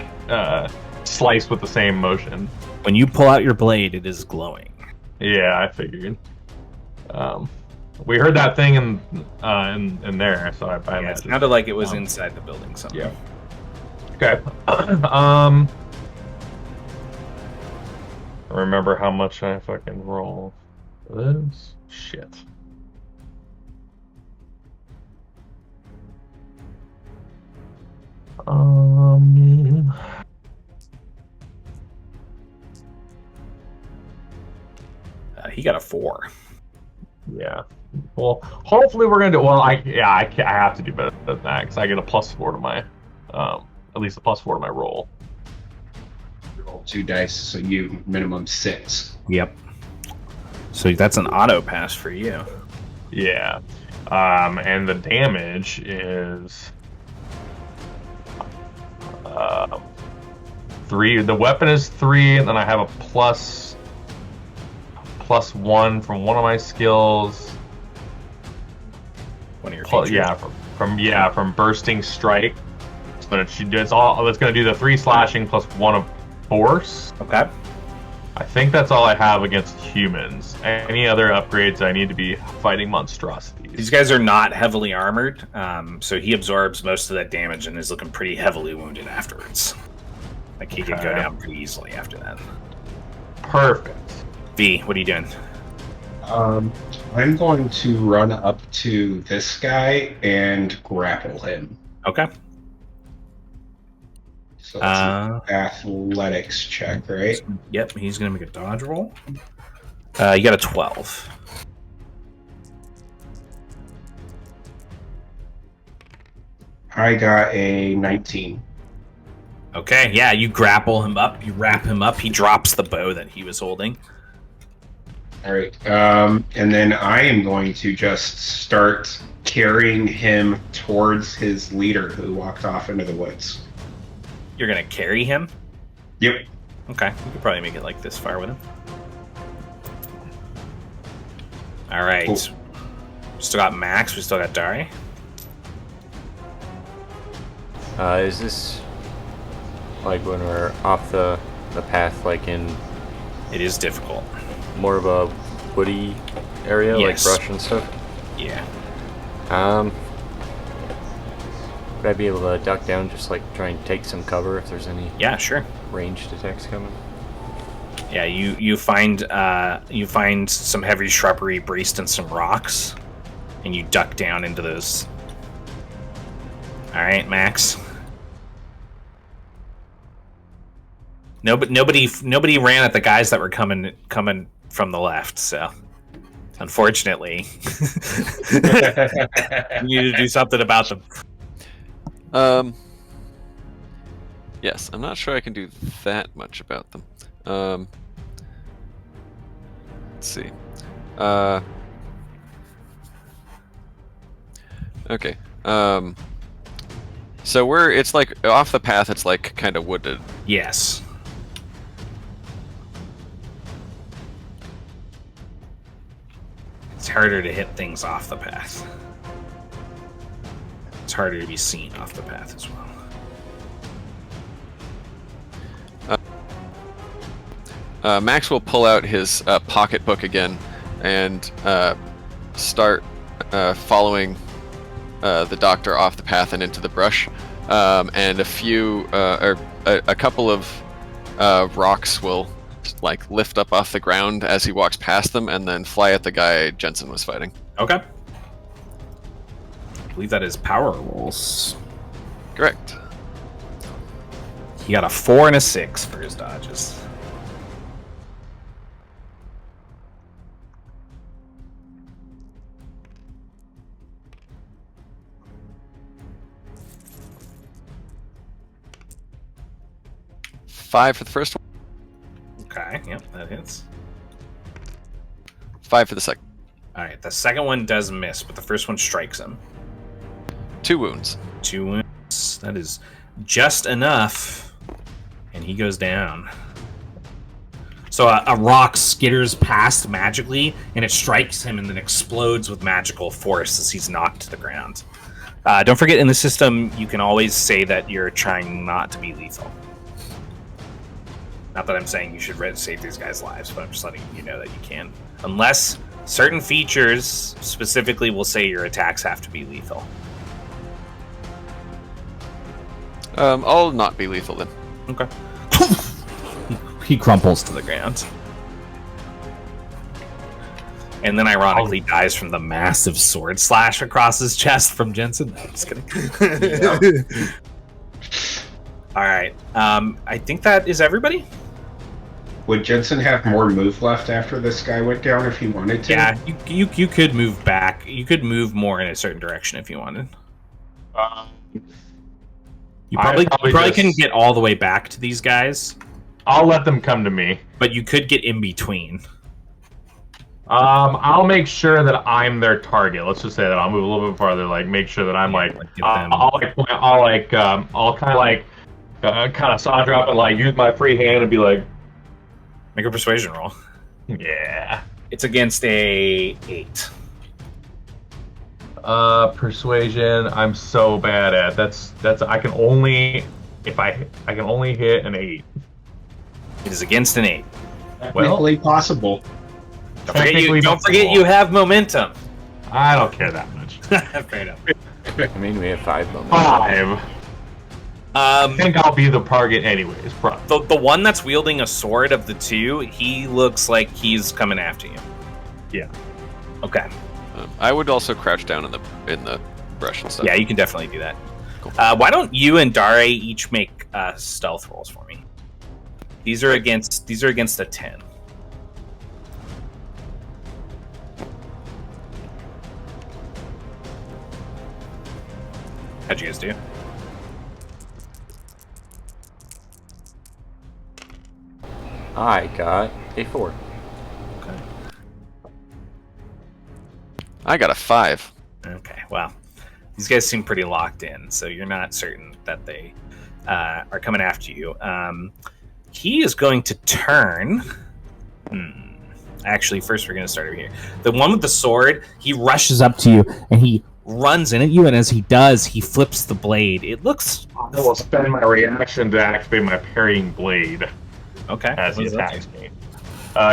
slice with the same motion. When you pull out your blade, it is glowing. Yeah, I figured. We heard that thing in there, so I imagine. It sounded like it was inside the building somewhere. Yeah. Okay. Remember how much I fucking roll this? Shit. He got a 4. Yeah. Well, hopefully we're gonna do. Well, I have to do better than that because I get a +4 to my, at least a +4 to my roll. Roll 2 dice, so you minimum 6. Yep. So that's an auto pass for you. Yeah. And the damage is 3. The weapon is 3, and then I have a +1 from one of my skills. One of your features. Yeah, from bursting strike. But it's gonna do the 3 slashing plus 1 of force. Okay. I think that's all I have against humans. Any other upgrades, I need to be fighting monstrosities. These guys are not heavily armored, so he absorbs most of that damage and is looking pretty heavily wounded afterwards. Like he could go down pretty easily after that. Perfect. V, what are you doing? I'm going to run up to this guy and grapple him. Okay. So it's an athletics check, right? Yep, he's going to make a dodge roll. You got a 12. I got a 19. Okay, yeah, you grapple him up, you wrap him up, he drops the bow that he was holding. All right, and then I am going to just start carrying him towards his leader who walked off into the woods. You're going to carry him? Yep. Okay, you could probably make it like this far with him. All right. Cool. Still got Max, we still got Dari. Is this like when we're off the path, like in... It is difficult. More of a woody area, yes. Like brush and stuff? Yeah. Would I be able to duck down, just like try and take some cover if there's any sure. ranged attacks coming? Yeah, you find some heavy shrubbery braced in some rocks, and you duck down into those. All right, Max. Nobody ran at the guys that were coming from the left, so Unfortunately, you need to do something about them. Yes, I'm not sure I can do that much about them. Let's see. Okay. So it's like off the path. It's like kind of wooded. Yes. It's harder to hit things off the path. It's harder to be seen off the path as well. Max will pull out his pocketbook again and start following the doctor off the path and into the brush. And a couple of rocks will like lift up off the ground as he walks past them, and then fly at the guy Jensen was fighting. Okay. I believe that is power rolls. Correct. He got a 4 and a 6 for his dodges. Five for the first one. Okay, yep, that hits. 5 for the second. Alright, the second one does miss, but the first one strikes him. 2 wounds. 2 wounds. That is just enough. And he goes down. So a rock skitters past magically, and it strikes him and then explodes with magical force as he's knocked to the ground. Don't forget, in the system, you can always say that you're trying not to be lethal. Not that I'm saying you should save these guys' lives, but I'm just letting you know that you can. Unless certain features specifically will say your attacks have to be lethal. I'll not be lethal then. Okay. He crumples to the ground. And then ironically dies from the massive sword slash across his chest from Jensen. No, I'm just kidding. Alright. I think that is everybody. Would Jensen have more move left after this guy went down if he wanted to? Yeah, you could move back. You could move more in a certain direction if you wanted. You probably couldn't get all the way back to these guys. I'll let them come to me. But you could get in between. I'll make sure that I'm their target. Let's just say that I'll move a little bit farther. Like, make sure that I'm I'll kind of saw drop and like use my free hand and be like, make a persuasion roll. Yeah. It's against a 8. Persuasion. I'm so bad at. That's. I can only hit an 8. It is against an 8. Technically possible. Don't forget you have momentum. I don't care that much. Fair enough. I mean, we have 5 moments. 5. I think I'll be the target anyways. Probably. The one that's wielding a sword of the two, he looks like he's coming after you. Yeah. Okay. I would also crouch down in the brush and stuff. Yeah, you can definitely do that. Cool. Why don't you and Dare each make stealth rolls for me? These are against a 10. How'd you guys do? I got a 4. Okay. I got a 5. Okay, well, these guys seem pretty locked in, so you're not certain that they are coming after you. He is going to turn. Actually, first we're going to start over here. The one with the sword, he rushes up to you, and he runs in at you, and as he does, he flips the blade. It looks... I will spend my reaction to activate my parrying blade. Okay. As he attacks me.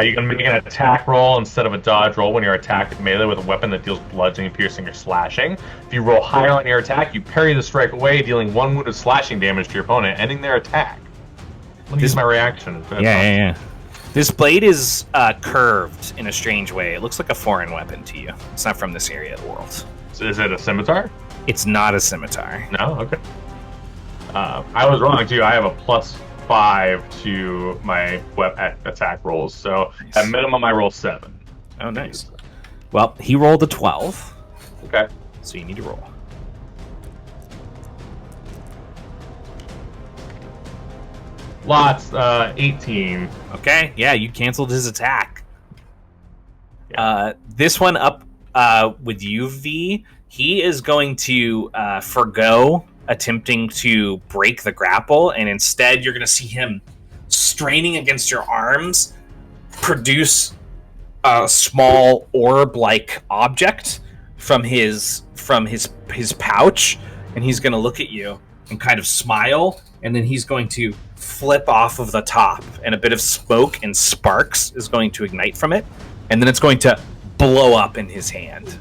You can make an attack roll instead of a dodge roll when you're attacked with melee with a weapon that deals bludgeoning, piercing, or slashing. If you roll higher on your attack, you parry the strike away, dealing 1 wound of slashing damage to your opponent, ending their attack. Let me use my reaction. Yeah. This blade is curved in a strange way. It looks like a foreign weapon to you. It's not from this area of the world. So is it a scimitar? It's not a scimitar. No? Okay. I was wrong, too. I have a +5 to my attack rolls, so nice. At minimum I roll 7. Oh, nice. Well, he rolled a 12, Okay. so you need to roll. Lots. 18. Okay, yeah, you canceled his attack. Yeah. This one up with you, V. He is going to forgo attempting to break the grapple, and instead you're going to see him straining against your arms, produce a small orb-like object from his pouch, and he's going to look at you and kind of smile, and then he's going to flip off of the top, and a bit of smoke and sparks is going to ignite from it, and then it's going to blow up in his hand.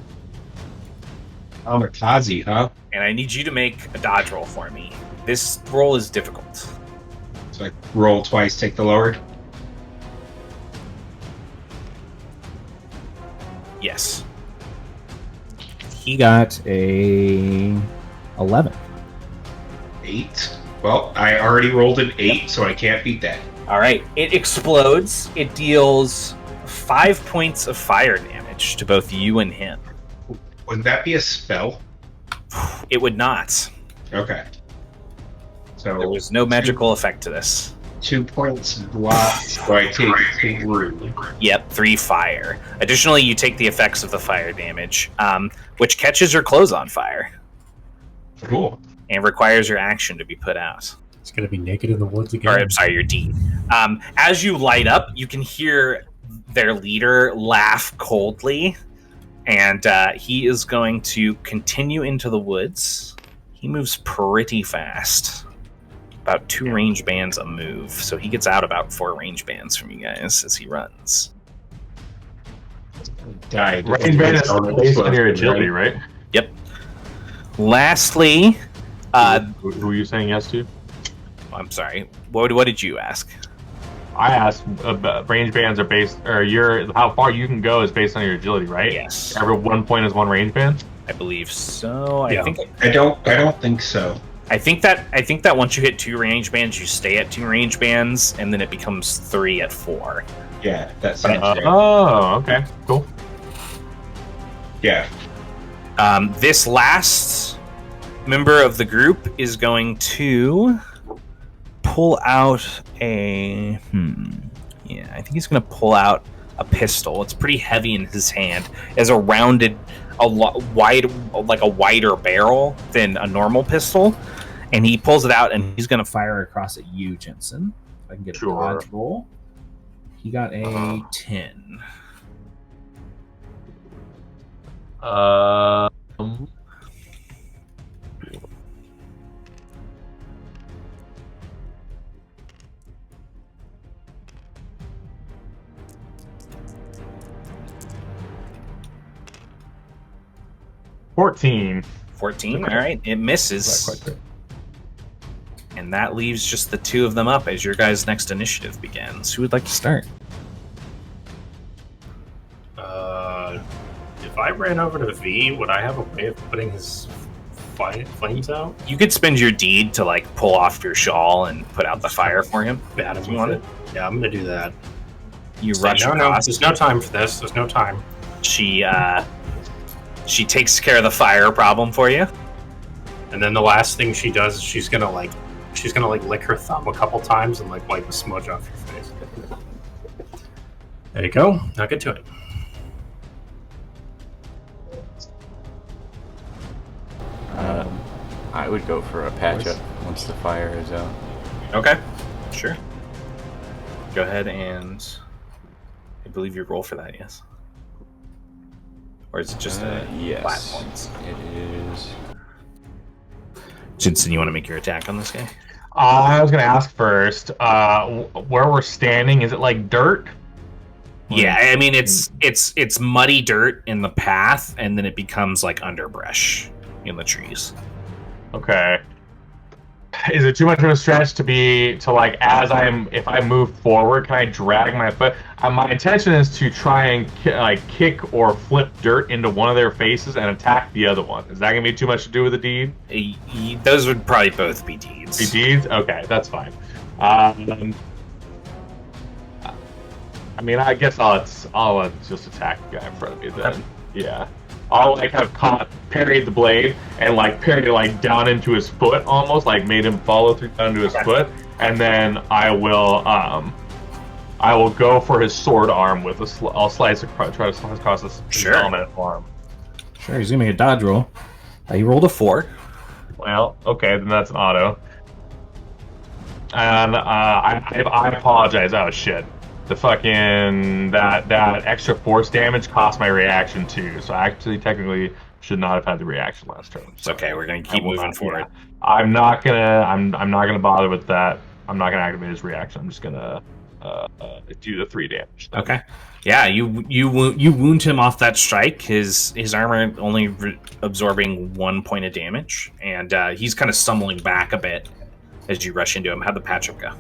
Kamikaze, huh? And I need you to make a dodge roll for me. This roll is difficult. So I roll twice, take the lowered. Yes. He got a 11. 8. Well, I already rolled an 8, so I can't beat that. All right. It explodes. It deals 5 points of fire damage to both you and him. Would that be a spell? It would not. Okay. So There was no magical effect to this. 2 points blocked, so I take 3. Yep, 3 fire. Additionally, you take the effects of the fire damage, which catches your clothes on fire Cool. and requires your action to be put out. It's gonna be naked in the woods Or, again. I'm sorry, your deed. As you light up, you can hear their leader laugh coldly, and he is going to continue into the woods. He moves pretty fast. About 2 range bands a move, so he gets out about 4 range bands from you guys as he runs. Died. Range band is based on your agility, right? Yep. Lastly, Who are you saying yes to? I'm sorry. What did you ask? I asked. Range bands are based, or how far you can go is based on your agility, right? Yes, Every 1 point is 1 range band. I believe so. Yeah. I don't think so. I think that once you hit 2 range bands, you stay at 2 range bands, and then it becomes 3 at 4. Yeah, that sounds right. Oh, okay, cool. Yeah. This last member of the group is going to pull out a. Yeah, I think he's going to pull out a pistol. It's pretty heavy in his hand. It has a rounded, wider barrel than a normal pistol, and he pulls it out and he's going to fire across at you, Jensen. If I can get a dodge roll. He got a 10. $14. 14. All right, it misses. And that leaves just the 2 of them up as your guys' next initiative begins. Who would like to start? If I ran over to V, would I have a way of putting his flames out? You could spend your deed to pull off your shawl and put out the fire for him. Bad You want it? Yeah, I'm gonna do that. You Say, rush no, across. there's no time for this. There's no time. She takes care of the fire problem for you. And then the last thing she does is she's gonna lick her thumb a couple times and wipe the smudge off your face. There you go. Now get to it. I would go for a patch up once the fire is out. Okay, sure. Go ahead and I believe you roll for that. Yes. Or is it just a yes. flat points? It is. Jensen, you want to make your attack on this guy? I was gonna ask first. Where we're standing, is it like dirt? Yeah, I mean it's muddy dirt in the path, and then it becomes like underbrush in the trees. Okay. Is it too much of a stretch if I move forward, can I drag my foot? My intention is to try and kick or flip dirt into one of their faces and attack the other one. Is that gonna be too much to do with the deed? Those would probably both be deeds. Be deeds? Okay, that's fine. I mean, I guess I'll just attack the guy in front of me then. Yeah. I'll like have parried the blade and like parried it like down into his foot almost, like made him follow through down to his foot, and then I will go for his sword arm with I'll slice across, try to slice across his helmet arm. Sure, he's gonna make a dodge roll. He rolled a 4. Well, okay, then that's an auto. And I apologize. Oh shit. The fucking that extra force damage cost my reaction too, so I actually technically should not have had the reaction last turn. It's okay. We're gonna keep moving forward. Yeah. I'm not gonna bother with that. I'm not gonna activate his reaction. I'm just gonna do the 3 damage. Okay. Yeah, you wound him off that strike. His armor only absorbing 1 point of damage, and he's kind of stumbling back a bit as you rush into him. How'd the patch-up go?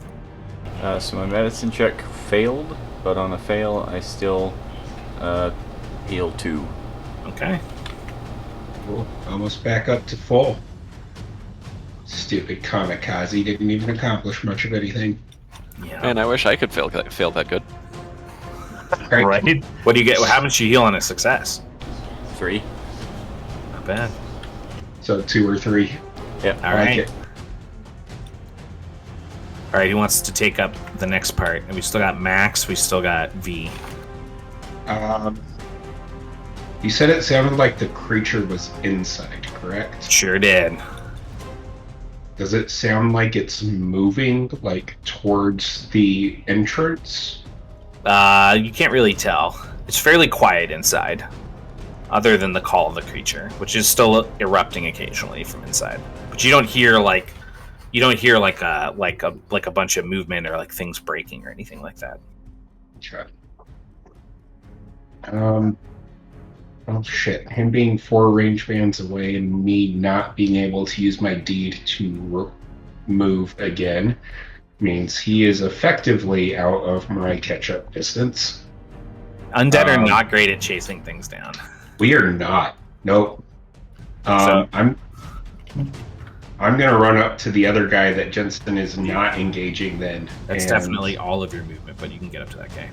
So my medicine check failed, but on a fail, I still heal 2. Okay. Cool. Almost back up to full. Stupid kamikaze didn't even accomplish much of anything. Yeah. Man, I wish I could fail that good. Right? What do you get? How much you heal on a success? 3. Not bad. So 2 or 3. Yep. All right. All right. Who wants to take up the next part? And we still got Max. We still got V. You said it sounded like the creature was inside, correct? Sure did. Does it sound like it's moving, like, towards the entrance? You can't really tell. It's fairly quiet inside, other than the call of the creature, which is still erupting occasionally from inside. But you don't hear like a bunch of movement or like things breaking or anything like that. Okay. Oh shit! Him being 4 range bands away and me not being able to use my deed to move again means he is effectively out of my catch-up distance. Undead are not great at chasing things down. We are not. Nope. So- I'm gonna run up to the other guy that Jensen is not engaging. Then That's definitely all of your movement, but you can get up to that guy.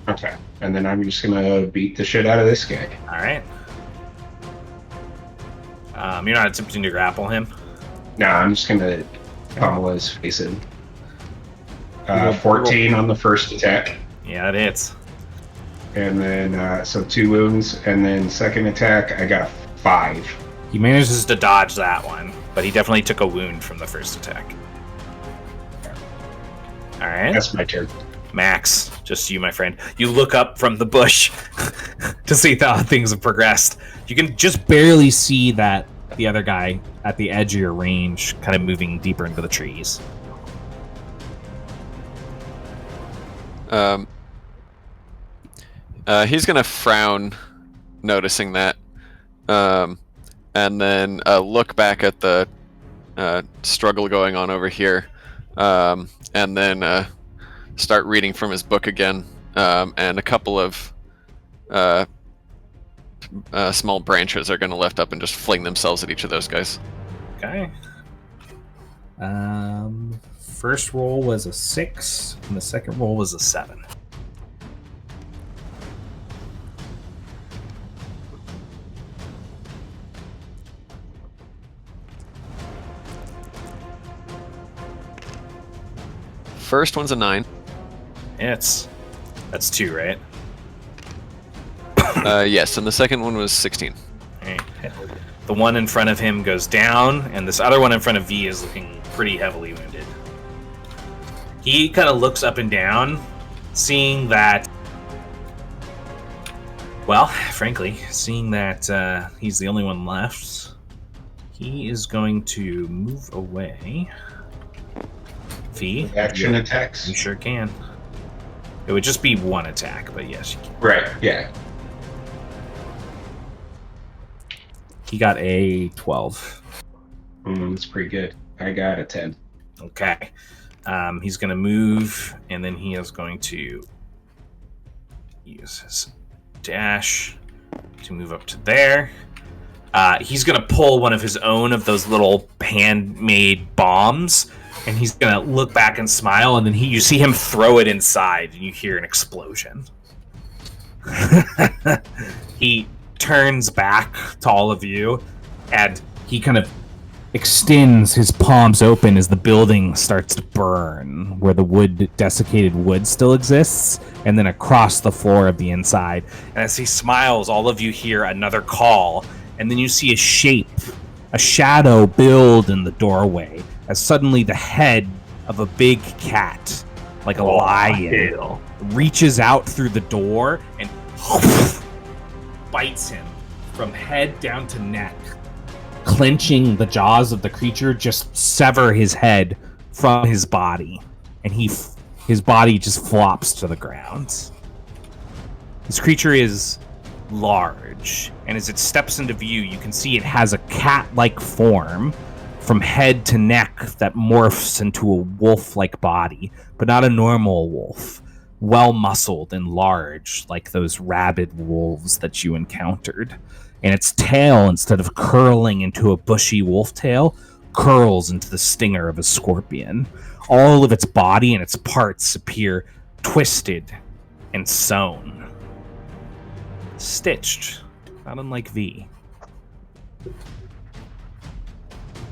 okay. And then I'm just gonna beat the shit out of this guy. All right. You're not attempting to grapple him. No, I'm just gonna pummel his face in. 14 on the first attack. Yeah, it hits. And then, so 2 wounds, and then second attack, I got a 5. He manages to dodge that one, but he definitely took a wound from the first attack. All right. That's my turn. Max, just you, my friend. You look up from the bush to see how things have progressed. You can just barely see that the other guy at the edge of your range kind of moving deeper into the trees. He's gonna frown, noticing that, and then look back at the struggle going on over here, and then start reading from his book again, and a couple of small branches are gonna lift up and just fling themselves at each of those guys. Okay. First roll was a 6, and the second roll was a 7. First one's a 9. That's 2, right? Yes, and the second one was 16. Right. The one in front of him goes down, and this other one in front of V is looking pretty heavily wounded. He kind of looks up and down, seeing that... Well, frankly, seeing that he's the only one left, he is going to move away. V, Action attacks? you sure can. It would just be one attack, but yes, you can. Right, yeah. He got a 12. That's pretty good. I got a 10. Okay. He's going to move, and then he is going to use his dash to move up to there. He's going to pull one of his own of those little handmade bombs And he's gonna look back and smile, and then you see him throw it inside, and you hear an explosion. He turns back to all of you, and he kind of extends his palms open as the building starts to burn, where the desiccated wood still exists, and then across the floor of the inside. And as he smiles, all of you hear another call, and then you see a shadow build in the doorway, as suddenly the head of a big cat, like a lion, reaches out through the door and bites him from head down to neck. Clenching the jaws of the creature, just sever his head from his body, and his body just flops to the ground. This creature is large, and as it steps into view, you can see it has a cat-like form from head to neck that morphs into a wolf-like body, but not a normal wolf. Well-muscled and large, like those rabid wolves that you encountered. And its tail, instead of curling into a bushy wolf tail, curls into the stinger of a scorpion. All of its body and its parts appear twisted and sewn. Stitched, not unlike V.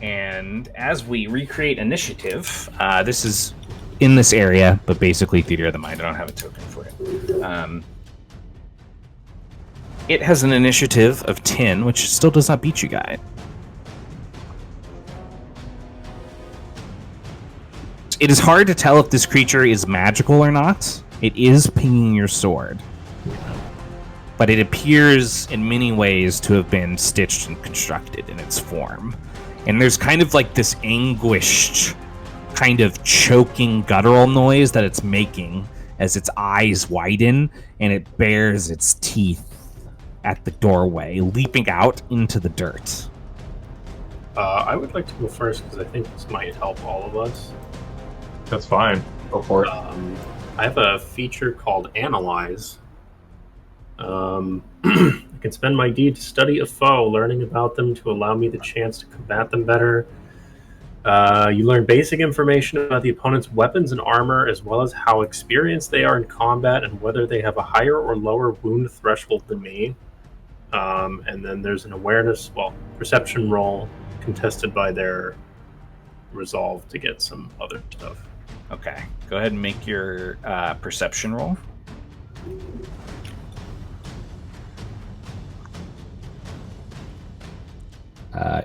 And as we recreate initiative, this is in this area, but basically Theater of the Mind. I don't have a token for it. It has an initiative of 10, which still does not beat you guys. It is hard to tell if this creature is magical or not. It is pinging your sword. But it appears in many ways to have been stitched and constructed in its form. And there's kind of like this anguished, kind of choking guttural noise that it's making as its eyes widen and it bares its teeth at the doorway, leaping out into the dirt. I would like to go first because I think this might help all of us. That's fine. Go for it. I have a feature called Analyze. I can spend my deed to study a foe, learning about them to allow me the chance to combat them better. You learn basic information about the opponent's weapons and armor, as well as how experienced they are in combat and whether they have a higher or lower wound threshold than me. And then there's an perception roll contested by their resolve to get some other stuff. Okay, go ahead and make your perception roll.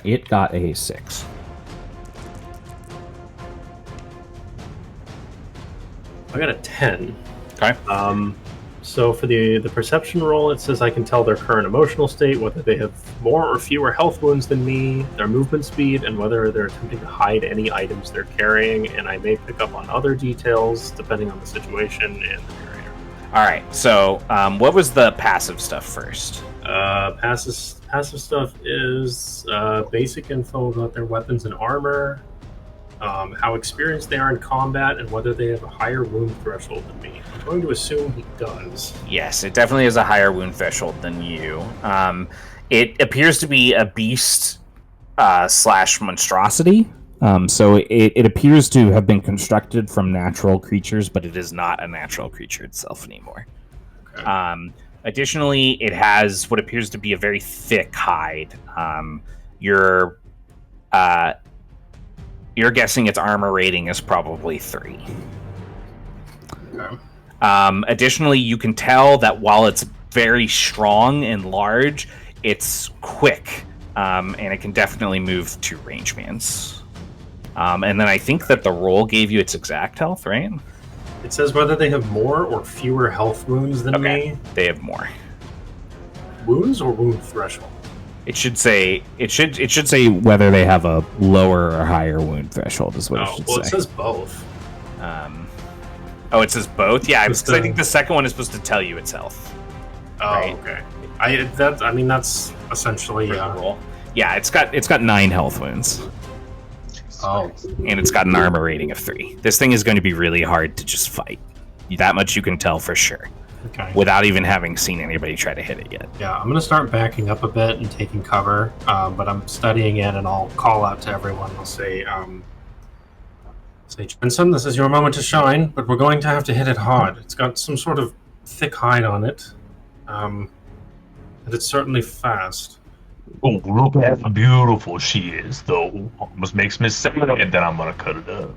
It got a 6. I got a 10. Okay. So for the perception roll, it says I can tell their current emotional state, whether they have more or fewer health wounds than me, their movement speed, and whether they're attempting to hide any items they're carrying, and I may pick up on other details depending on the situation and the narrator. All right, so what was the passive stuff first? Passive stuff is basic info about their weapons and armor, how experienced they are in combat, and whether they have a higher wound threshold than me. I'm going to assume he does. Yes, it definitely has a higher wound threshold than you. It appears to be a beast / monstrosity. So it appears to have been constructed from natural creatures, but it is not a natural creature itself anymore. Okay. Additionally, it has what appears to be a very thick hide. You're guessing its armor rating is probably 3. Okay. Additionally, you can tell that while it's very strong and large, it's quick, and it can definitely move 2 range bands. And then I think that the roll gave you its exact health, right? It says whether they have more or fewer health wounds than me. They have more. Wounds or wound threshold? It should say whether they have a lower or higher wound threshold is what it should say. It says both. It says both. Yeah, because I think the second one is supposed to tell you its health. Oh, right? Okay. That's essentially the roll. Yeah, it's got 9 health wounds. Oh. And it's got an armor rating of 3. This thing is going to be really hard to just fight. That much you can tell for sure. Okay. Without even having seen anybody try to hit it yet. Yeah, I'm going to start backing up a bit and taking cover, but I'm studying it, and I'll call out to everyone. I'll say, Say, Jensen, this is your moment to shine, but we're going to have to hit it hard. It's got some sort of thick hide on it. And it's certainly fast. Oh, look at how beautiful she is, though. Almost makes me sad that I'm gonna cut it up.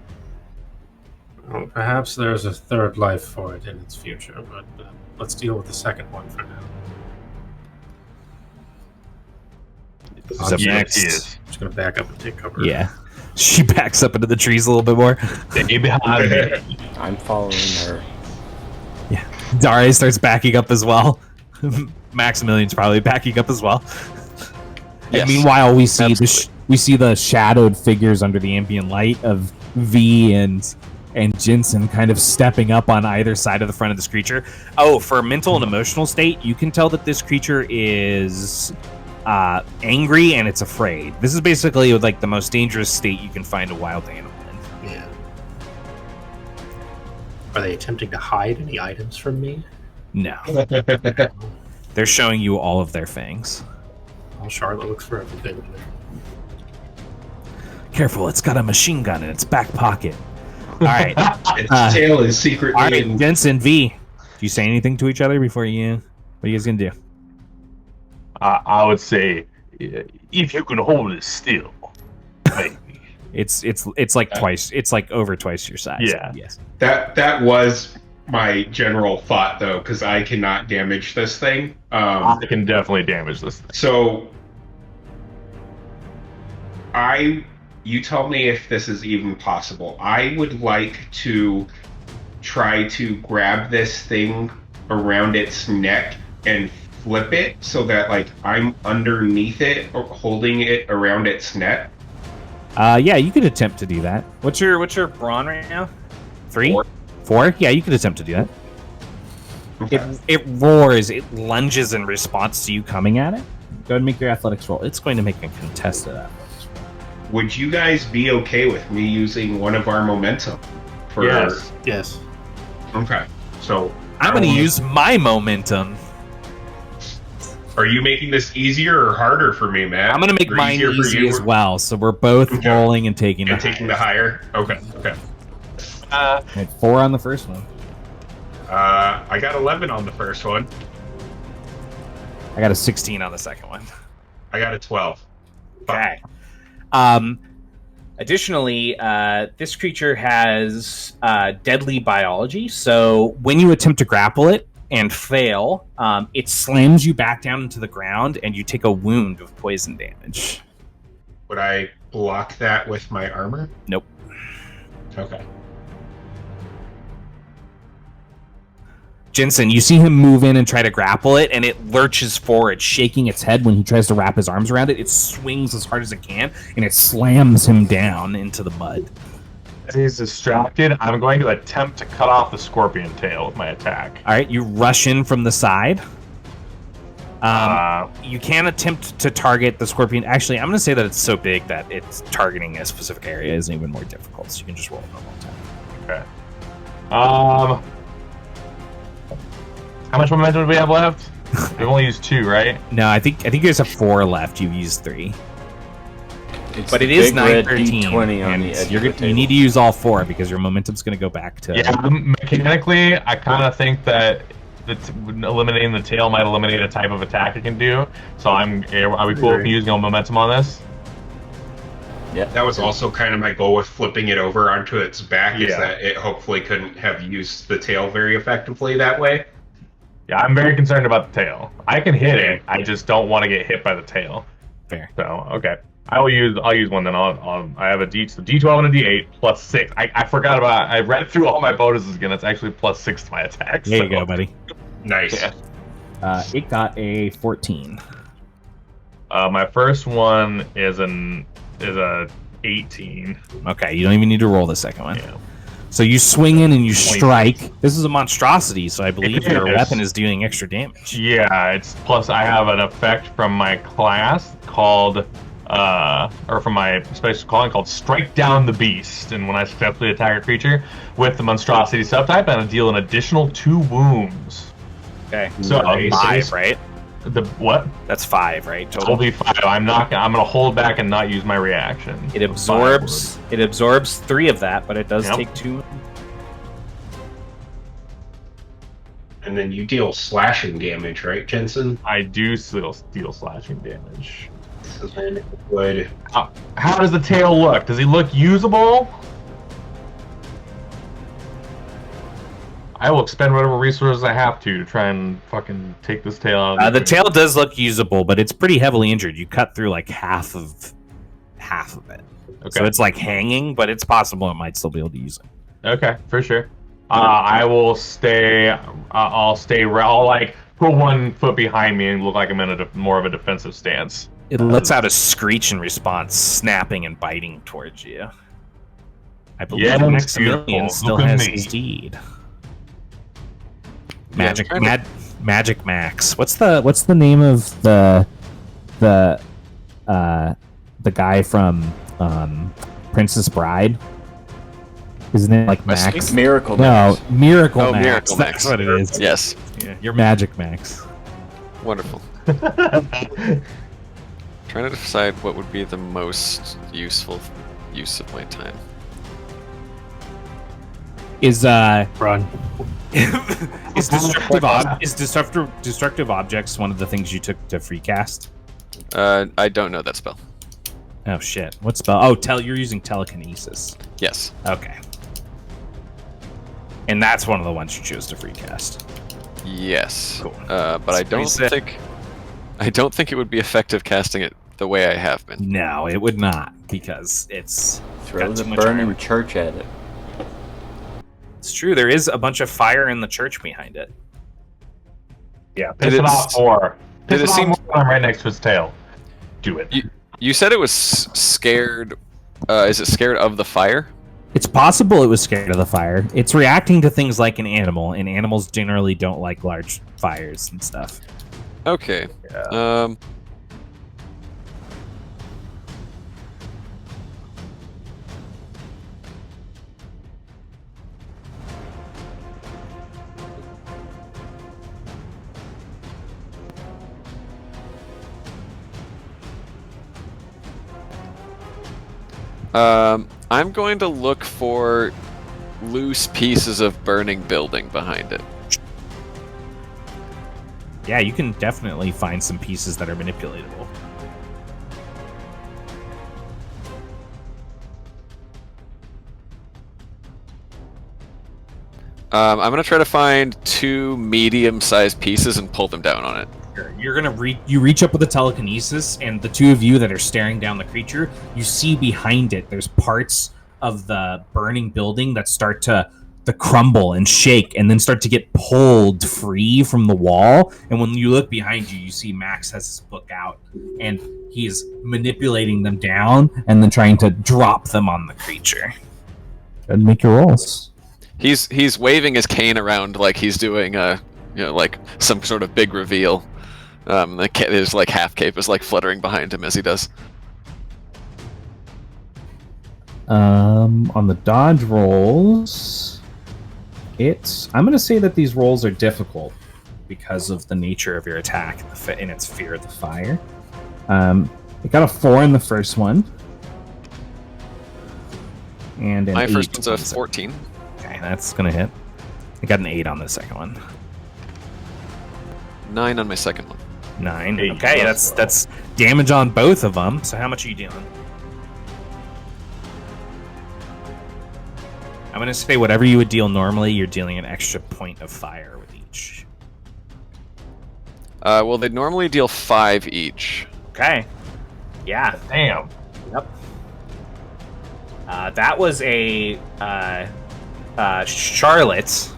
Well, perhaps there's a third life for it in its future, but let's deal with the second one for now. Who's up next? I'm just going to back up and take cover. Yeah. She backs up into the trees a little bit more. Stay behind me. I'm following her. Yeah. Daria starts backing up as well. Maximilian's probably backing up as well. Yes. And meanwhile, we see Absolutely. the shadowed figures under the ambient light of V and Jensen kind of stepping up on either side of the front of this creature. Oh, for mental and emotional state, you can tell that this creature is angry and it's afraid. This is basically like the most dangerous state you can find a wild animal in. Yeah. Are they attempting to hide any items from me? No. They're showing you all of their fangs. Well, Charlotte looks for everything. Careful, it's got a machine gun in its back pocket. All right. Its tail is secretly All right, in... Jensen, V, do you say anything to each other before you... What are you guys going to do? I would say, if you can hold it still, maybe. It's like twice. It's like over twice your size. Yeah. Yes. That was my general thought, though, because I cannot damage this thing. I can definitely damage this thing. So, you tell me if this is even possible. I would like to try to grab this thing around its neck and flip it so that, like, I'm underneath it or holding it around its neck. Yeah, you could attempt to do that. What's your brawn right now? 3? 4? Yeah, you could attempt to do that. Okay. It roars. It lunges in response to you coming at it. Go ahead and make your athletics roll. It's going to make a contested athletics roll. Would you guys be okay with me using one of our momentum? Yes. Yes. Okay. So I'm going to use my momentum. Are you making this easier or harder for me, Matt? I'm going to make Or mine easier for easy you? as well. So we're both Okay. rolling and taking And the taking the higher? Okay. Right, 4 on the first one. I got 11 on the first one. I got a 16 on the second one. I got a 12. Okay. Additionally, this creature has deadly biology, so when you attempt to grapple it and fail, it slams you back down into the ground, and you take a wound of poison damage. Would I block that with my armor? Nope. Okay. Jensen, you see him move in and try to grapple it, and it lurches forward, shaking its head when he tries to wrap his arms around it. It swings as hard as it can, and it slams him down into the mud. As he's distracted, I'm going to attempt to cut off the scorpion tail with my attack. All right, you rush in from the side. You can attempt to target the scorpion. Actually, I'm going to say that it's so big that it's targeting a specific area is even more difficult, so you can just roll a normal attack. Okay. How much momentum do we have left? We've only used 2, right? No, I think you guys have 4 left. You've used 3. It's But it the is big red 9:13, D20 on and the edge you of the table. need to use all 4 because your momentum's going to go back to... Yeah, mechanically, I kind of think that eliminating the tail might eliminate a type of attack it can do. So are we cool with using all momentum on this? That was also kind of my goal with flipping it over onto its back, is Yeah. that it hopefully couldn't have used the tail very effectively that way. Yeah, I'm very concerned about the tail. I can hit it. I just don't want to get hit by the tail. Fair. So okay, I'll use one then. I have a D12 and a D8 plus 6. I forgot about. I read through all my bonuses again. It's actually plus 6 to my attack. There you go, buddy. Nice. Yeah. It got a 14. My first one is a 18. Okay, you don't even need to roll the second one. Yeah. So you swing in and you strike. This is a monstrosity, so I believe It your is. weapon is doing extra damage. Yeah, it's plus I have an effect from my class called, or from my special calling called Strike Down the Beast. And when I successfully attack a creature with the monstrosity subtype, I deal an additional 2 wounds. Okay. So, So 5, right? The what? That's 5, right? It'll Total. be 5. I'm gonna hold back and not use my reaction. It absorbs 3 of that, but it does Yep. take 2. And then you deal slashing damage, right, Jensen? I do still deal slashing damage. So then it would. How does the tail look? Does he look usable? I will expend whatever resources I have to try and fucking take this tail out of The tail does look usable, but it's pretty heavily injured. You cut through like half of it. Okay. So it's like hanging, but it's possible it might still be able to use it. Okay, for sure. I will stay. I'll like put 1 foot behind me and look like I'm in more of a defensive stance. It lets out a screech in response, snapping and biting towards you. I believe Yeah, Maximilian beautiful. still Look at has me. his deed. Yeah, Magic Max. What's the name of the guy from Princess Bride? Isn't it like Wesley? Max? Miracle No, Max. Miracle Oh, Max. Miracle That's Max. what it is. Yes. Yeah, you're Magic Max. Wonderful. Trying to decide what would be the most useful use of my time. Is Run. is destructive objects one of the things you took to free cast? I don't know that spell. Oh shit! What spell? Oh, you're using telekinesis. Yes. Okay. And that's one of the ones you chose to free cast. Yes. Cool. But I don't think it would be effective casting it the way I have been. No, it would not, because it's Throw got the too much burning armor. church at it. It's true. There is a bunch of fire in the church behind it. Yeah, piss it off more. Did Piss it it off seem- more when I'm right next to its tail. Do it. You said it was scared. Is it scared of the fire? It's possible it was scared of the fire. It's reacting to things like an animal, and animals generally don't like large fires and stuff. Okay. Yeah. I'm going to look for loose pieces of burning building behind it. Yeah, you can definitely find some pieces that are manipulatable. I'm going to try to find 2 medium-sized pieces and pull them down on it. You're gonna reach up with the telekinesis, and the 2 of you that are staring down the creature, you see behind it there's parts of the burning building that start to crumble and shake, and then start to get pulled free from the wall. And when you look behind you, you see Max has his book out, and he's manipulating them down, and then trying to drop them on the creature. And make your rolls. He's waving his cane around like he's doing like some sort of big reveal. His like half cape is like fluttering behind him as he does. On the dodge rolls, I'm gonna say that these rolls are difficult because of the nature of your attack and its fear of the fire. It got a 4 in the first one, and My 8 first one's a on the second. 14. Okay, that's gonna hit. I got an 8 on the second one. 9 on my second one. 9. 8 Okay, plus that's damage on both of them. So how much are you dealing? I'm gonna say whatever you would deal normally, you're dealing an extra point of fire with each. Well, they normally deal 5 each. Okay. Yeah. Damn. Yep. That was a Charlotte.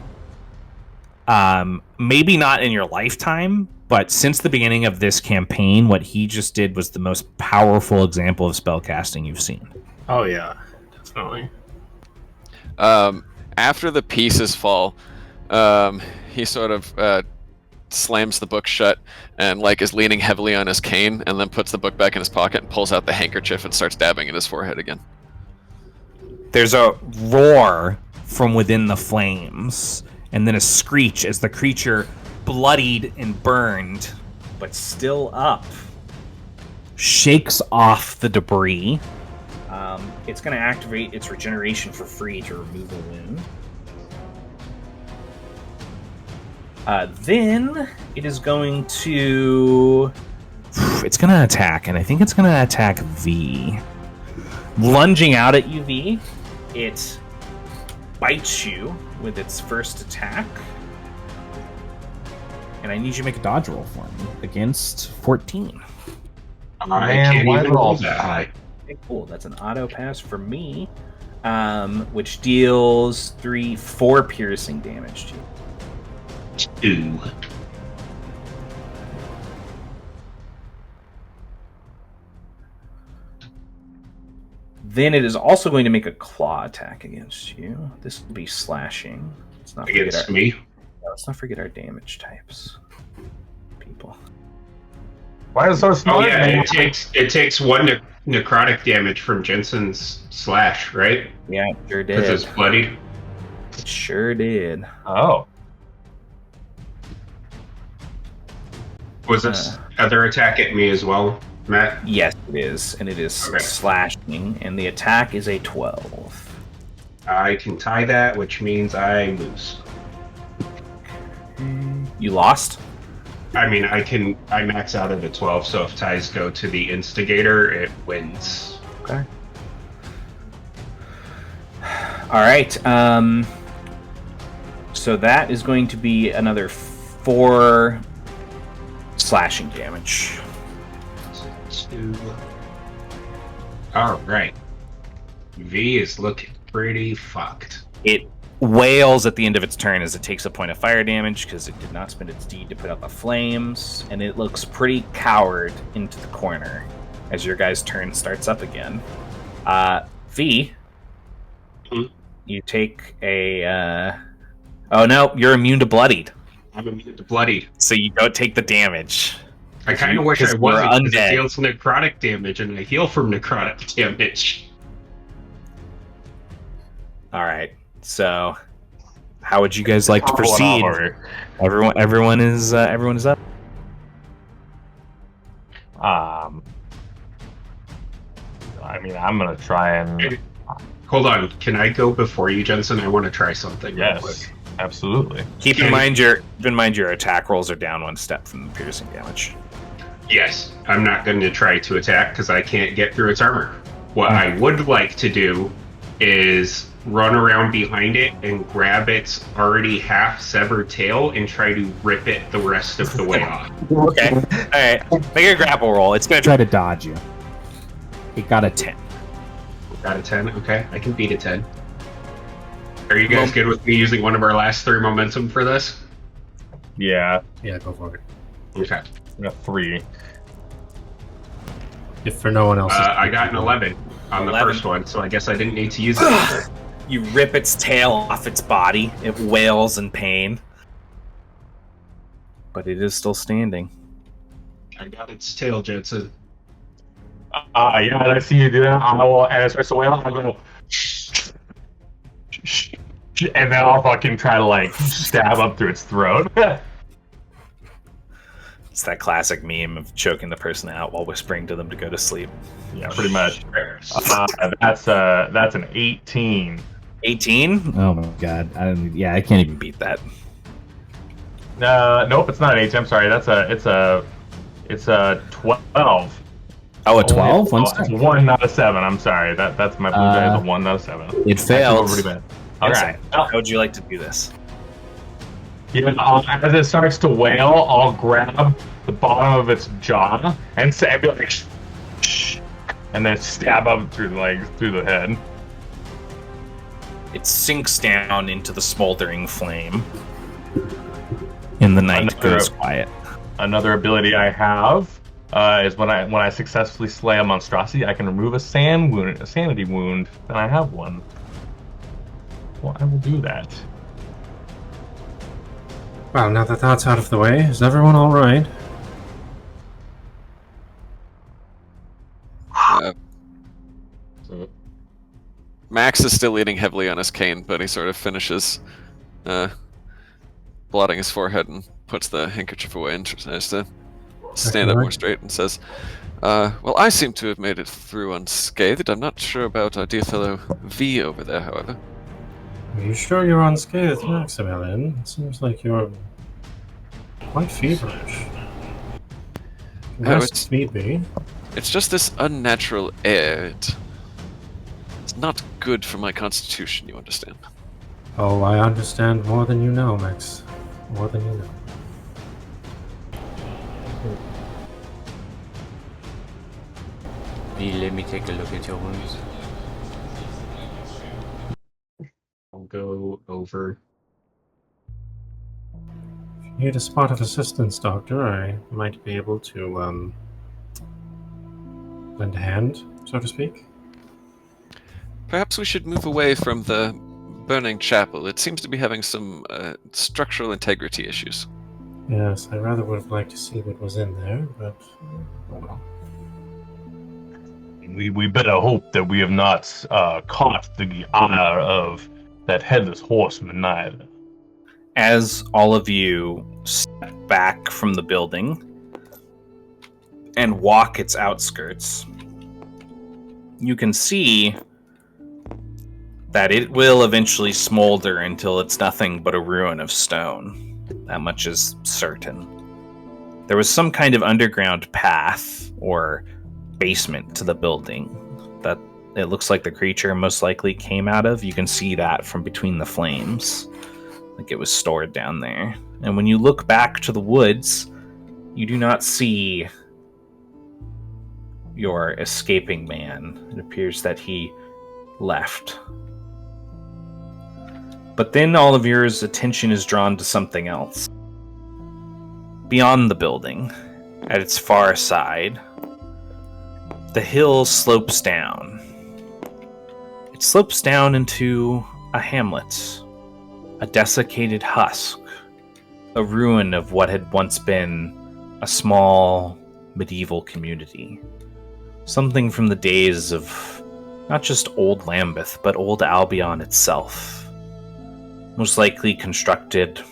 Maybe not in your lifetime, but since the beginning of this campaign, what he just did was the most powerful example of spellcasting you've seen. Oh yeah, definitely. After the pieces fall, he sort of slams the book shut and like is leaning heavily on his cane, and then puts the book back in his pocket and pulls out the handkerchief and starts dabbing at his forehead again. There's a roar from within the flames, and then a screech as the creature, bloodied and burned, but still up, shakes off the debris. It's going to activate its regeneration for free to remove a wound. Then it is going to... It's going to attack, and I think it's going to attack V. Lunging out at you, V, it bites you with its first attack. And I need you to make a dodge roll for me against 14. I can't even roll that high. Okay, cool. That's an auto pass for me, which deals 4 piercing damage to you. 2. Then it is also going to make a claw attack against you. This will be slashing. Let's not forget Against me? Let's not forget our damage types, people. Why is it so smart? Oh yeah, it takes 1 necrotic damage from Jensen's slash, right? Yeah, it sure Because did. it's bloody. It sure did. Oh. Was this other attack at me as well, Matt? Yes, it is, and it is Okay. slashing, and the attack is a 12. I can tie that, which means I lose. You lost? I mean, I max out at a 12, so if ties go to the instigator, it wins. Okay. All right. So that is going to be another 4 slashing damage. 2. All right. V is looking pretty fucked. It wails at the end of its turn as it takes a point of fire damage because it did not spend its deed to put out the flames, and it looks pretty coward into the corner as your guys' turn starts up again. V, you take a... Oh no, you're immune to bloodied, I'm immune to bloody. so you don't take the damage. I kind of wish I Because we're wasn't, because undead. it deals necrotic damage, and I heal from necrotic damage. All right, so how would you guys like to Hold on, proceed? hold on. Everyone is up. I mean, I'm gonna try and Hold on, can I go before you, Jensen? I want to try something real yes, quick. absolutely. Keep in mind your attack rolls are down 1 step from the piercing damage. Yes, I'm not going to try to attack because I can't get through its armor. What I would like to do is run around behind it and grab its already half severed tail and try to rip it the rest of the way off. Okay. All right. Make a grapple roll. It's going to try to dodge you. It got a 10. Got a 10? Okay, I can beat a 10. Are you guys good with me using one of our last 3 momentum for this? Yeah, Yeah, go for it. Okay. I got 3. If for no one else, I got an 11 on the 11. first one, so I guess I didn't need to use it. You rip its tail off its body. It wails in pain. But it is still standing. I got its tail, Jensen. Yeah, I see you do that. I will, and it starts to wail. I'll go, and then I'll fucking try to like stab up through its throat. It's that classic meme of choking the person out while whispering to them to go to sleep. Yeah, pretty much. That's an 18. 18? Oh my god. I can't even beat that. Nope, it's not an 18. I'm sorry. It's a 12. Oh, a 12? It's 1, not a 7. I'm sorry. That's my blue die is a 1, not a 7. It failed. Pretty bad. All right. How would you like to do this? As it starts to wail, I'll grab the bottom of its jaw and be like, shh, and then stab up through the head. It sinks down into the smoldering flame. And the night goes quiet. Another ability I have is when I successfully slay a monstrosity, I can remove a sanity wound, and I have one. Well, I will do that. well, now that that's out of the way, is everyone all right? Max is still leaning heavily on his cane, but he sort of finishes blotting his forehead and puts the handkerchief away and tries to stand up more straight and says, well, I seem to have made it through unscathed. I'm not sure about our dear fellow V over there, however. Are you sure you're unscathed, Maximilian? It seems like you're quite feverish. Rest need be. It's just this unnatural air. It's not good for my constitution, you understand? Oh, I understand more than you know, Max. More than you know. Let me take a look at your wounds. I'll go over. If you need a spot of assistance, Doctor, I might be able to, lend a hand, so to speak. Perhaps we should move away from the burning chapel. It seems to be having some structural integrity issues. Yes, I rather would have liked to see what was in there, but oh well. We better hope that we have not caught the ire of that headless horseman neither. As all of you step back from the building and walk its outskirts, you can see that it will eventually smolder until it's nothing but a ruin of stone. That much is certain. There was some kind of underground path or basement to the building that it looks like the creature most likely came out of. You can see that from between the flames, like it was stored down there. And when you look back to the woods, you do not see your escaping man. It appears that he left. But then all of your attention is drawn to something else. Beyond the building, at its far side, the hill slopes down. It slopes down into a hamlet, a desiccated husk, a ruin of what had once been a small medieval community. Something from the days of not just Old Lambeth, but Old Albion itself. Most likely constructed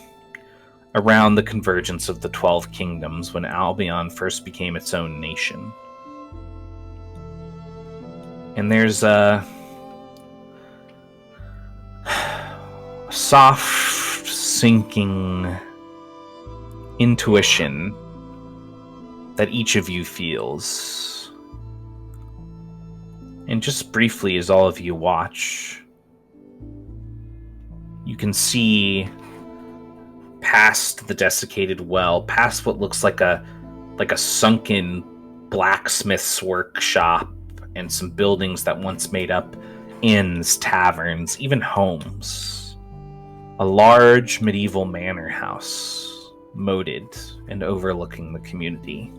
around the convergence of the 12 kingdoms when Albion first became its own nation. And there's a soft, sinking intuition that each of you feels. And just briefly, as all of you watch, you can see past the desiccated well, past what looks like a sunken blacksmith's workshop, and some buildings that once made up inns, taverns, even homes. A large medieval manor house, moated and overlooking the community.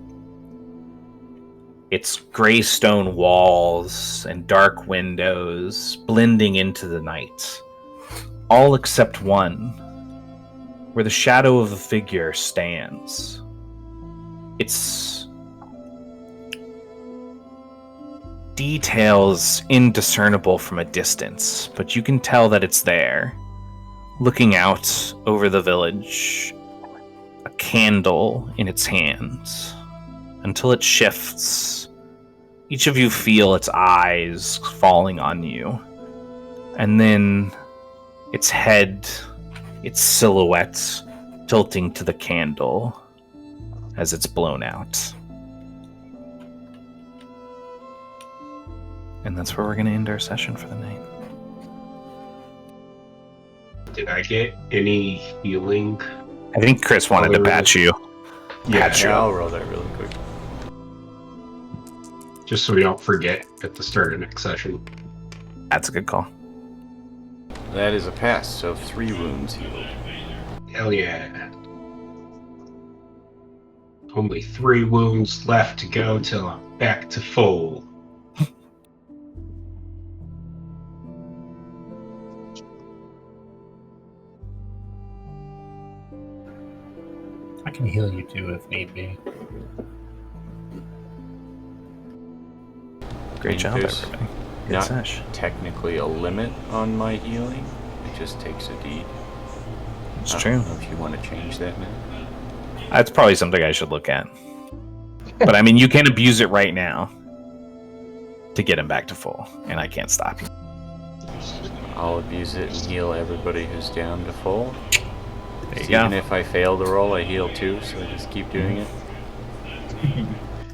Its gray stone walls and dark windows blending into the night. All except one, where the shadow of a figure stands. It's details indiscernible from a distance, but you can tell that it's there, looking out over the village, a candle in its hands, until it shifts. Each of you feel its eyes falling on you, and then its head, its silhouette tilting to the candle as it's blown out. And that's where we're going to end our session for the night. Did I get any healing? I think Chris wanted to patch you. Yeah, Patch you. I'll roll that really quick. Just so we don't forget at the start of next session. That's a good call. That is a pass, so 3 wounds healed. Hell yeah. Only 3 wounds left to go till I'm back to full. I can heal you too if need be. Great job, There's everybody. Good not sesh. technically a limit on my healing. It just takes a D. It's I true. don't know if you want to change that, man. That's probably something I should look at. But I mean, you can abuse it right now to get him back to full, and I can't stop you. I'll abuse it and heal everybody who's down to full. There you Even go. if I fail the roll, I heal too, so I just keep doing it.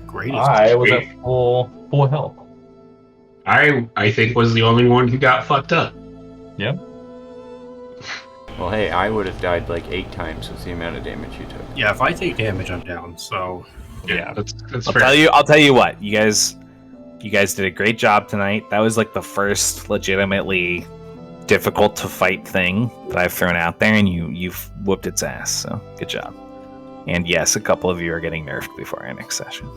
Great. I was at full health. I think was the only one who got fucked up. Yep. Well, hey, I would have died like 8 times with the amount of damage you took. Yeah, if I take damage, I'm down. So Yeah. That's I'll fair. tell you what, you guys did a great job tonight. That was like the first legitimately difficult to fight thing that I've thrown out there, and you've whooped its ass. So good job. And yes, a couple of you are getting nerfed before our next session.